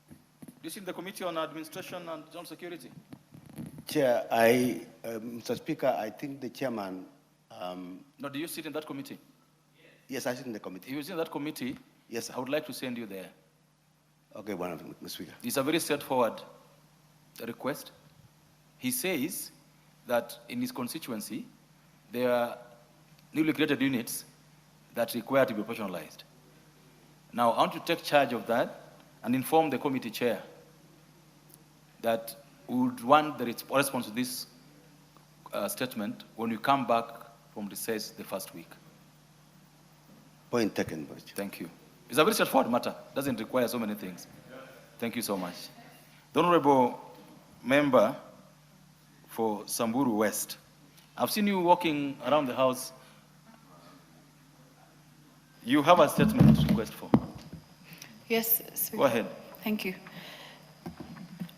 Do you sit in the Committee on Administration and General Security? Chair, Mr. Speaker, I think the chairman... No, do you sit in that committee? Yes, I sit in the committee. If you sit in that committee, yes, sir. I would like to send you there. Okay, Mr. Speaker. It's a very straightforward request. He says that in his constituency, there are newly created units that require to be operationalized. Now, I want to take charge of that and inform the committee chair that we would want the response to this statement when we come back from recess the first week. Point taken, Boss. Thank you. It's a very straightforward matter. Doesn't require so many things. Thank you so much. The Honorable Member for Samburu West. I've seen you walking around the house. You have a statement to request for. Yes, Speaker. Go ahead. Thank you.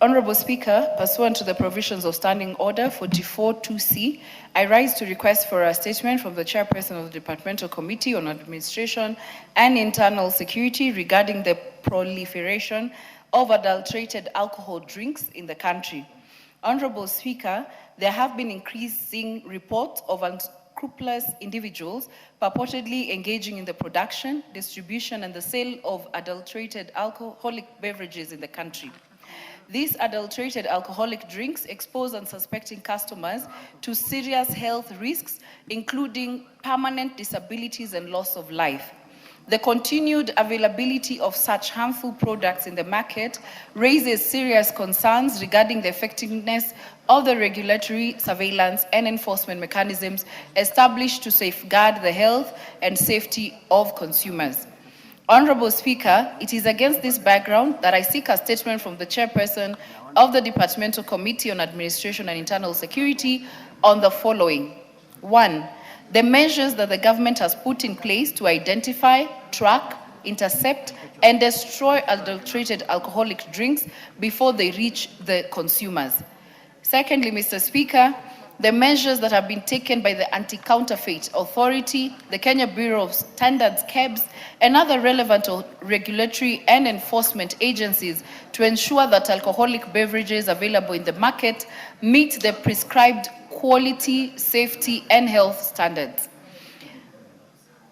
Honorable Speaker, pursuant to the provisions of Standing Order 44-2C, I rise to request for a statement from the Chairperson of the Departmental Committee on Administration and Internal Security regarding the proliferation of adulterated alcohol drinks in the country. Honorable Speaker, there have been increasing reports of unscrupulous individuals purportedly engaging in the production, distribution, and the sale of adulterated alcoholic beverages in the country. These adulterated alcoholic drinks expose unsuspecting customers to serious health risks, including permanent disabilities and loss of life. The continued availability of such harmful products in the market raises serious concerns regarding the effectiveness of the regulatory, surveillance, and enforcement mechanisms established to safeguard the health and safety of consumers. Honorable Speaker, it is against this background that I seek a statement from the Chairperson of the Departmental Committee on Administration and Internal Security on the following. 1, the measures that the government has put in place to identify, track, intercept, and destroy adulterated alcoholic drinks before they reach the consumers. Secondly, Mr. Speaker, the measures that have been taken by the Anti-Counterfeit Authority, the Kenya Bureau of Standards, KEBS, and other relevant regulatory and enforcement agencies to ensure that alcoholic beverages available in the market meet the prescribed quality, safety, and health standards.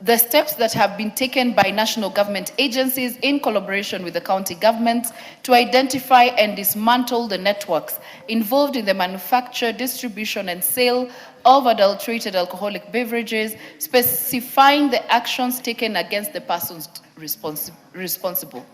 The steps that have been taken by national government agencies in collaboration with the county governments to identify and dismantle the networks involved in the manufacture, distribution, and sale of adulterated alcoholic beverages, specifying the actions taken against the persons responsible.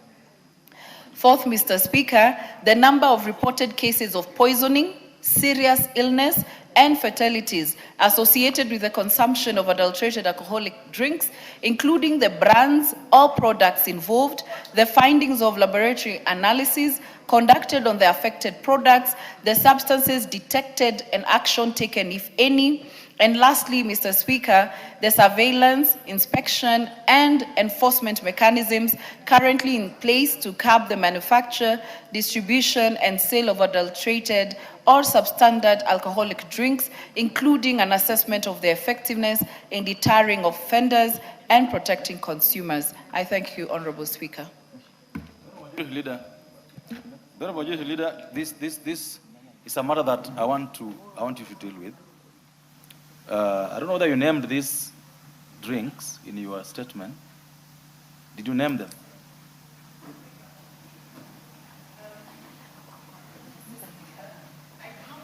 Fourth, Mr. Speaker, the number of reported cases of poisoning, serious illness, and fatalities associated with the consumption of adulterated alcoholic drinks, including the brands or products involved, the findings of laboratory analysis conducted on the affected products, the substances detected and action taken, if any, and lastly, Mr. Speaker, the surveillance, inspection, and enforcement mechanisms currently in place to curb the manufacture, distribution, and sale of adulterated or substandard alcoholic drinks, including an assessment of their effectiveness in deterring offenders and protecting consumers. I thank you, Honorable Speaker. Leader, this is a matter that I want you to deal with. I don't know whether you named these drinks in your statement. Did you name them?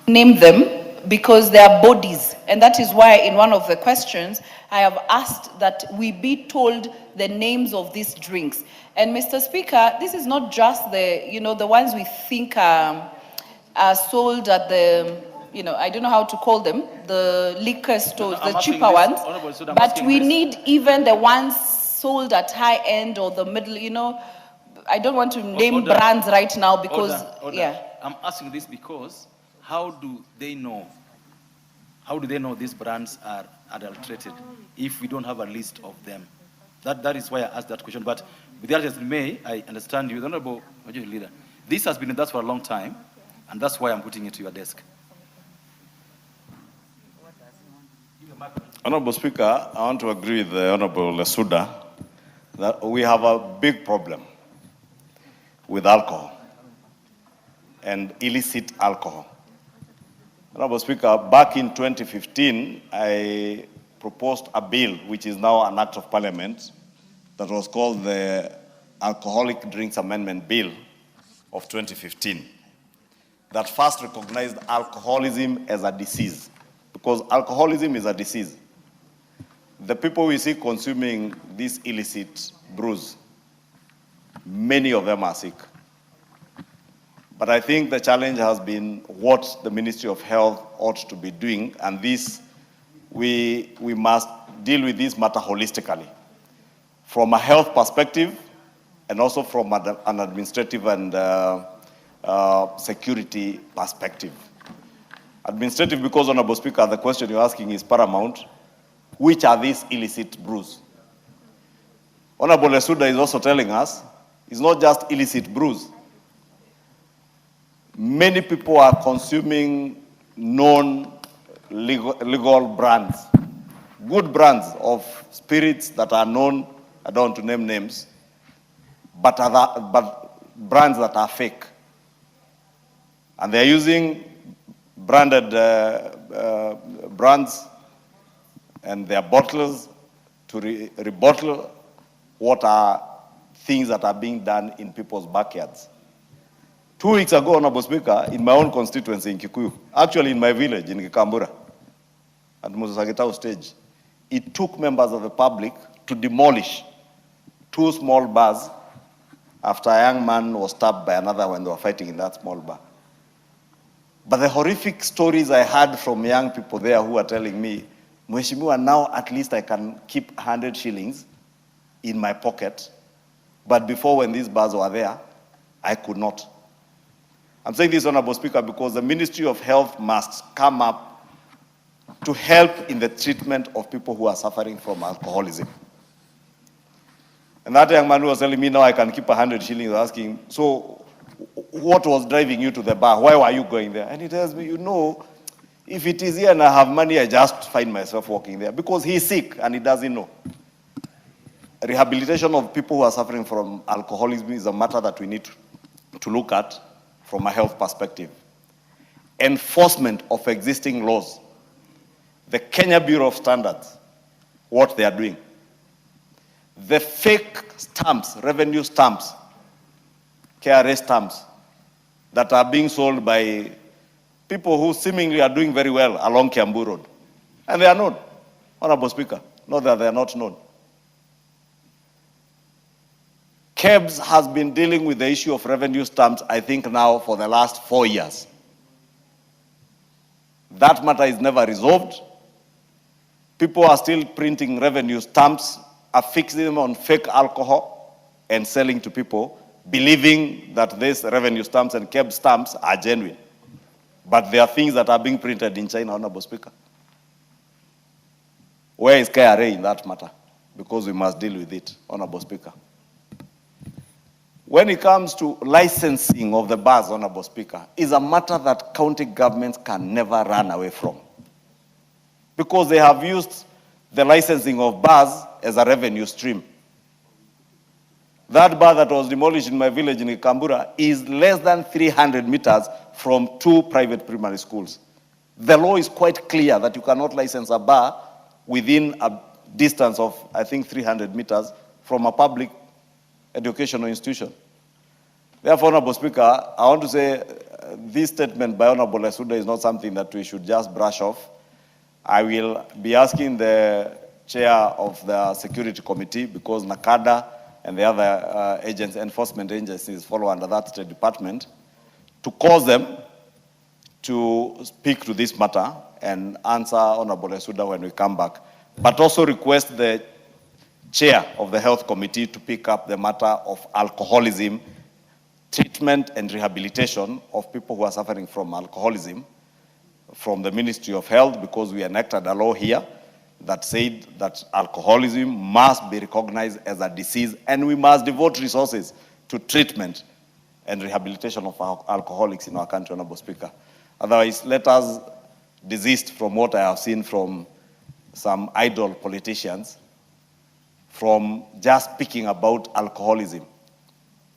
Name them because they are bodies, and that is why in one of the questions I have asked that we be told the names of these drinks. And Mr. Speaker, this is not just the ones we think are sold at the you know, I don't know how to call them, the liquor stores, I'm the asking cheaper this, ones. Honorable Suda, I'm But asking we this. need even the ones sold at high end or the middle, you know. I don't want to name Order. brands right now because, Order. yeah. I'm asking this because how do they know? How do they know these brands are adulterated if we don't have a list of them? That is why I asked that question. But with that as it may, I understand you, the Honorable Majority Leader. This has been with us for a long time, and that's why I'm putting it to your desk. Honorable Speaker, I want to agree with the Honorable Lesuda that we have a big problem with alcohol and illicit alcohol. Honorable Speaker, back in 2015, I proposed a bill, which is now an act of parliament, that was called the Alcoholic Drinks Amendment Bill of 2015, that first recognized alcoholism as a disease, because alcoholism is a disease. The people we see consuming this illicit brews, many of them are sick. But I think the challenge has been what the Ministry of Health ought to be doing, and this, we must deal with this matter holistically, from a health perspective, and also from an administrative and security perspective. Administrative, because, Honorable Speaker, the question you're asking is paramount. Which are these illicit brews? Honorable Lesuda is also telling us it's not just illicit brews. Many people are consuming non-legal brands, good brands of spirits that are known, I don't want to name names, but brands that are fake. And they're using branded brands and their bottles to rebottle what are things that are being done in people's backyards. 2 weeks ago, Honorable Speaker, in my own constituency in Kikuyu, actually in my village in Kikambura, at Musasagitau stage, it took members of the public to demolish 2 small bars after a young man was stabbed by another when they were fighting in that small bar. But the horrific stories I heard from young people there who are telling me, Mheshimiwa, now at least I can keep 100 shillings in my pocket, but before, when these bars were there, I could not. I'm saying this, Honorable Speaker, because the Ministry of Health must come up to help in the treatment of people who are suffering from alcoholism. And that young man who was telling me now I can keep 100 shillings, asking, so what was driving you to the bar? Why were you going there? And he tells me, you know, if it is here and I have money, I just find myself walking there, because he's sick and he doesn't know. Rehabilitation of people who are suffering from alcoholism is a matter that we need to look at from a health perspective. Enforcement of existing laws. The Kenya Bureau of Standards, what they are doing. The fake stamps, revenue stamps, KRA stamps, that are being sold by people who seemingly are doing very well along Kiambu Road. And they are known, Honorable Speaker, not that they are not known. KEBS has been dealing with the issue of revenue stamps, I think now for the last 4 years. That matter is never resolved. People are still printing revenue stamps, affixing them on fake alcohol and selling to people, believing that these revenue stamps and KEBS stamps are genuine. But there are things that are being printed in China, Honorable Speaker. Where is KRA in that matter? Because we must deal with it, Honorable Speaker. When it comes to licensing of the bars, Honorable Speaker, is a matter that county governments can never run away from. Because they have used the licensing of bars as a revenue stream. That bar that was demolished in my village in Ikambura is less than 300 meters from 2 private primary schools. The law is quite clear that you cannot license a bar within a distance of, I think, 300 meters from a public educational institution. Therefore, Honorable Speaker, I want to say this statement by Honorable Lesuda is not something that we should just brush off. I will be asking the chair of the security committee, because NACADA and the other enforcement agencies follow under that State Department, to cause them to speak to this matter and answer Honorable Esuda when we come back, but also request the chair of the health committee to pick up the matter of alcoholism, treatment and rehabilitation of people who are suffering from alcoholism from the Ministry of Health, because we enacted a law here that said that alcoholism must be recognized as a disease and we must devote resources to treatment and rehabilitation of alcoholics in our country, Honorable Speaker. Otherwise, let us desist from what I have seen from some idle politicians, from just speaking about alcoholism.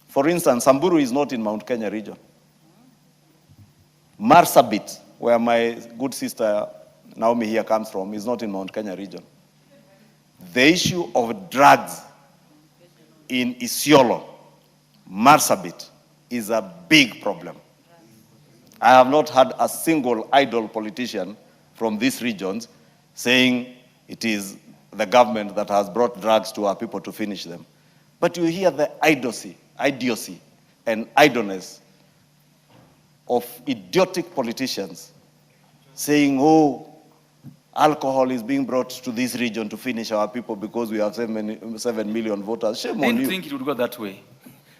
For instance, Samburu is not in Mount Kenya region. Marsabit, where my good sister Naomi here comes from, is not in Mount Kenya region. The issue of drugs in Isiolo, Marsabit, is a big problem. I have not had a single idle politician from these regions saying it is the government that has brought drugs to our people to finish them. But you hear the idiocy and idleness of idiotic politicians saying, oh, alcohol is being brought to this region to finish our people because we have 7 million voters. Shame on you. I didn't think it would go that way.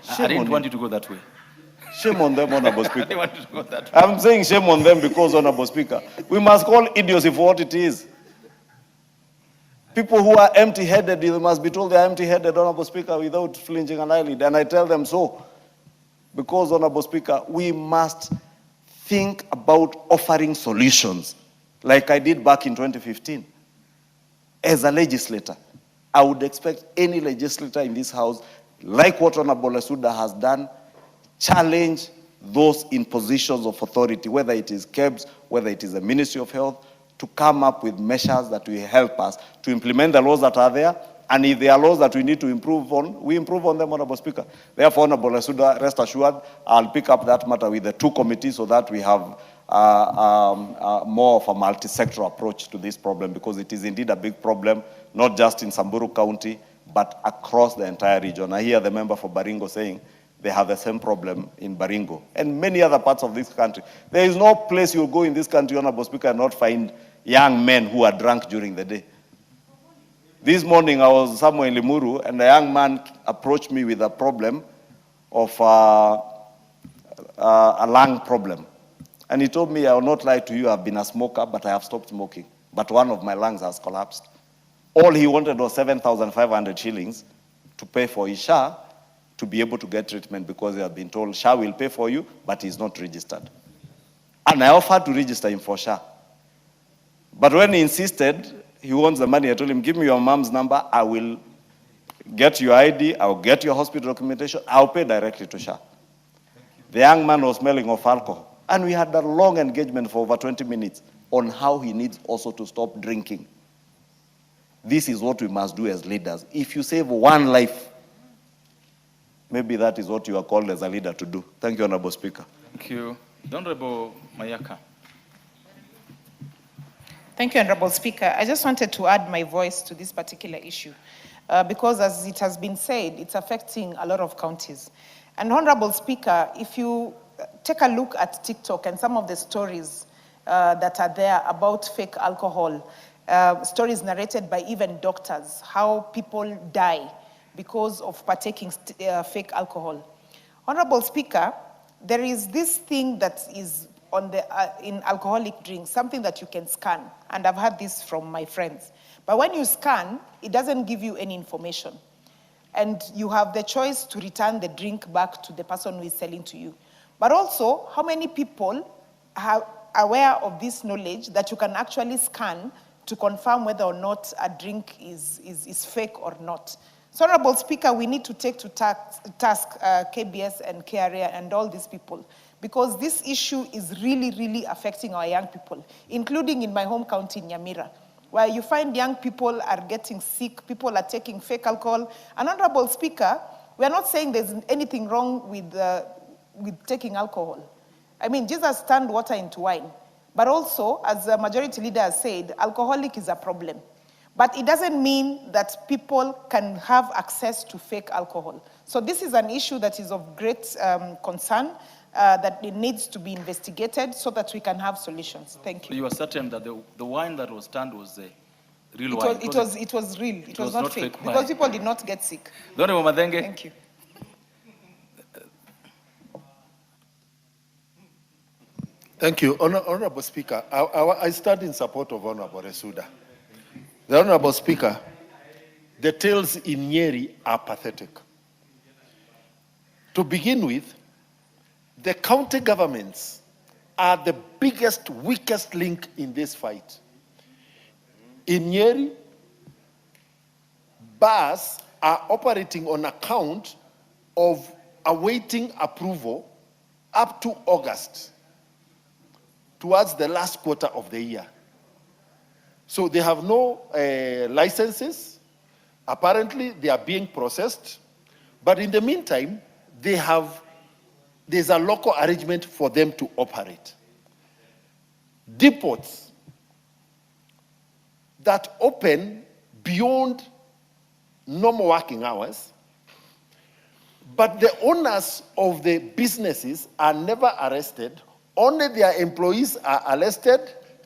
I didn't want you to go that way. Shame on them, Honorable Speaker. I didn't want you to go that way. I'm saying shame on them because, Honorable Speaker, we must call idiocy for what it is. People who are empty-headed, they must be told they are empty-headed, Honorable Speaker, without flinching an eyelid. And I tell them so. Because, Honorable Speaker, we must think about offering solutions, like I did back in 2015. As a legislator, I would expect any legislator in this House, like what Honorable Esuda has done, challenge those in positions of authority, whether it is KEBS, whether it is the Ministry of Health, to come up with measures that will help us to implement the laws that are there. And if there are laws that we need to improve on, we improve on them, Honorable Speaker. Therefore, Honorable Esuda, rest assured, I'll pick up that matter with the two committees so that we have more of a multi-sectoral approach to this problem, because it is indeed a big problem, not just in Samburu County, but across the entire region. I hear the member for Baringo saying they have the same problem in Baringo and many other parts of this country. There is no place you'll go in this country, Honorable Speaker, and not find young men who are drunk during the day. This morning I was somewhere in Limuru and a young man approached me with a problem of a lung problem. And he told me, I will not lie to you, I've been a smoker, but I have stopped smoking. But one of my lungs has collapsed. All he wanted was 7,500 shillings to pay for his SHA to be able to get treatment, because he had been told SHA will pay for you, but he's not registered. And I offered to register him for SHA. But when he insisted, he wants the money, I told him, give me your mom's number, I will get your ID, I'll get your hospital documentation, I'll pay directly to SHA. The young man was smelling of alcohol. And we had a long engagement for over 20 minutes on how he needs also to stop drinking. This is what we must do as leaders. If you save one life, maybe that is what you are called as a leader to do. Thank you, Honorable Speaker. Thank you. The Honorable Mayaka. Thank you, Honorable Speaker. I just wanted to add my voice to this particular issue because, as it has been said, it's affecting a lot of counties. And Honorable Speaker, if you take a look at TikTok and some of the stories that are there about fake alcohol, stories narrated by even doctors, how people die because of partaking fake alcohol. Honorable Speaker, there is this thing that is on the, in alcoholic drinks, something that you can scan, and I've heard this from my friends. But when you scan, it doesn't give you any information. And you have the choice to return the drink back to the person who is selling to you. But also, how many people are aware of this knowledge that you can actually scan to confirm whether or not a drink is fake or not? So, Honorable Speaker, we need to take to task KBS and KRA and all these people, because this issue is really, really affecting our young people, including in my home county, Nyamira, where you find young people are getting sick, people are taking fake alcohol. And Honorable Speaker, we are not saying there's anything wrong with taking alcohol. I mean, Jesus turned water into wine. But also, as the majority leader has said, alcoholic is a problem. But it doesn't mean that people can have access to fake alcohol. So this is an issue that is of great concern, that it needs to be investigated so that we can have solutions. Thank you. You are certain that the wine that was turned was the real It wine? was real. It was not fake because people did not get sick. Thank you. Thank you. Honorable Speaker, I stand in support of Honorable Resuda. The Honorable Speaker, the tales in Nyeri are pathetic. To begin with, the county governments are the biggest, weakest link in this fight. In Nyeri, bars are operating on account of awaiting approval up to August, towards the last quarter of the year. So they have no licenses. Apparently, they are being processed. But in the meantime, there's a local arrangement for them to operate. Depots that open beyond normal working hours, but the owners of the businesses are never arrested. Only their employees are arrested,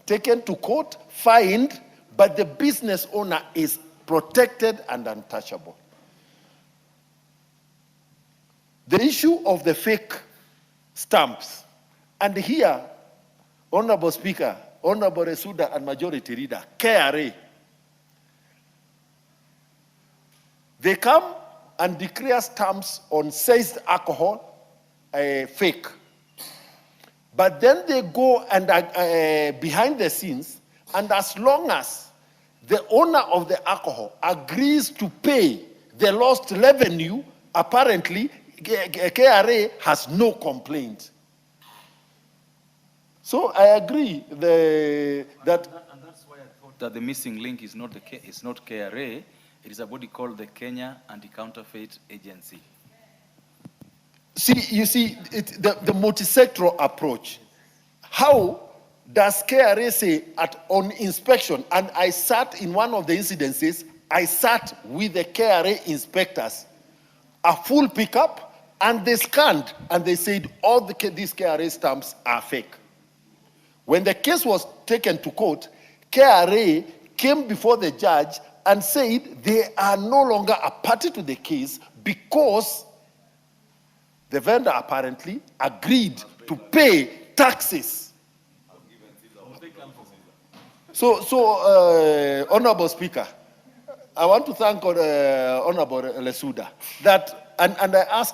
taken to court, fined, but the business owner is protected and untouchable. The issue of the fake stamps, and here, Honorable Speaker, Honorable Resuda and Majority Leader, KRA, they come and declare stamps on seized alcohol fake. But then they go and behind the scenes, and as long as the owner of the alcohol agrees to pay the lost revenue, apparently KRA has no complaint. So I agree that. And that's why I thought that the missing link is not KRA. It is a body called the Kenya Anti-Counterfeit Agency. You see, the multi-sectoral approach. How does KRA say on inspection, and I sat in one of the incidences, I sat with the KRA inspectors, a full pickup, and they scanned, and they said all these KRA stamps are fake. When the case was taken to court, KRA came before the judge and said they are no longer a party to the case because the vendor apparently agreed to pay taxes. So, Honorable Speaker, I want to thank Honorable Lesuda that, and I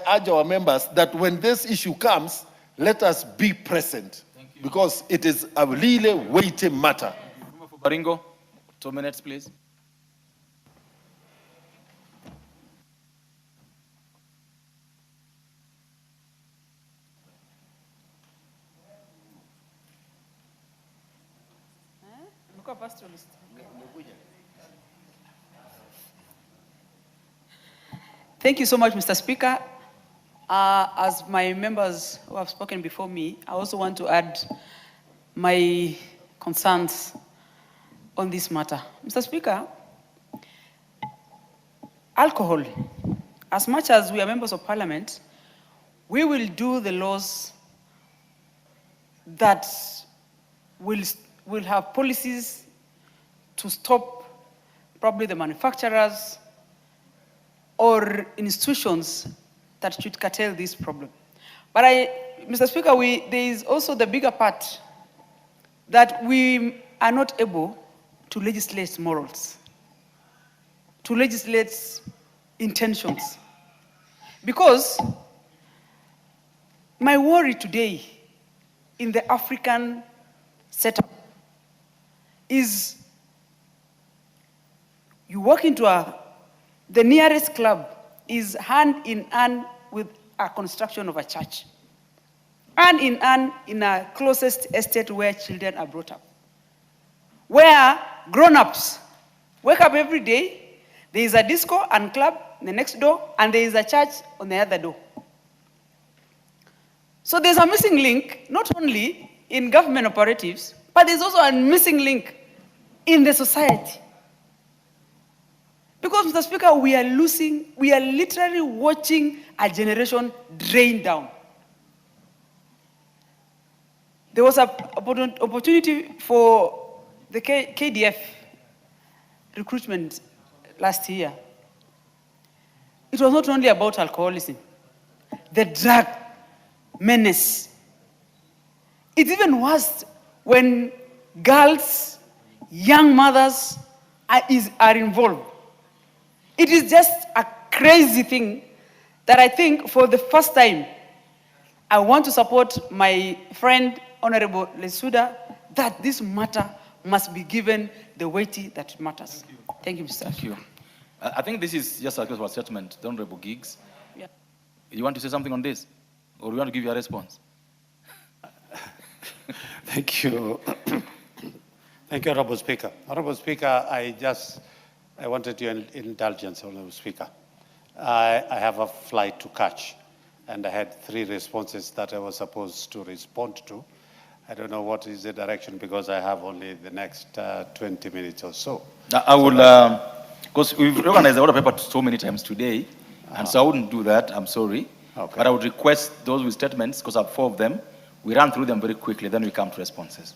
urge our members that when this issue comes, let us be present because it is a really weighty matter. Baringo, 2 minutes, please. Thank you so much, Mr. Speaker. As my members who have spoken before me, I also want to add my concerns on this matter. Mr. Speaker, alcohol, as much as we are members of parliament, we will do the laws that will have policies to stop probably the manufacturers or institutions that should curtail this problem. But Mr. Speaker, there is also the bigger part that we are not able to legislate morals, to legislate intentions. Because my worry today in the African setup is you walk into the nearest club is hand in hand with a construction of a church. Hand in hand in a closest estate where children are brought up. Where grown-ups wake up every day, there is a disco and club in the next door, and there is a church on the other door. So there's a missing link, not only in government operatives, but there's also a missing link in the society. Because, Mr. Speaker, we are literally watching a generation drain down. there was an opportunity for the KDF recruitment last year. It was not only about alcoholism, the drug menace. It's even worse when girls, young mothers are involved. It is just a crazy thing that I think for the first time, I want to support my friend, Honorable Lesuda, that this matter must be given the weight that it matters. Thank you, Mr. Thank you. I think this is just a request for a statement, the Honorable Giggs. Yeah. You want to say something on this? Or you want to give your response? Thank you. Thank you, Honorable Speaker. Honorable Speaker, I wanted your indulgence, Honorable Speaker. I have a flight to catch, and I had 3 responses that I was supposed to respond to. I don't know what is the direction because I have only the next 20 minutes or so. I will, because we've organized the order paper so many times today, and so I wouldn't do that, I'm sorry. Okay. But I would request those with statements, because I have 4 of them, we run through them very quickly, then we come to responses.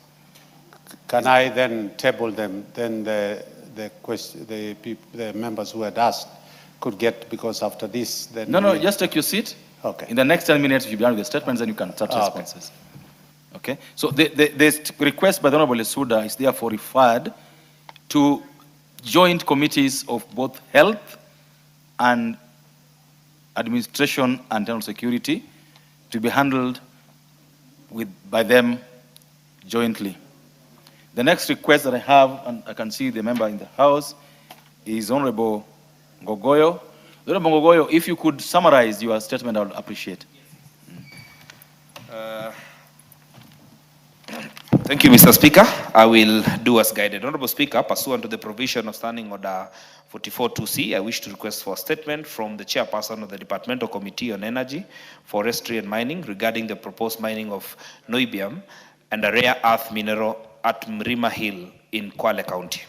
Can I then table them? Then the members who had asked could get, because after this, then... No, just take your seat. Okay. In the next 10 minutes, you'll be done with the statements, then you can start responses. Okay. So the request by the Honorable Lesuda is therefore referred to joint committees of both health and administration and internal security to be handled by them jointly. The next request that I have, and I can see the member in the House, is Honorable Ngogoyo. Honorable Ngogoyo, if you could summarize your statement, I would appreciate. Thank you, Mr. Speaker. I will do as guided. Honorable Speaker, pursuant to the provision of Standing Order 44.2c, I wish to request for a statement from the Chairperson of the Departmental Committee on Energy, Forestry and Mining regarding the proposed mining of niobium and a rare earth mineral at Mrima Hill in Kwale County.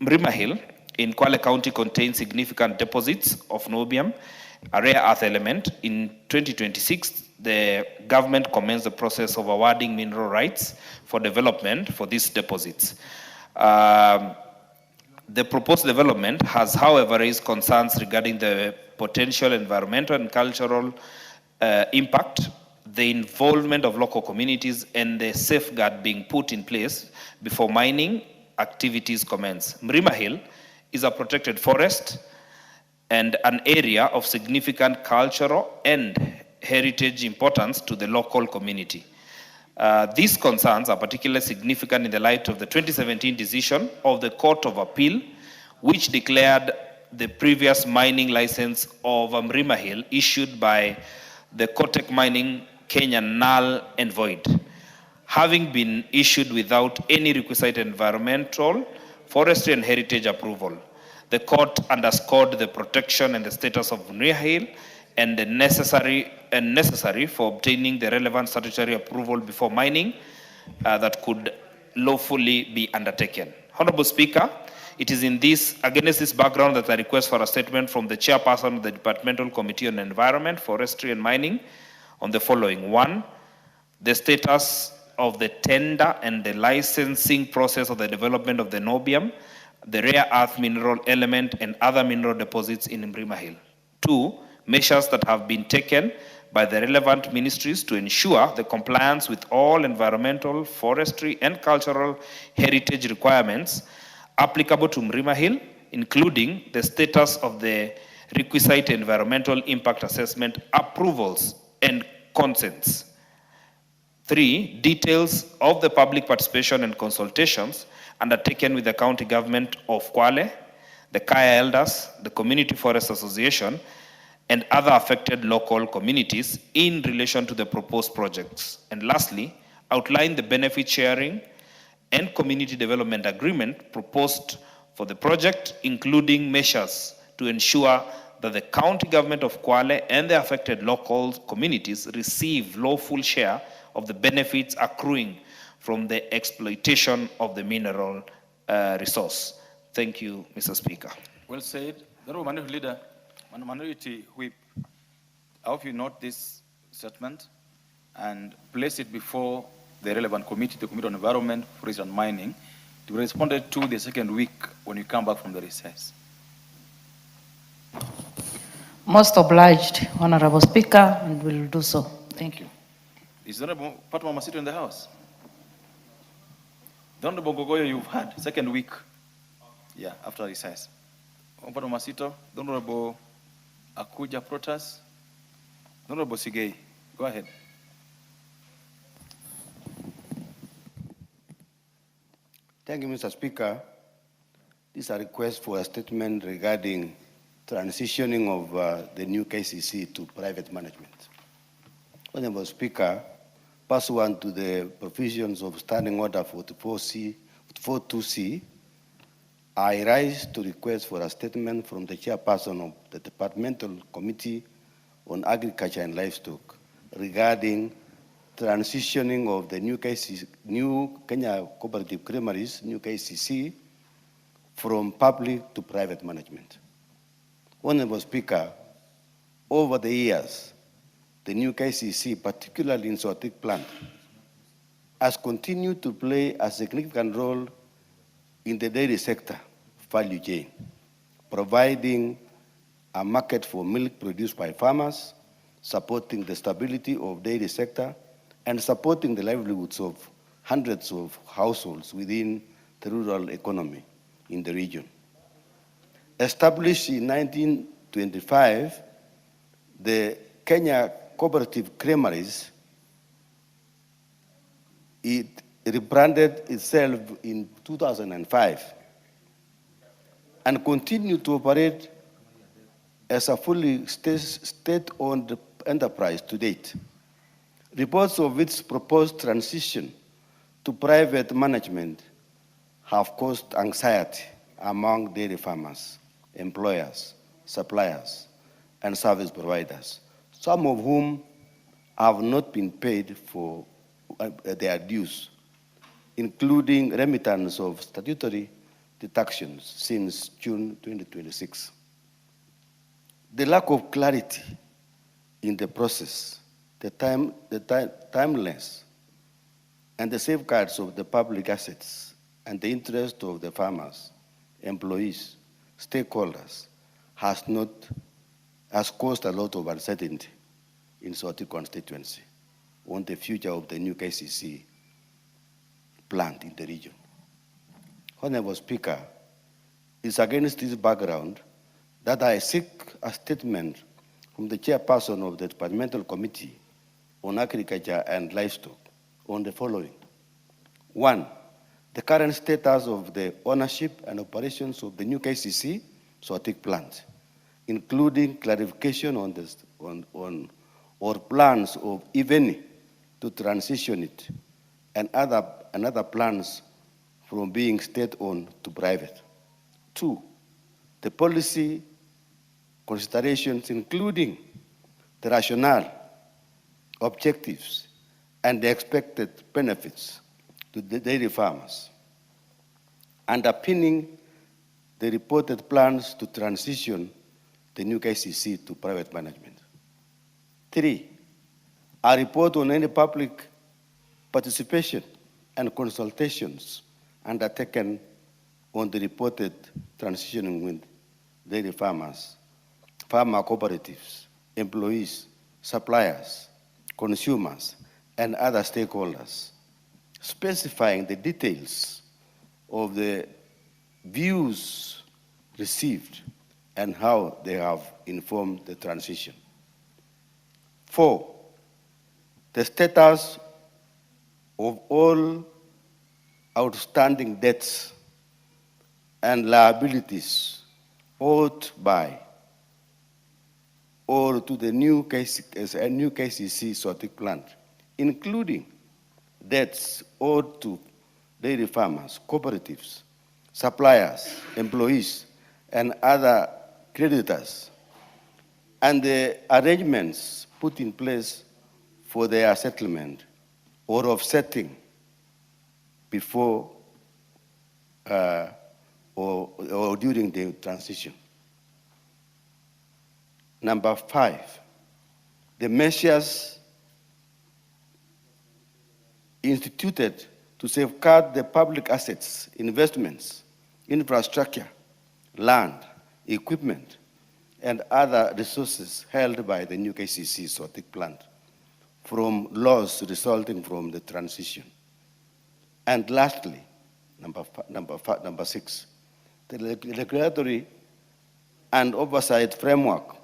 Mrima Hill in Kwale County contains significant deposits of niobium, a rare earth element. In 2026, the government commenced the process of awarding mineral rights for development for these deposits. The proposed development has, however, raised concerns regarding the potential environmental and cultural impact, the involvement of local communities, and the safeguard being put in place before mining activities commence. Mrima Hill is a protected forest and an area of significant cultural and heritage importance to the local community. These concerns are particularly significant in the light of the 2017 decision of the Court of Appeal, which declared the previous mining license of Mrima Hill issued by the Kotek Mining Kenya null and void, having been issued without any requisite environmental, forestry and heritage approval. The court underscored the protection and the status of Mrima Hill and the necessary for obtaining the relevant statutory approval before mining that could lawfully be undertaken. Honorable Speaker, it is against this background that I request for a statement from the Chairperson of the Departmental Committee on Environment, Forestry and Mining on the following. 1, the status of the tender and the licensing process of the development of the niobium, the rare earth mineral element, and other mineral deposits in Mrima Hill. 2, measures that have been taken by the relevant ministries to ensure the compliance with all environmental, forestry, and cultural heritage requirements applicable to Mrima Hill, including the status of the requisite environmental impact assessment approvals and consents. 3, details of the public participation and consultations undertaken with the county government of Kwale, the Kaya elders, the Community Forest Association, and other affected local communities in relation to the proposed projects. And lastly, outline the benefit sharing and community development agreement proposed for the project, including measures to ensure that the county government of Kwale and the affected local communities receive lawful share of the benefits accruing from the exploitation of the mineral resource. Thank you, Mr. Speaker. Well said. The Honourable Minority Leader, Minority Whip, I hope you note this statement and place it before the relevant committee, the Committee on Environment, Forestry and Mining, to be responded to the second week when you come back from the recess. Most obliged, Honorable Speaker, and will do so. Thank you. Is the Honorable Fatma Masito in the House? The Honorable Gogoyo, you've had second week. Yeah, after recess. Honorable Masito, the Honorable Akuja Protas, the Honorable Sigei. Go ahead. Thank you, Mr. Speaker. This is a request for a statement regarding transitioning of the new KCC to private management. Honorable Speaker, pursuant to the provisions of Standing Order 42C, I rise to request for a statement from the chairperson of the Departmental Committee on Agriculture and Livestock regarding transitioning of the new Kenya Cooperative Creameries, new KCC, from public to private management. Honorable Speaker, over the years, the new KCC, particularly in Sotik plant, has continued to play a significant role in the dairy sector value chain, providing a market for milk produced by farmers, supporting the stability of the dairy sector, and supporting the livelihoods of hundreds of households within the rural economy in the region. Established in 1925, the Kenya Cooperative Creameries, it rebranded itself in 2005 and continued to operate as a fully state-owned enterprise to date. Reports of its proposed transition to private management have caused anxiety among dairy farmers, employers, suppliers, and service providers, some of whom have not been paid for their dues, including remittance of statutory deductions since June 2026. The lack of clarity in the process, the timeless, and the safeguards of the public assets and the interest of the farmers, employees, stakeholders has caused a lot of uncertainty in Sotik constituency on the future of the new KCC plant in the region. Honorable Speaker, it's against this background that I seek a statement from the chairperson of the Departmental Committee on Agriculture and Livestock on the following. 1, the current status of the ownership and operations of the new KCC Sotik plant, including clarification or plans of, if any, to transition it, and other plans from being state-owned to private. 2, the policy considerations, including the rationale, objectives, and the expected benefits to the dairy farmers, underpinning the reported plans to transition the new KCC to private management. 3, a report on any public participation and consultations undertaken on the reported transitioning with dairy farmers, farmer cooperatives, employees, suppliers, consumers, and other stakeholders, specifying the details of the views received and how they have informed the transition. 4, the status of all outstanding debts and liabilities owed by or to the new KCC Sotik plant, including debts owed to dairy farmers, cooperatives, suppliers, employees, and other creditors, and the arrangements put in place for their settlement or offsetting before or during the transition. Number 5, the measures instituted to safeguard the public assets, investments, infrastructure, land, equipment, and other resources held by the new KCC Sotik plant from loss resulting from the transition. And lastly, number 6, the regulatory and oversight framework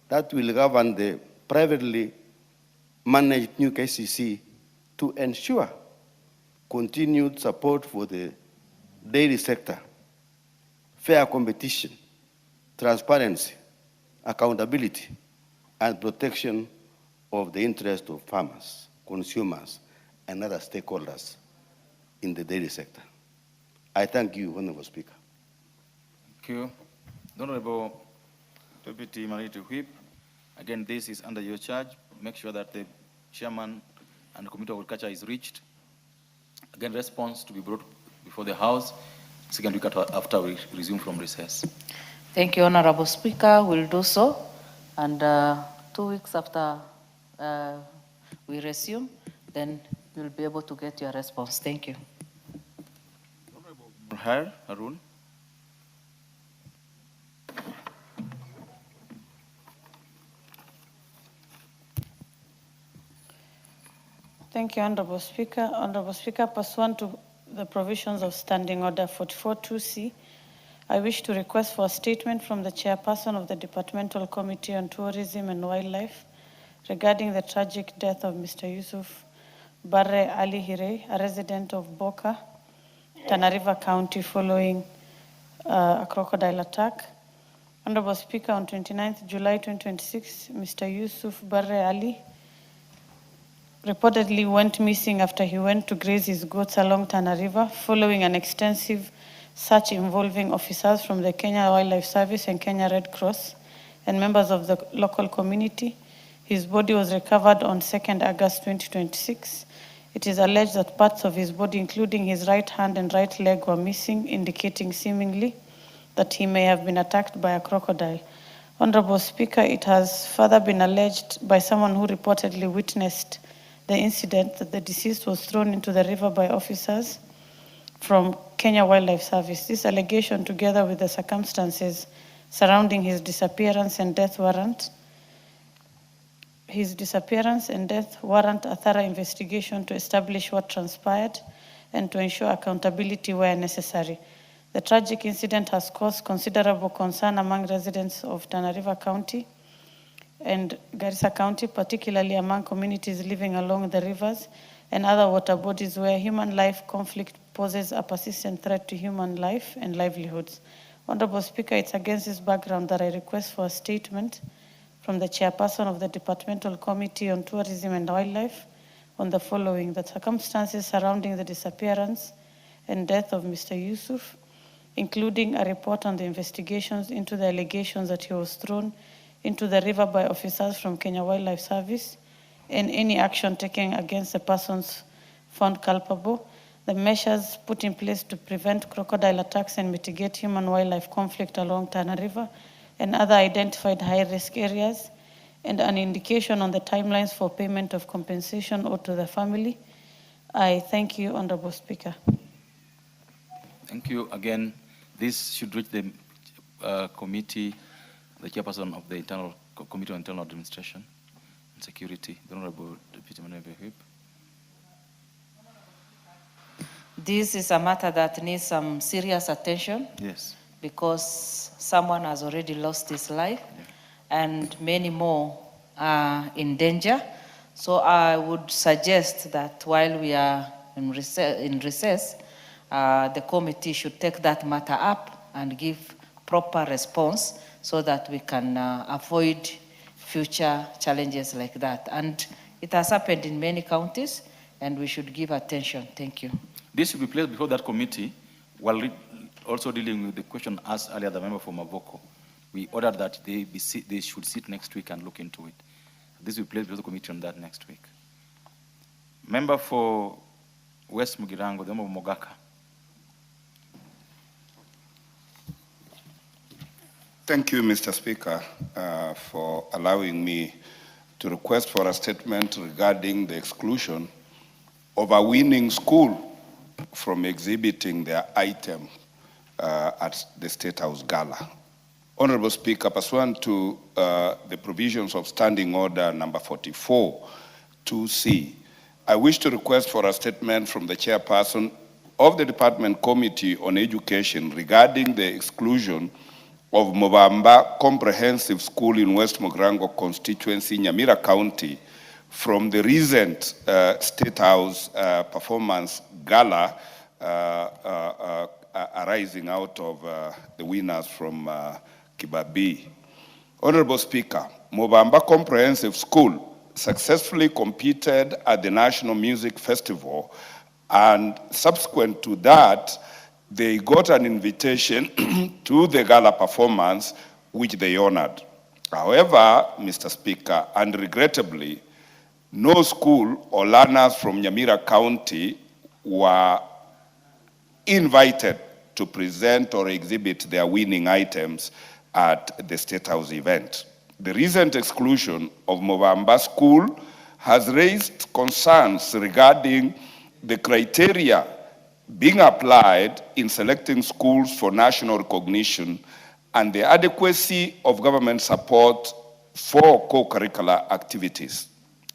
that will govern the privately managed new KCC to ensure continued support for the dairy sector, fair competition, transparency, accountability, and protection of the interest of farmers, consumers, and other stakeholders in the dairy sector. I thank you, Honorable Speaker. Thank you. The Honorable Deputy Minority Whip, again, this is under your charge. Make sure that the chairman and the Committee of Agriculture is reached. Again, response to be brought before the House, second week after we resume from recess. Thank you, Honorable Speaker. We'll do so. And 2 weeks after we resume, then you'll be able to get your response. Thank you. Harun. Thank you, Honorable Speaker. Honorable Speaker, pursuant to the provisions of Standing Order 44-2C, I wish to request for a statement from the Chairperson of the Departmental Committee on Tourism and Wildlife regarding the tragic death of Mr. Yusuf Barre Ali Hire, a resident of Boka, Tana River County, following a crocodile attack. Honorable Speaker, on 29th July 2026, Mr. Yusuf Barre Ali reportedly went missing after he went to graze his goats along Tana River following an extensive search involving officers from the Kenya Wildlife Service and Kenya Red Cross and members of the local community. His body was recovered on 2nd August 2026. It is alleged that parts of his body, including his right hand and right leg, were missing, indicating seemingly that he may have been attacked by a crocodile. Honorable Speaker, it has further been alleged by someone who reportedly witnessed the incident that the deceased was thrown into the river by officers from Kenya Wildlife Service. This allegation, together with the circumstances surrounding his disappearance and death warrant a thorough investigation to establish what transpired and to ensure accountability where necessary. The tragic incident has caused considerable concern among residents of Tana River County and Garissa County, particularly among communities living along the rivers and other water bodies where human life conflict poses a persistent threat to human life and livelihoods. Honorable Speaker, it's against this background that I request for a statement from the Chairperson of the Departmental Committee on Tourism and Wildlife on the following: the circumstances surrounding the disappearance and death of Mr. Yusuf, including a report on the investigations into the allegations that he was thrown into the river by officers from Kenya Wildlife Service, and any action taken against the persons found culpable, the measures put in place to prevent crocodile attacks and mitigate human-wildlife conflict along Tana River and other identified high-risk areas, and an indication on the timelines for payment of compensation owed to the family. I thank you, Honorable Speaker. Thank you. Again, this should reach the committee, the Chairperson of the Committee on Internal Administration and Security, the Honorable Deputy Minority Whip. This is a matter that needs some serious attention. Yes. Because someone has already lost his life, and many more are in danger. So I would suggest that while we are in recess, the committee should take that matter up and give proper response so that we can avoid future challenges like that. And it has happened in many counties, and we should give attention. Thank you. This should be placed before that committee while also dealing with the question asked earlier, the member from Mavoko. We ordered that they should sit next week and look into it. This will be placed before the committee on that next week. Member for West Mugirango, the member of Mogaka. Thank you, Mr. Speaker, for allowing me to request for a statement regarding the exclusion of a winning school from exhibiting their item at the State House Gala. Honorable Speaker, pursuant to the provisions of Standing Order number 44, 2C, I wish to request for a statement from the chairperson of the Department Committee on Education regarding the exclusion of Mubamba Comprehensive School in West Mogrango constituency, Nyamira County, from the recent State House performance gala arising out of the winners from Kibabii. Honorable Speaker, Mubamba Comprehensive School successfully competed at the National Music Festival, and subsequent to that, they got an invitation to the gala performance, which they honored. However, Mr. Speaker, and regrettably, no school or learners from Nyamira County were invited to present or exhibit their winning items at the State House event. The recent exclusion of Mubamba School has raised concerns regarding the criteria being applied in selecting schools for national recognition and the adequacy of government support for co-curricular activities.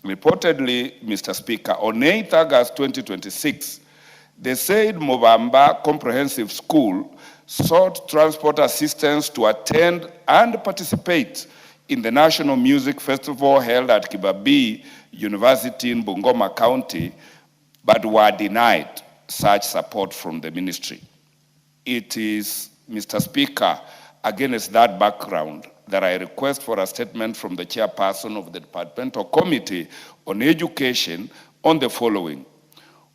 Reportedly, Mr. Speaker, on 8 August 2026, the said Mubamba Comprehensive School sought transport assistance to attend and participate in the National Music Festival held at Kibabii University in Bungoma County, but were denied such support from the ministry. It is, Mr. Speaker, against that background that I request for a statement from the chairperson of the Departmental Committee on Education on the following.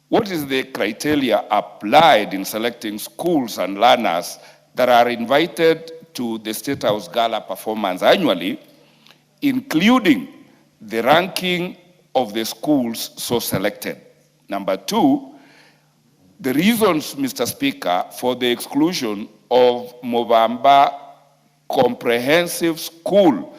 What is the criteria applied in selecting schools and learners that are invited to the State House Gala performance annually, including the ranking of the schools so selected? Number two, the reasons, Mr. Speaker, for the exclusion of Mubamba Comprehensive School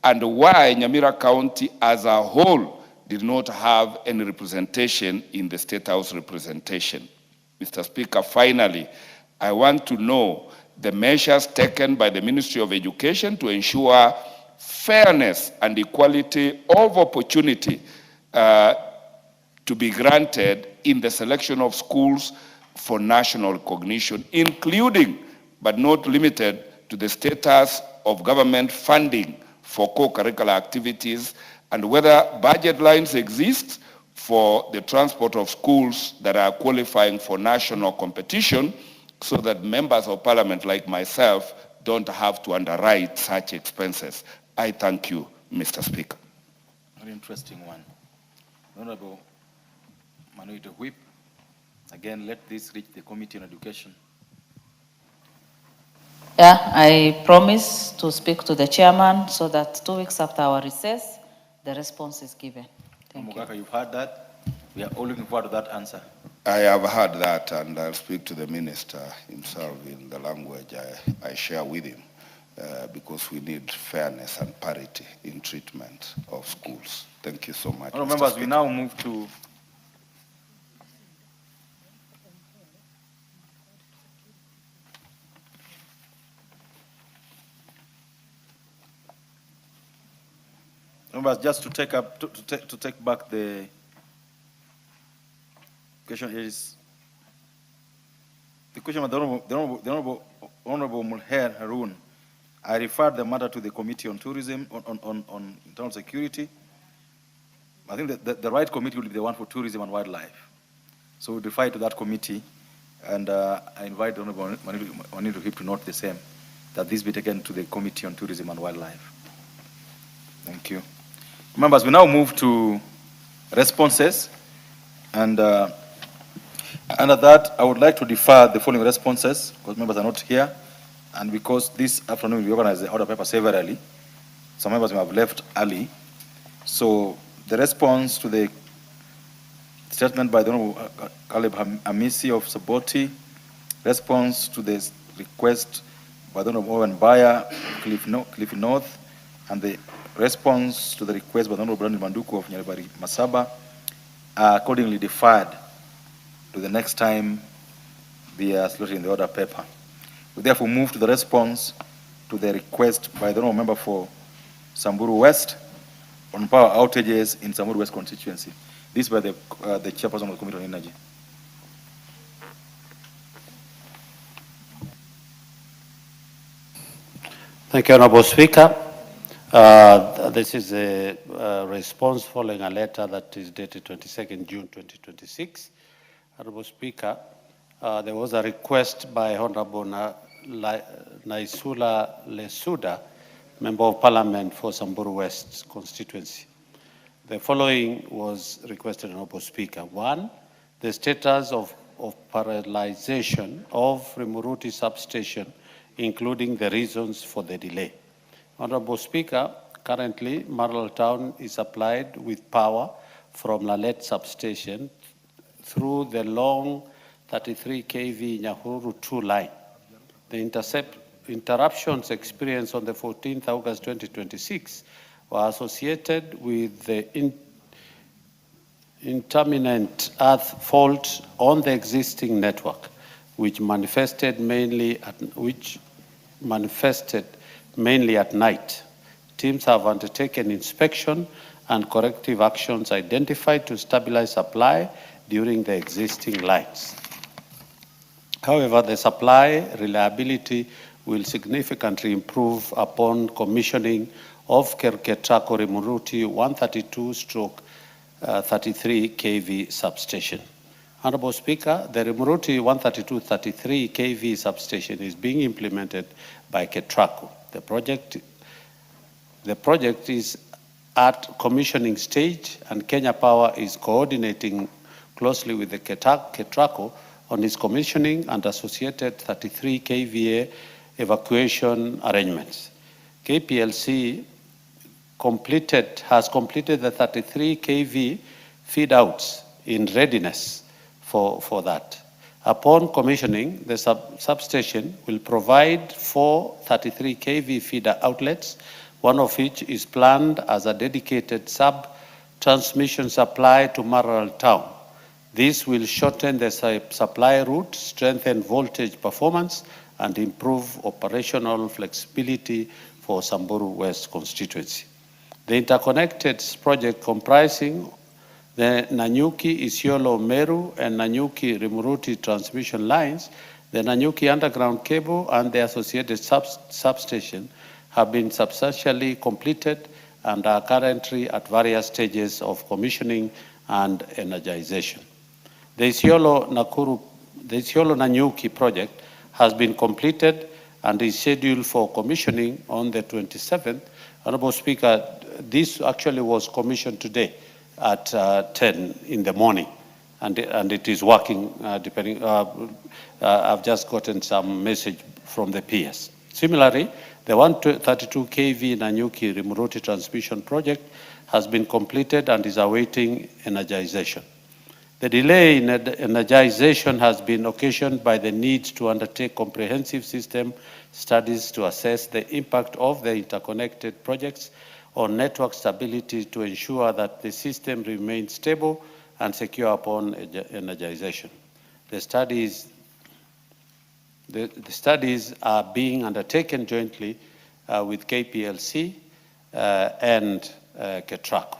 and why Nyamira County as a whole did not have any representation in the State House representation. Mr. Speaker, finally, I want to know the measures taken by the Ministry of Education to ensure fairness and equality of opportunity to be granted in the selection of schools for national recognition, including but not limited to the status of government funding for co-curricular activities, and whether budget lines exist for the transport of schools that are qualifying for national competition, so that members of parliament like myself don't have to underwrite such expenses. I thank you, Mr. Speaker. Very interesting one. Honorable Minority Whip, again, let this reach the Committee on Education. Yeah, I promise to speak to the chairman so that 2 weeks after our recess, the response is given. Thank you. You've heard that. We are all looking forward to that answer. I have heard that, and I'll speak to the minister himself in the language I share with him, because we need fairness and parity in treatment of schools. Thank you so much. Members, we now move to members, just to take back the question is the question of the Honorable Mulher Harun. I referred the matter to the Committee on Tourism, on Internal Security. I think that the right committee will be the one for tourism and wildlife. So we defer to that committee, and I invite the Honorable Manito Hip to note the same, that this be taken to the Committee on Tourism and Wildlife. Thank you. Members, we now move to responses, and under that, I would like to defer the following responses, because members are not here, and because this afternoon we organized the order paper severally, some members may have left early. So the response to the statement by the Honorable Caleb Amisi of Saboti, response to the request by the Honorable Owen Bayer, Cliffy North, and the response to the request by the Honorable Brandon Manduku of Nyaribari Masaba, are accordingly deferred to the next time they are slotted in the order paper. We therefore move to the response to the request by the honourable member for Samburu West on power outages in Samburu West constituency. This by the chairperson of the Committee on Energy. Thank you, Honourable Speaker. This is a response following a letter that is dated 22nd June 2026. Honourable Speaker, there was a request by Honourable Naisula Lesuda, Member of Parliament for Samburu West constituency. The following was requested, Honourable Speaker. 1, the status of parallelization of Rimuruti substation, including the reasons for the delay. Honourable Speaker, currently Marlal Town is supplied with power from Lalet substation through the long 33 kV Nyahururu 2 line. The interruptions experienced on the 14th August 2026 were associated with the intermittent earth fault on the existing network, which manifested mainly at night. Teams have undertaken inspection and corrective actions identified to stabilize supply during the existing lines. However, the supply reliability will significantly improve upon commissioning of Kerketrako Rimuruti 132/33 kV substation. Honourable Speaker, the Rimuruti 132/33 kV substation is being implemented by Ketraco. The project is at commissioning stage, and Kenya Power is coordinating closely with the Ketraco on its commissioning and associated 33 kVA evacuation arrangements. KPLC has completed the 33 kV feed outs in readiness for that. Upon commissioning, the substation will provide 4 33 kV feeder outlets, one of which is planned as a dedicated sub-transmission supply to Marlal Town. This will shorten the supply route, strengthen voltage performance, and improve operational flexibility for Samburu West constituency. The interconnected project comprising the Nanyuki, Isiolo, Meru, and Nanyuki Rimuruti transmission lines, the Nanyuki underground cable, and the associated substation have been substantially completed and are currently at various stages of commissioning and energization. The Isiolo Nanyuki project has been completed and is scheduled for commissioning on the 27th. Honourable Speaker, this actually was commissioned today at 10 in the morning, and it is working. I've just gotten some message from the PS. Similarly, the 132 kV Nanyuki Rimuruti transmission project has been completed and is awaiting energization. The delay in energization has been occasioned by the need to undertake comprehensive system studies to assess the impact of the interconnected projects on network stability to ensure that the system remains stable and secure upon energization. The studies are being undertaken jointly with KPLC and Ketraco.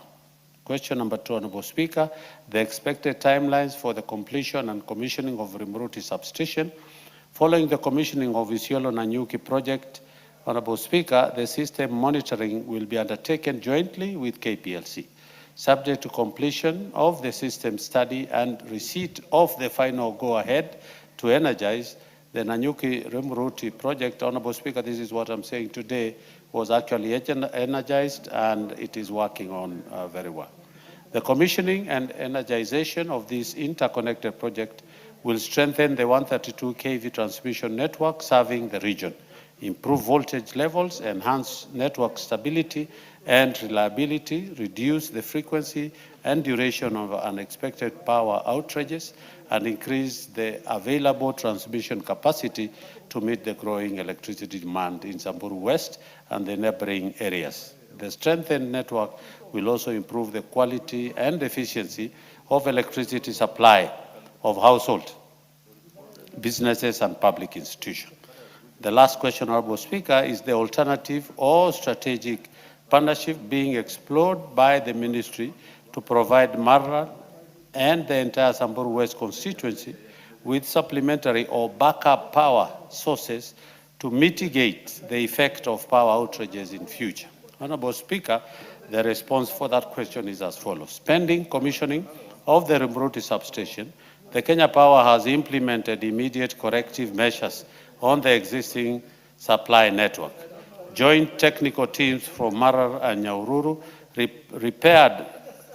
Question number 2, Honourable Speaker, the expected timelines for the completion and commissioning of Rimuruti substation. Following the commissioning of Isiolo Nanyuki project, Honourable Speaker, the system monitoring will be undertaken jointly with KPLC. Subject to completion of the system study and receipt of the final go-ahead to energize the Nanyuki Rimuruti project, Honourable Speaker, this is what I'm saying today, was actually energized and it is working on very well. The commissioning and energization of this interconnected project will strengthen the 132 kV transmission network serving the region, improve voltage levels, enhance network stability and reliability, reduce the frequency and duration of unexpected power outages, and increase the available transmission capacity to meet the growing electricity demand in Samburu West and the neighboring areas. The strengthened network will also improve the quality and efficiency of electricity supply of household, businesses and public institutions. The last question, Honorable Speaker, is the alternative or strategic partnership being explored by the ministry to provide Marra and the entire Samburu West constituency with supplementary or backup power sources to mitigate the effect of power outages in future. Honorable Speaker, the response for that question is as follows. Pending commissioning of the Rimruti substation, the Kenya Power has implemented immediate corrective measures on the existing supply network. Joint technical teams from Marar and Nyahururu repaired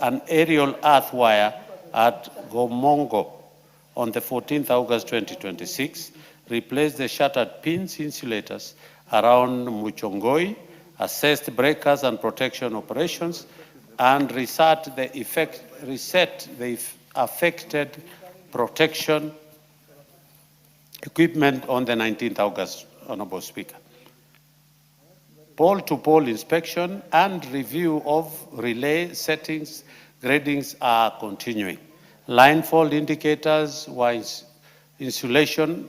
an aerial earth wire at Gomongo on the 14th August 2026, replaced the shattered pins insulators around Muchongoi, assessed breakers and protection operations, and reset the affected protection equipment on the 19th August, Honorable Speaker. Pole-to-pole inspection and review of relay settings gradings are continuing. Line fault indicators were insulation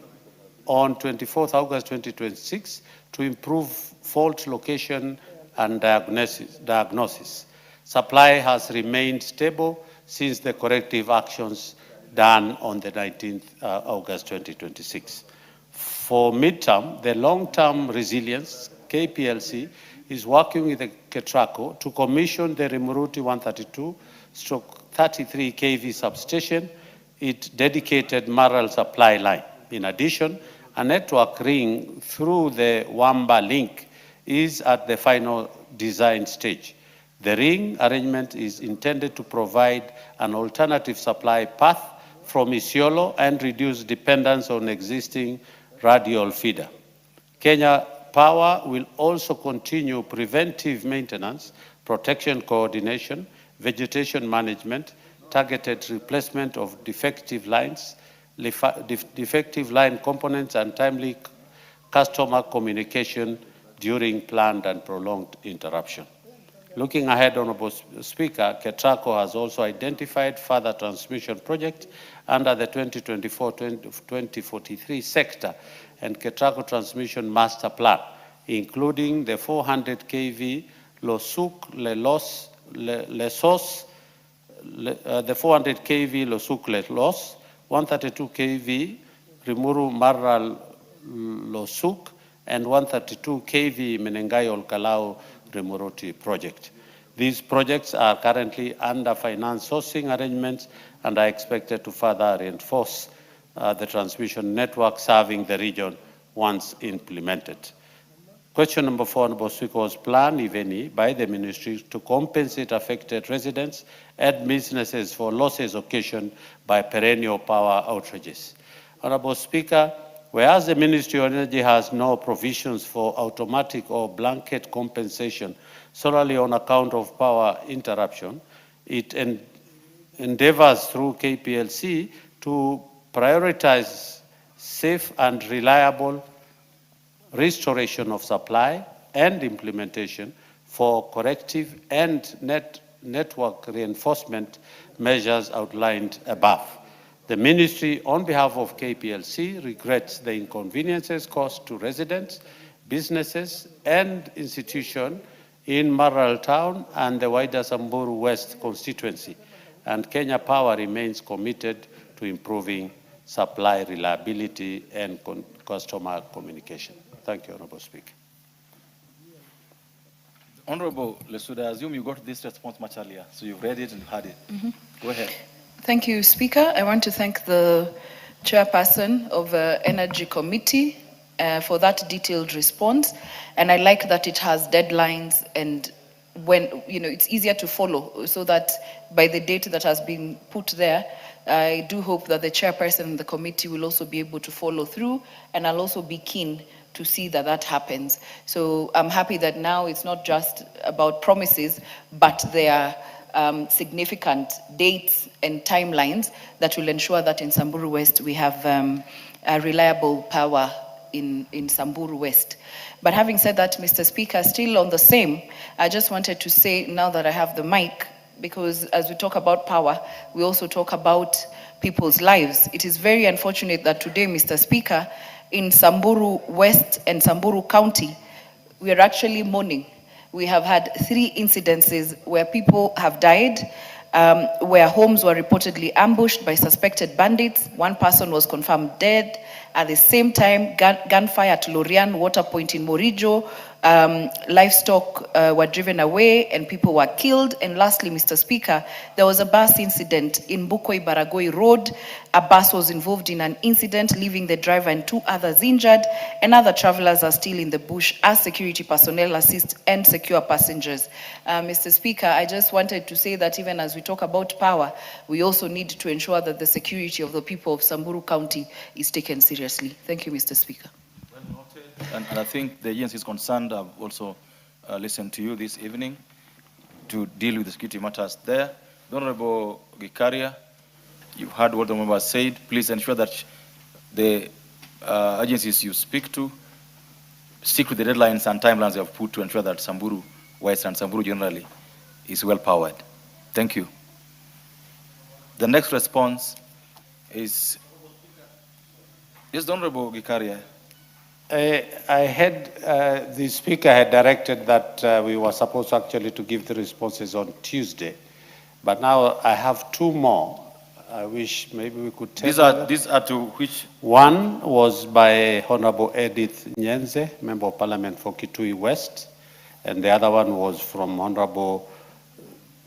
on 24th August 2026 to improve fault location and diagnosis. Supply has remained stable since the corrective actions done on the 19th August 2026. For midterm, the long-term resilience, KPLC, is working with the KETRACO to commission the Rimruti 132/33 kV substation, its dedicated Maral supply line. In addition, a network ring through the Wamba link is at the final design stage. The ring arrangement is intended to provide an alternative supply path from Isiolo and reduce dependence on existing radial feeder. Kenya Power will also continue preventive maintenance, protection coordination, vegetation management, targeted replacement of defective lines, defective line components, and timely customer communication during planned and prolonged interruption. Looking ahead, Honorable Speaker, KETRACO has also identified further transmission projects under the 2024-2043 sector and KETRACO Transmission Master Plan, including the 400 kV Losuk-Lelos, the 400 kV Losuk-Lelos, 132 kV Rimuru-Marral-Losuk, and 132 kV Menengai-Olkalau Rimuroti project. These projects are currently under finance sourcing arrangements and are expected to further reinforce the transmission network serving the region once implemented. Question number 4, Honorable Speaker, was planned, if any, by the ministry to compensate affected residents and businesses for losses occasioned by perennial power outages. Honorable Speaker, whereas the Ministry of Energy has no provisions for automatic or blanket compensation solely on account of power interruption, it endeavors through KPLC to prioritize safe and reliable restoration of supply and implementation for corrective and network reinforcement measures outlined above. The Ministry, on behalf of KPLC, regrets the inconveniences caused to residents, businesses, and institutions in Maralal Town and the wider Samburu West constituency, and Kenya Power remains committed to improving supply reliability and customer communication. Thank you, Honorable Speaker. Honorable Lesuda, I assume you got this response much earlier, so you've read it and heard it. Go ahead. Thank you, Speaker. I want to thank the chairperson of the Energy Committee for that detailed response. And I like that it has deadlines and when, it's easier to follow so that by the date that has been put there, I do hope that the chairperson of the committee will also be able to follow through, and I'll also be keen to see that that happens. So I'm happy that now it's not just about promises, but there are significant dates and timelines that will ensure that in Samburu West we have a reliable power in Samburu West. But having said that, Mr. Speaker, still on the same, I just wanted to say, now that I have the mic, because as we talk about power, we also talk about people's lives. It is very unfortunate that today, Mr. Speaker, in Samburu West and Samburu County, we are actually mourning. We have had 3 incidences where people have died, where homes were reportedly ambushed by suspected bandits. 1 person was confirmed dead. At the same time, gunfire at Lorian Water Point in Morijo. Livestock were driven away and people were killed. And lastly, Mr. Speaker, there was a bus incident in Bukoi Baragoi Road. A bus was involved in an incident, leaving the driver and 2 others injured. And other travelers are still in the bush as security personnel assist and secure passengers. Mr. Speaker, I just wanted to say that even as we talk about power, we also need to ensure that the security of the people of Samburu County is taken seriously. Thank you, Mr. Speaker. And I think the agencies concerned have also listened to you this evening to deal with the security matters there. The Honorable Gikaria, you've heard what the member said. Please ensure that the agencies you speak to stick with the deadlines and timelines you have put to ensure that Samburu West and Samburu generally is well powered. Thank you. The next response is, yes, the Honorable Gikaria. I had, the speaker had directed that we were supposed actually to give the responses on Tuesday, but now I have 2 more. I wish maybe we could take These are to which? One was by Honorable Edith Nyenze, Member of Parliament for Kitui West, and the other one was from Honorable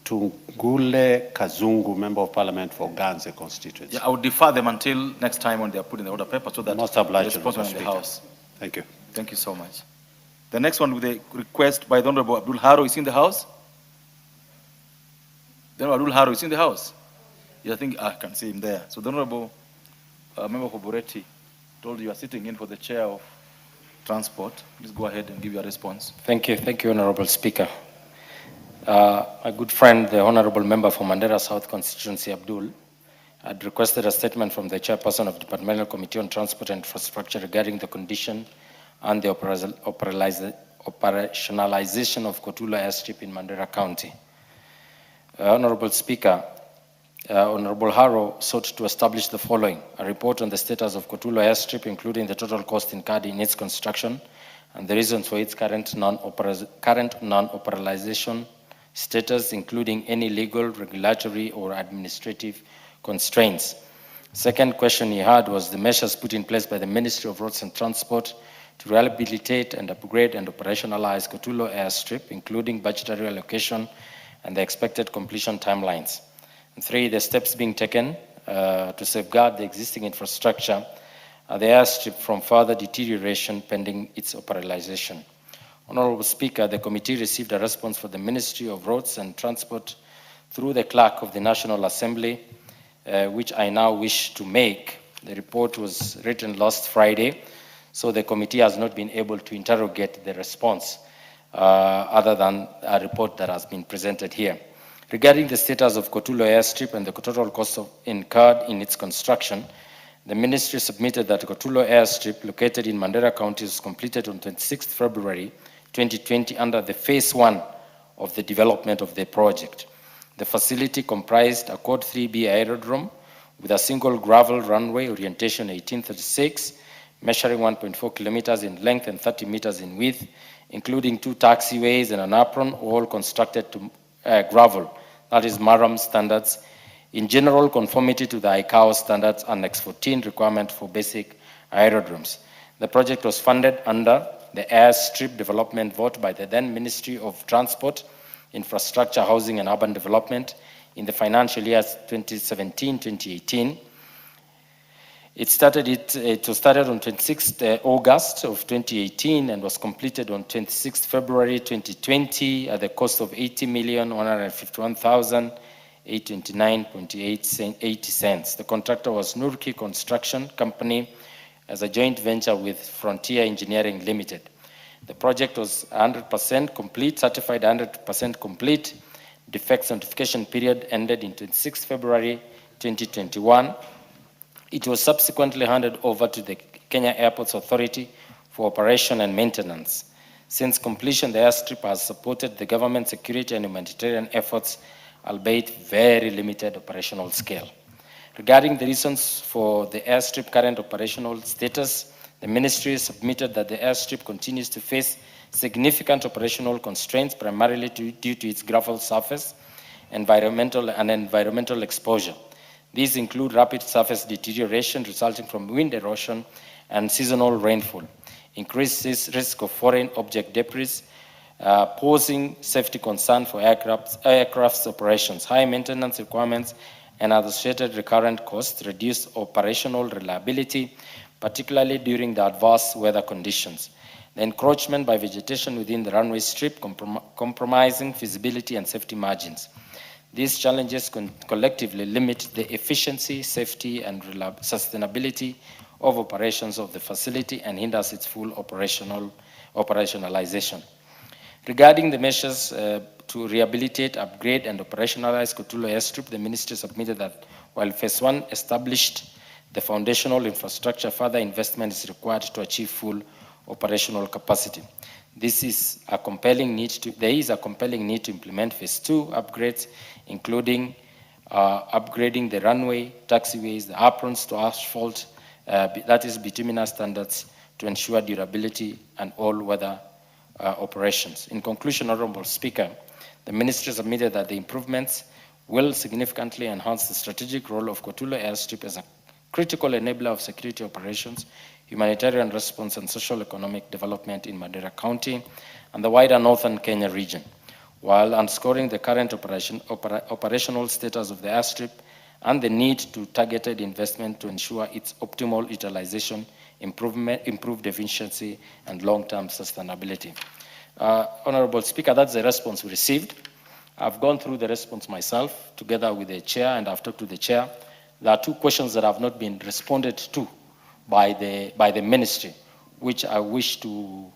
Tungule Kazungu, Member of Parliament for Ganze constituency. Yeah, I would defer them until next time when they are put in the order paper so that Most the obliged, response Mr. is in the Speaker. House. Thank you. Thank you so much. The next one with a request by the Honorable Abdul Haro is in the House. The Honorable Abdul Haro is in the House. Yeah, I think I can see him there. So the Honorable Member Koboreti told you are sitting in for the Chair of Transport. Please go ahead and give your response. Thank you, Honorable Speaker. My good friend, the Honorable Member for Mandera South Constituency, Abdul, had requested a statement from the Chairperson of the Departmental Committee on Transport and Infrastructure regarding the condition and the operationalization of Kotulo Airstrip in Mandera County. Honorable Speaker, Honorable Haro sought to establish the following: a report on the status of Kotulo Airstrip, including the total cost incurred in its construction and the reasons for its current non-operationalization status, including any legal, regulatory, or administrative constraints. Second question he had was the measures put in place by the Ministry of Roads and Transport to rehabilitate and upgrade and operationalize Kotulo Airstrip, including budgetary allocation and the expected completion timelines. And 3, the steps being taken to safeguard the existing infrastructure at the airstrip from further deterioration pending its operationalization. Honorable Speaker, the committee received a response from the Ministry of Roads and Transport through the Clerk of the National Assembly, which I now wish to make. The report was written last Friday, so the committee has not been able to interrogate the response other than a report that has been presented here. Regarding the status of Kotulo Airstrip and the total cost incurred in its construction, the ministry submitted that Kotulo Airstrip, located in Mandera County, was completed on 26 February 2020 under the Phase 1 of the development of the project. The facility comprised a Code 3B aerodrome with a single gravel runway, orientation 1836, measuring 1.4 kilometers in length and 30 meters in width, including 2 taxiways and an apron, all constructed to gravel, that is MARAM standards, in general conformity to the ICAO standards Annex 14 requirement for basic aerodromes. The project was funded under the Airstrip Development Vote by the then Ministry of Transport, Infrastructure, Housing and Urban Development in the financial year 2017-2018. It was started on 26th August of 2018 and was completed on 26th February 2020 at the cost of 80,151,829.80. The contractor was Nurki Construction Company as a joint venture with Frontier Engineering Limited. The project was 100% complete, certified 100% complete. Defects notification period ended in 26 February 2021. It was subsequently handed over to the Kenya Airports Authority for operation and maintenance. Since completion, the airstrip has supported the government security and humanitarian efforts albeit very limited operational scale. Regarding the reasons for the airstrip current operational status, the ministry submitted that the airstrip continues to face significant operational constraints, primarily due to its gravel surface, environmental exposure. These include rapid surface deterioration resulting from wind erosion and seasonal rainfall, increased risk of foreign object debris, posing safety concern for aircraft's operations, high maintenance requirements, and associated recurrent costs, reduced operational reliability, particularly during the adverse weather conditions. The encroachment by vegetation within the runway strip, compromising feasibility and safety margins. These challenges collectively limit the efficiency, safety, and sustainability of operations of the facility and hinders its full operationalization. Regarding the measures to rehabilitate, upgrade, and operationalize Kotulo Airstrip, the ministry submitted that while Phase 1 established the foundational infrastructure, further investment is required to achieve full operational capacity. There is a compelling need to implement Phase 2 upgrades, including upgrading the runway, taxiways, the aprons to asphalt, that is bituminous standards, to ensure durability and all-weather operations. In conclusion, Honorable Speaker, the ministry submitted that the improvements will significantly enhance the strategic role of Kotulo Airstrip as a critical enabler of security operations, humanitarian response, and social economic development in Mandera County and the wider northern Kenya region, while underscoring the current operational status of the airstrip and the need to targeted investment to ensure its optimal utilization, improved efficiency, and long-term sustainability. Honorable Speaker, that's the response we received. I've gone through the response myself together with the chair, and I've talked to the chair. There are two questions that have not been responded to by the ministry, which I wish to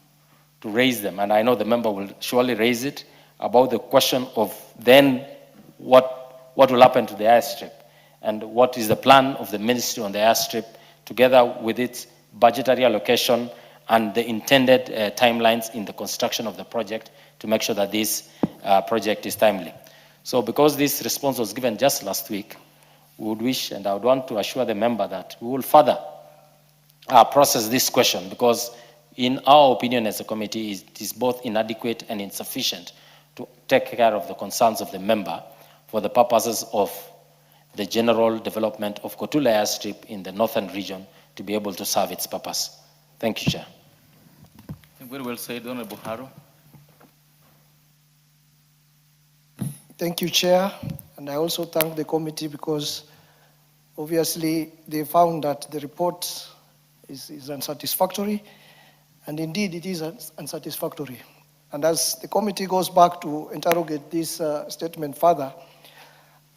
raise them, and I know the member will surely raise it, about the question of then what will happen to the airstrip and what is the plan of the ministry on the airstrip together with its budgetary allocation and the intended timelines in the construction of the project to make sure that this project is timely. So because this response was given just last week, we would wish, and I would want to assure the member that we will further process this question, because in our opinion as a committee, it is both inadequate and insufficient to take care of the concerns of the member for the purposes of the general development of Kotulo Airstrip in the northern region to be able to serve its purpose. Thank you, Chair. Very well said, Honorable Haro. Thank you, Chair. And I also thank the committee because obviously they found that the report is unsatisfactory, and indeed it is unsatisfactory. And as the committee goes back to interrogate this statement further,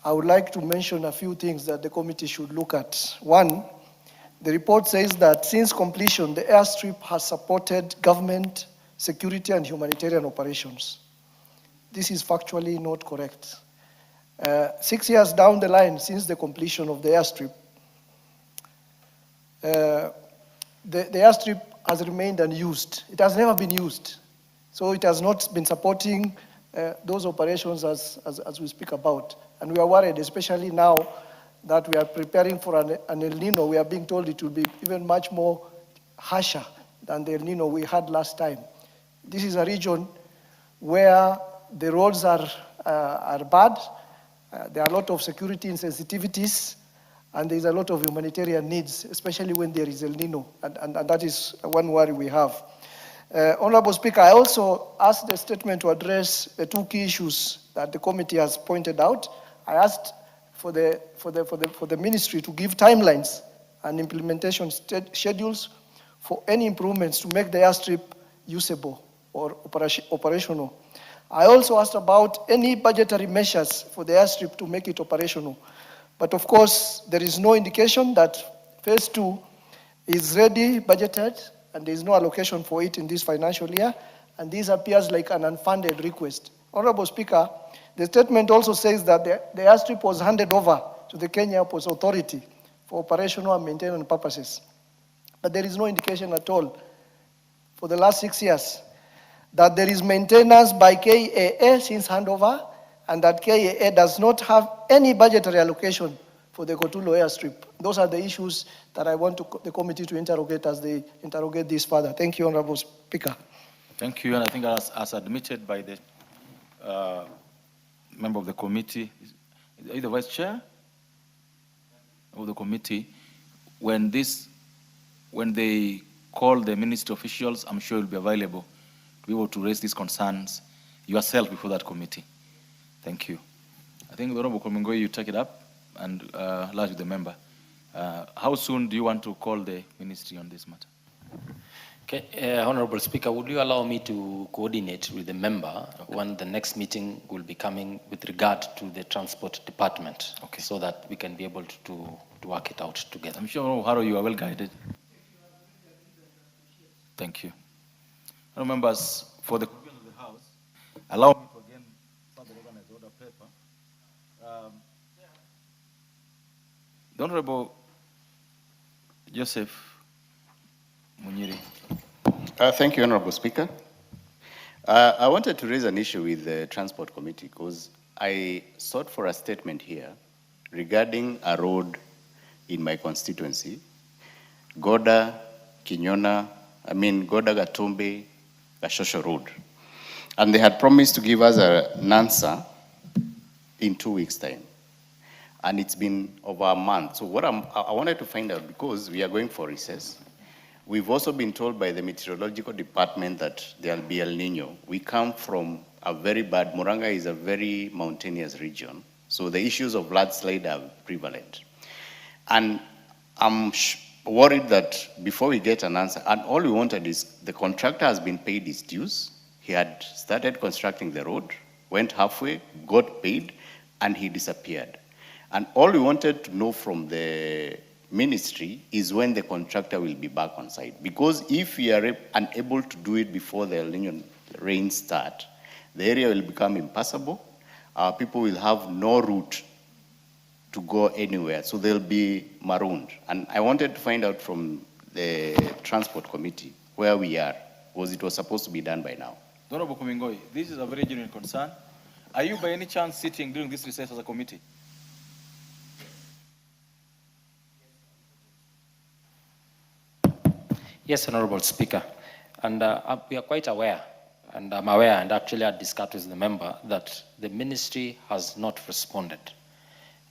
I would like to mention a few things that the committee should look at. One, the report says that since completion, the airstrip has supported government, security, and humanitarian operations. This is factually not correct. 6 years down the line since the completion of the airstrip, the airstrip has remained unused. It has never been used. So it has not been supporting those operations as we speak about. And we are worried, especially now that we are preparing for an El Nino. We are being told it will be even much more harsher than the El Nino we had last time. This is a region where the roads are bad. There are a lot of security insensitivities, and there is a lot of humanitarian needs, especially when there is El Nino, and that is one worry we have. Honorable Speaker, I also asked the statement to address the two key issues that the committee has pointed out. I asked for the ministry to give timelines and implementation schedules for any improvements to make the airstrip usable or operational. I also asked about any budgetary measures for the airstrip to make it operational. But of course, there is no indication that Phase 2 is ready, budgeted, and there is no allocation for it in this financial year, and this appears like an unfunded request. Honorable Speaker, the statement also says that the airstrip was handed over to the Kenya Airports Authority for operational and maintenance purposes. But there is no indication at all for the last 6 years that there is maintenance by KAA since handover, and that KAA does not have any budgetary allocation for the Kotulo airstrip. Those are the issues that I want the committee to interrogate as they interrogate this further. Thank you, Honorable Speaker. Thank you, and I think as admitted by the member of the committee, are you the vice chair of the committee? When they call the ministry officials, I'm sure you'll be available to be able to raise these concerns yourself before that committee. Thank you. I think the Honorable Kumengoi, you take it up and lodge with the member. How soon do you want to call the ministry on this matter? Okay, Honorable Speaker, would you allow me to coordinate with the member when the next meeting will be coming with regard to the transport department, so that we can be able to work it out together? I'm sure, Uhuru, you are well guided. Thank you. Members, for the conclusion of the House, allow me to again further organize the order paper. The Honorable Joseph Munyiri. Thank you, Honorable Speaker. I wanted to raise an issue with the Transport Committee because I sought for a statement here regarding a road in my constituency, Goda Gatumbi, Gashosho Road. And they had promised to give us an answer in 2 weeks' time. And it's been over a month. So what I wanted to find out, because we are going for recess, we've also been told by the meteorological department that there'll be El Nino. We come from a very bad, Muranga is a very mountainous region. So the issues of landslide are prevalent. And I'm worried that before we get an answer, and all we wanted is the contractor has been paid his dues. He had started constructing the road, went halfway, got paid, and he disappeared. And all we wanted to know from the ministry is when the contractor will be back on site. Because if we are unable to do it before the El Nino rains start, the area will become impassable. Our people will have no route to go anywhere, so they'll be marooned. And I wanted to find out from the Transport Committee where we are, because it was supposed to be done by now. Honorable Kumengoi, this is a very genuine concern. Are you by any chance sitting during this recess as a committee? Yes, Honorable Speaker. And we are quite aware, and I'm aware, and actually I discussed with the member, that the ministry has not responded.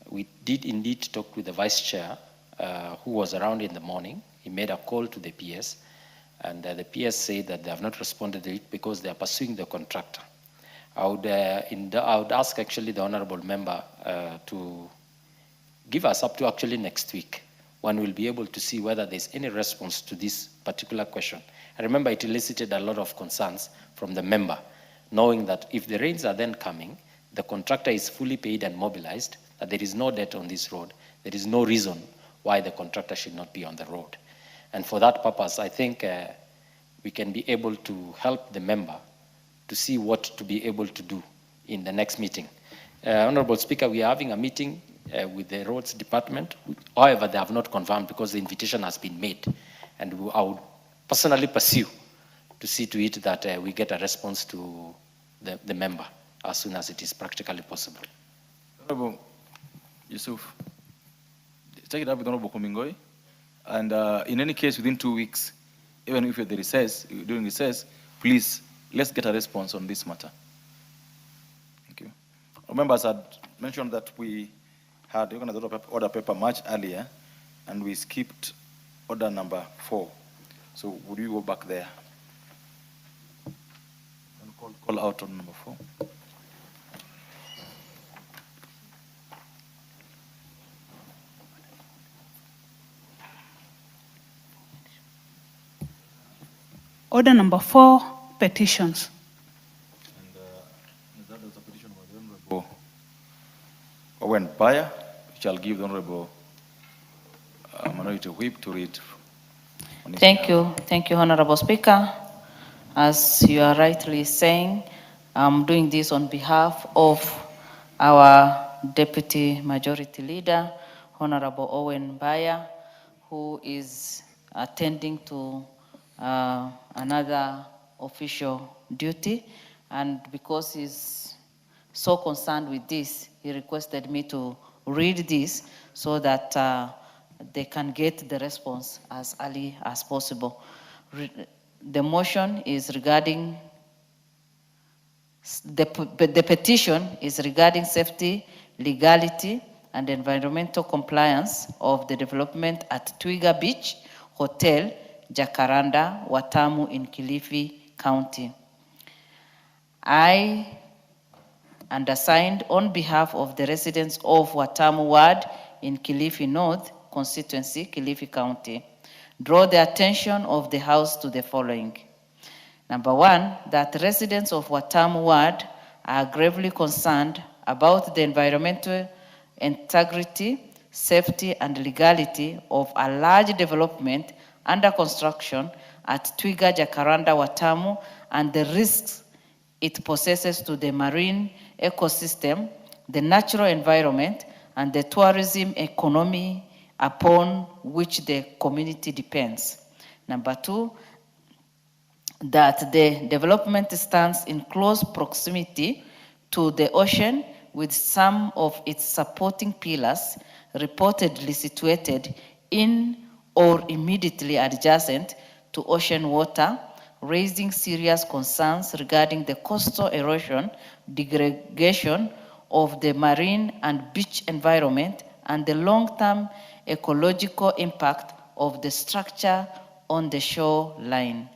We did indeed talk with the Vice Chair, who was around in the morning. He made a call to the PS, and the PS said that they have not responded to it because they are pursuing the contractor. I would ask actually the Honorable Member to give us up to actually next week, when we'll be able to see whether there's any response to this particular question. I remember it elicited a lot of concerns from the member, knowing that if the rains are then coming, the contractor is fully paid and mobilized, that there is no debt on this road, there is no reason why the contractor should not be on the road. And for that purpose, I think we can be able to help the member to see what to be able to do in the next meeting. Honorable Speaker, we are having a meeting with the roads department. However, they have not confirmed because the invitation has been made. And I would personally pursue to see to it that we get a response to the member as soon as it is practically possible. Honorable Yusuf, take it up with Honorable Kumengoi. And in any case, within 2 weeks, even if you're during recess, please, let's get a response on this matter. Thank you. Members had mentioned that we had organized order paper much earlier, and we skipped order number 4. So would you go back there and call out on number 4? Order number 4, petitions. And that is a petition by the Honorable Owen Baya, which I'll give the Honorable Minority Whip to read. Thank you, Honorable Speaker. As you are rightly saying, I'm doing this on behalf of our Deputy Majority Leader, Honorable Owen Baya, who is attending to another official duty, and because he's so concerned with this, he requested me to read this so that they can get the response as early as possible. The motion is regarding, the petition is regarding safety, legality, and environmental compliance of the development at Twiga Beach Hotel, Jacaranda, Watamu in Kilifi County. I undersigned on behalf of the residents of Watamu Ward in Kilifi North constituency, Kilifi County, draw the attention of the House to the following. Number one, that residents of Watamu Ward are gravely concerned about the environmental integrity, safety, and legality of a large development under construction at Twiga, Jacaranda, Watamu, and the risks it possesses to the marine ecosystem, the natural environment, and the tourism economy upon which the community depends. Number two, that the development stands in close proximity to the ocean, with some of its supporting pillars reportedly situated in or immediately adjacent to ocean water, raising serious concerns regarding the coastal erosion, degradation of the marine and beach environment, and the long-term ecological impact of the structure on the shoreline.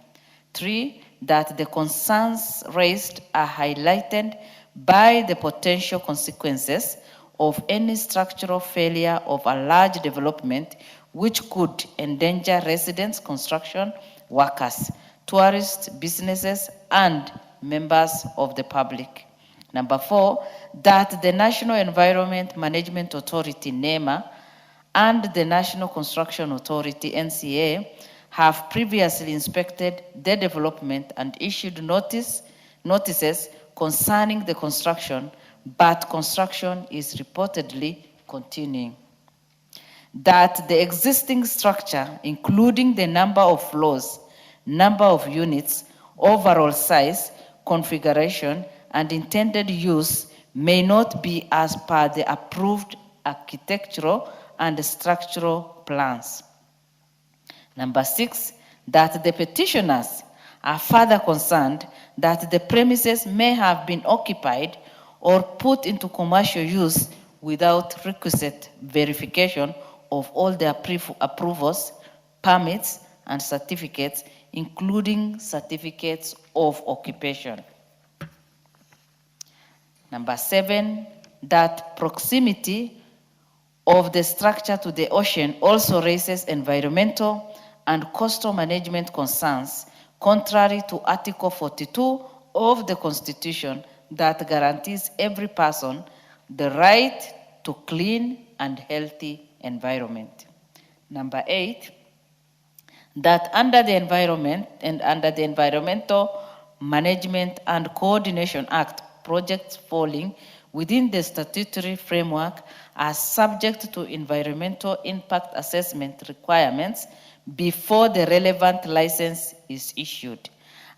Three, that the concerns raised are highlighted by the potential consequences of any structural failure of a large development which could endanger residents, construction workers, tourists, businesses, and members of the public. Number four, that the National Environment Management Authority, NEMA, and the National Construction Authority, NCA, have previously inspected the development and issued notices concerning the construction, but construction is reportedly continuing. That the existing structure, including the number of floors, number of units, overall size, configuration, and intended use may not be as per the approved architectural and structural plans. Number six, that the petitioners are further concerned that the premises may have been occupied or put into commercial use without requisite verification of all the approvals, permits, and certificates, including certificates of occupation. Number seven, that proximity of the structure to the ocean also raises environmental and coastal management concerns, contrary to Article 42 of the Constitution that guarantees every person the right to clean and healthy environment. Number eight, that under the Environment and under the Environmental Management and Coordination Act, projects falling within the statutory framework are subject to environmental impact assessment requirements before the relevant license is issued,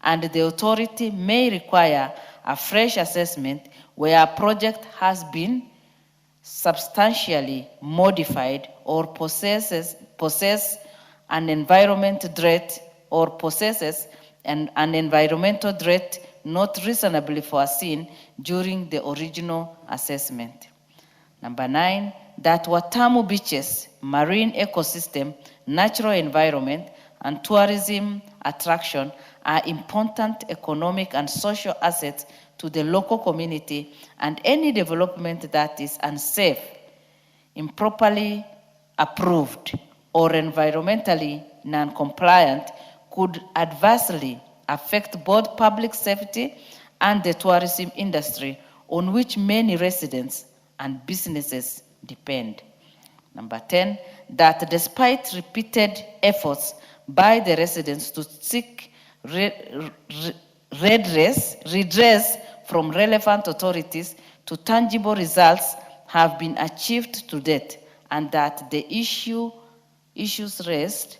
and the authority may require a fresh assessment where a project has been substantially modified or possesses an environmental threat or possesses an environmental threat not reasonably foreseen during the original assessment. Number nine, that Watamu beaches, marine ecosystem, natural environment, and tourism attraction are important economic and social assets to the local community, and any development that is unsafe, improperly approved, or environmentally non-compliant could adversely affect both public safety and the tourism industry, on which many residents and businesses depend. Number 10, that despite repeated efforts by the residents to seek redress from relevant authorities, to tangible results have been achieved to date, and that the issues raised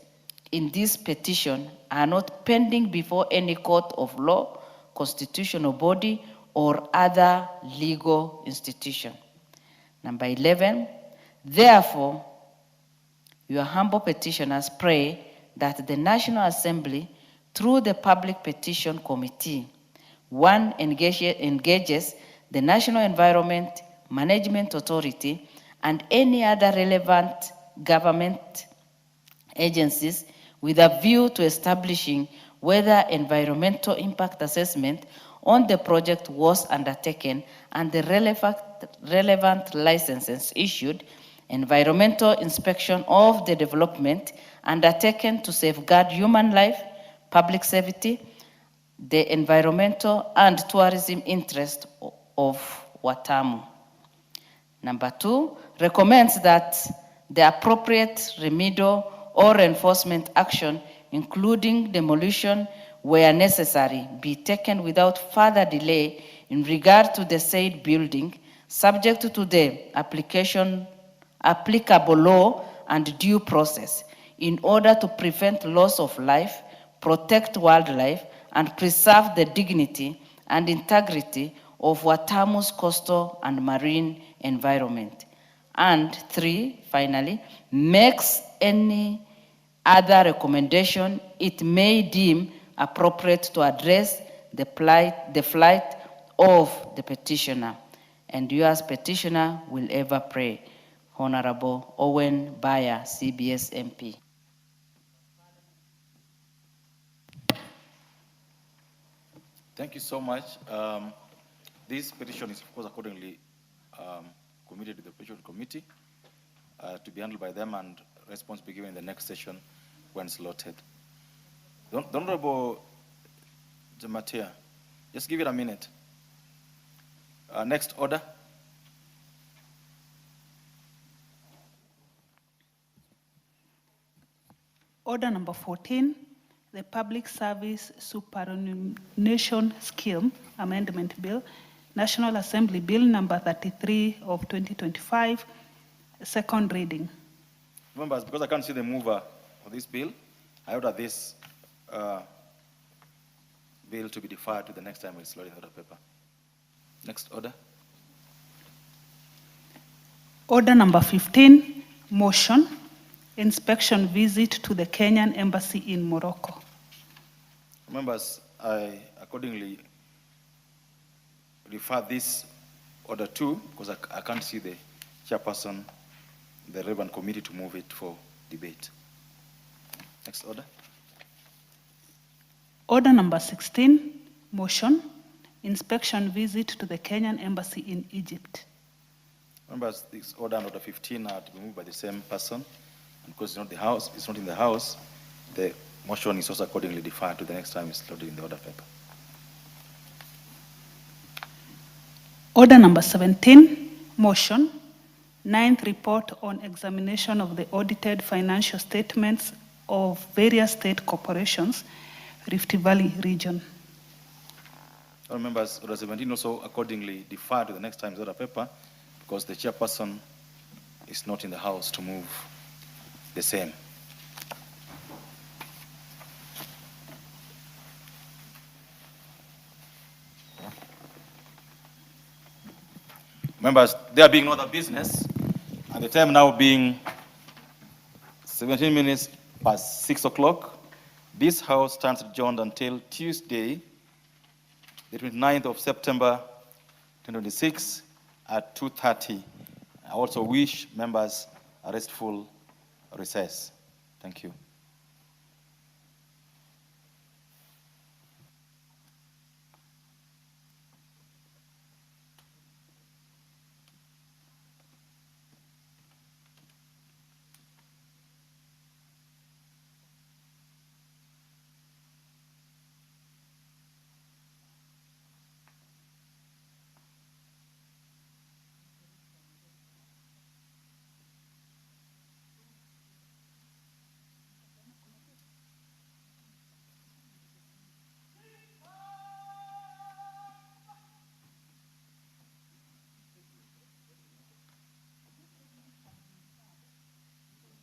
in this petition are not pending before any court of law, constitutional body, or other legal institution. Number 11, therefore, your humble petitioners pray that the National Assembly, through the Public Petition Committee, one engages the National Environment Management Authority and any other relevant government agencies with a view to establishing whether environmental impact assessment on the project was undertaken and the relevant licenses issued, environmental inspection of the development undertaken to safeguard human life, public safety, the environmental and tourism interest of Watamu. Number 2, recommends that the appropriate remedial or enforcement action, including demolition where necessary, be taken without further delay in regard to the said building, subject to the applicable law and due process, in order to prevent loss of life, protect wildlife, and preserve the dignity and integrity of Watamu's coastal and marine environment. And 3, finally, makes any other recommendation it may deem appropriate to address the flight of the petitioner. And you as petitioner will ever pray. Honorable Owen Baya, CBS MP. Thank you so much. This petition is, of course, accordingly committed to the petition committee to be handled by them, and response be given in the next session when slotted. The Honorable Jamatia, just give it a minute. Next order. Order number 14, the Public Service Superannuation Scheme Amendment Bill, National Assembly Bill number 33 of 2025, second reading. Members, because I can't see the mover for this bill, I order this bill to be deferred to the next time it's loaded in the order paper. Next order. Order number 15, motion, inspection visit to the Kenyan Embassy in Morocco. Members, I accordingly refer this order to, because I can't see the chairperson, the relevant committee to move it for debate. Next order. Order number 16, motion, inspection visit to the Kenyan Embassy in Egypt. Members, this order and order 15 are to be moved by the same person, and because it's not in the house, the motion is also accordingly deferred to the next time it's loaded in the order paper. Order number 17, motion, 9th report on examination of the audited financial statements of various state corporations, Rift Valley region. All members, order 17 also accordingly deferred to the next time's order paper because the chairperson is not in the house to move the same. Members, there being no other business, and the time now being 17 minutes past 6 o'clock, this House stands adjourned until Tuesday, the 29th of September 2026 at 2:30. I also wish members a restful recess. Thank you.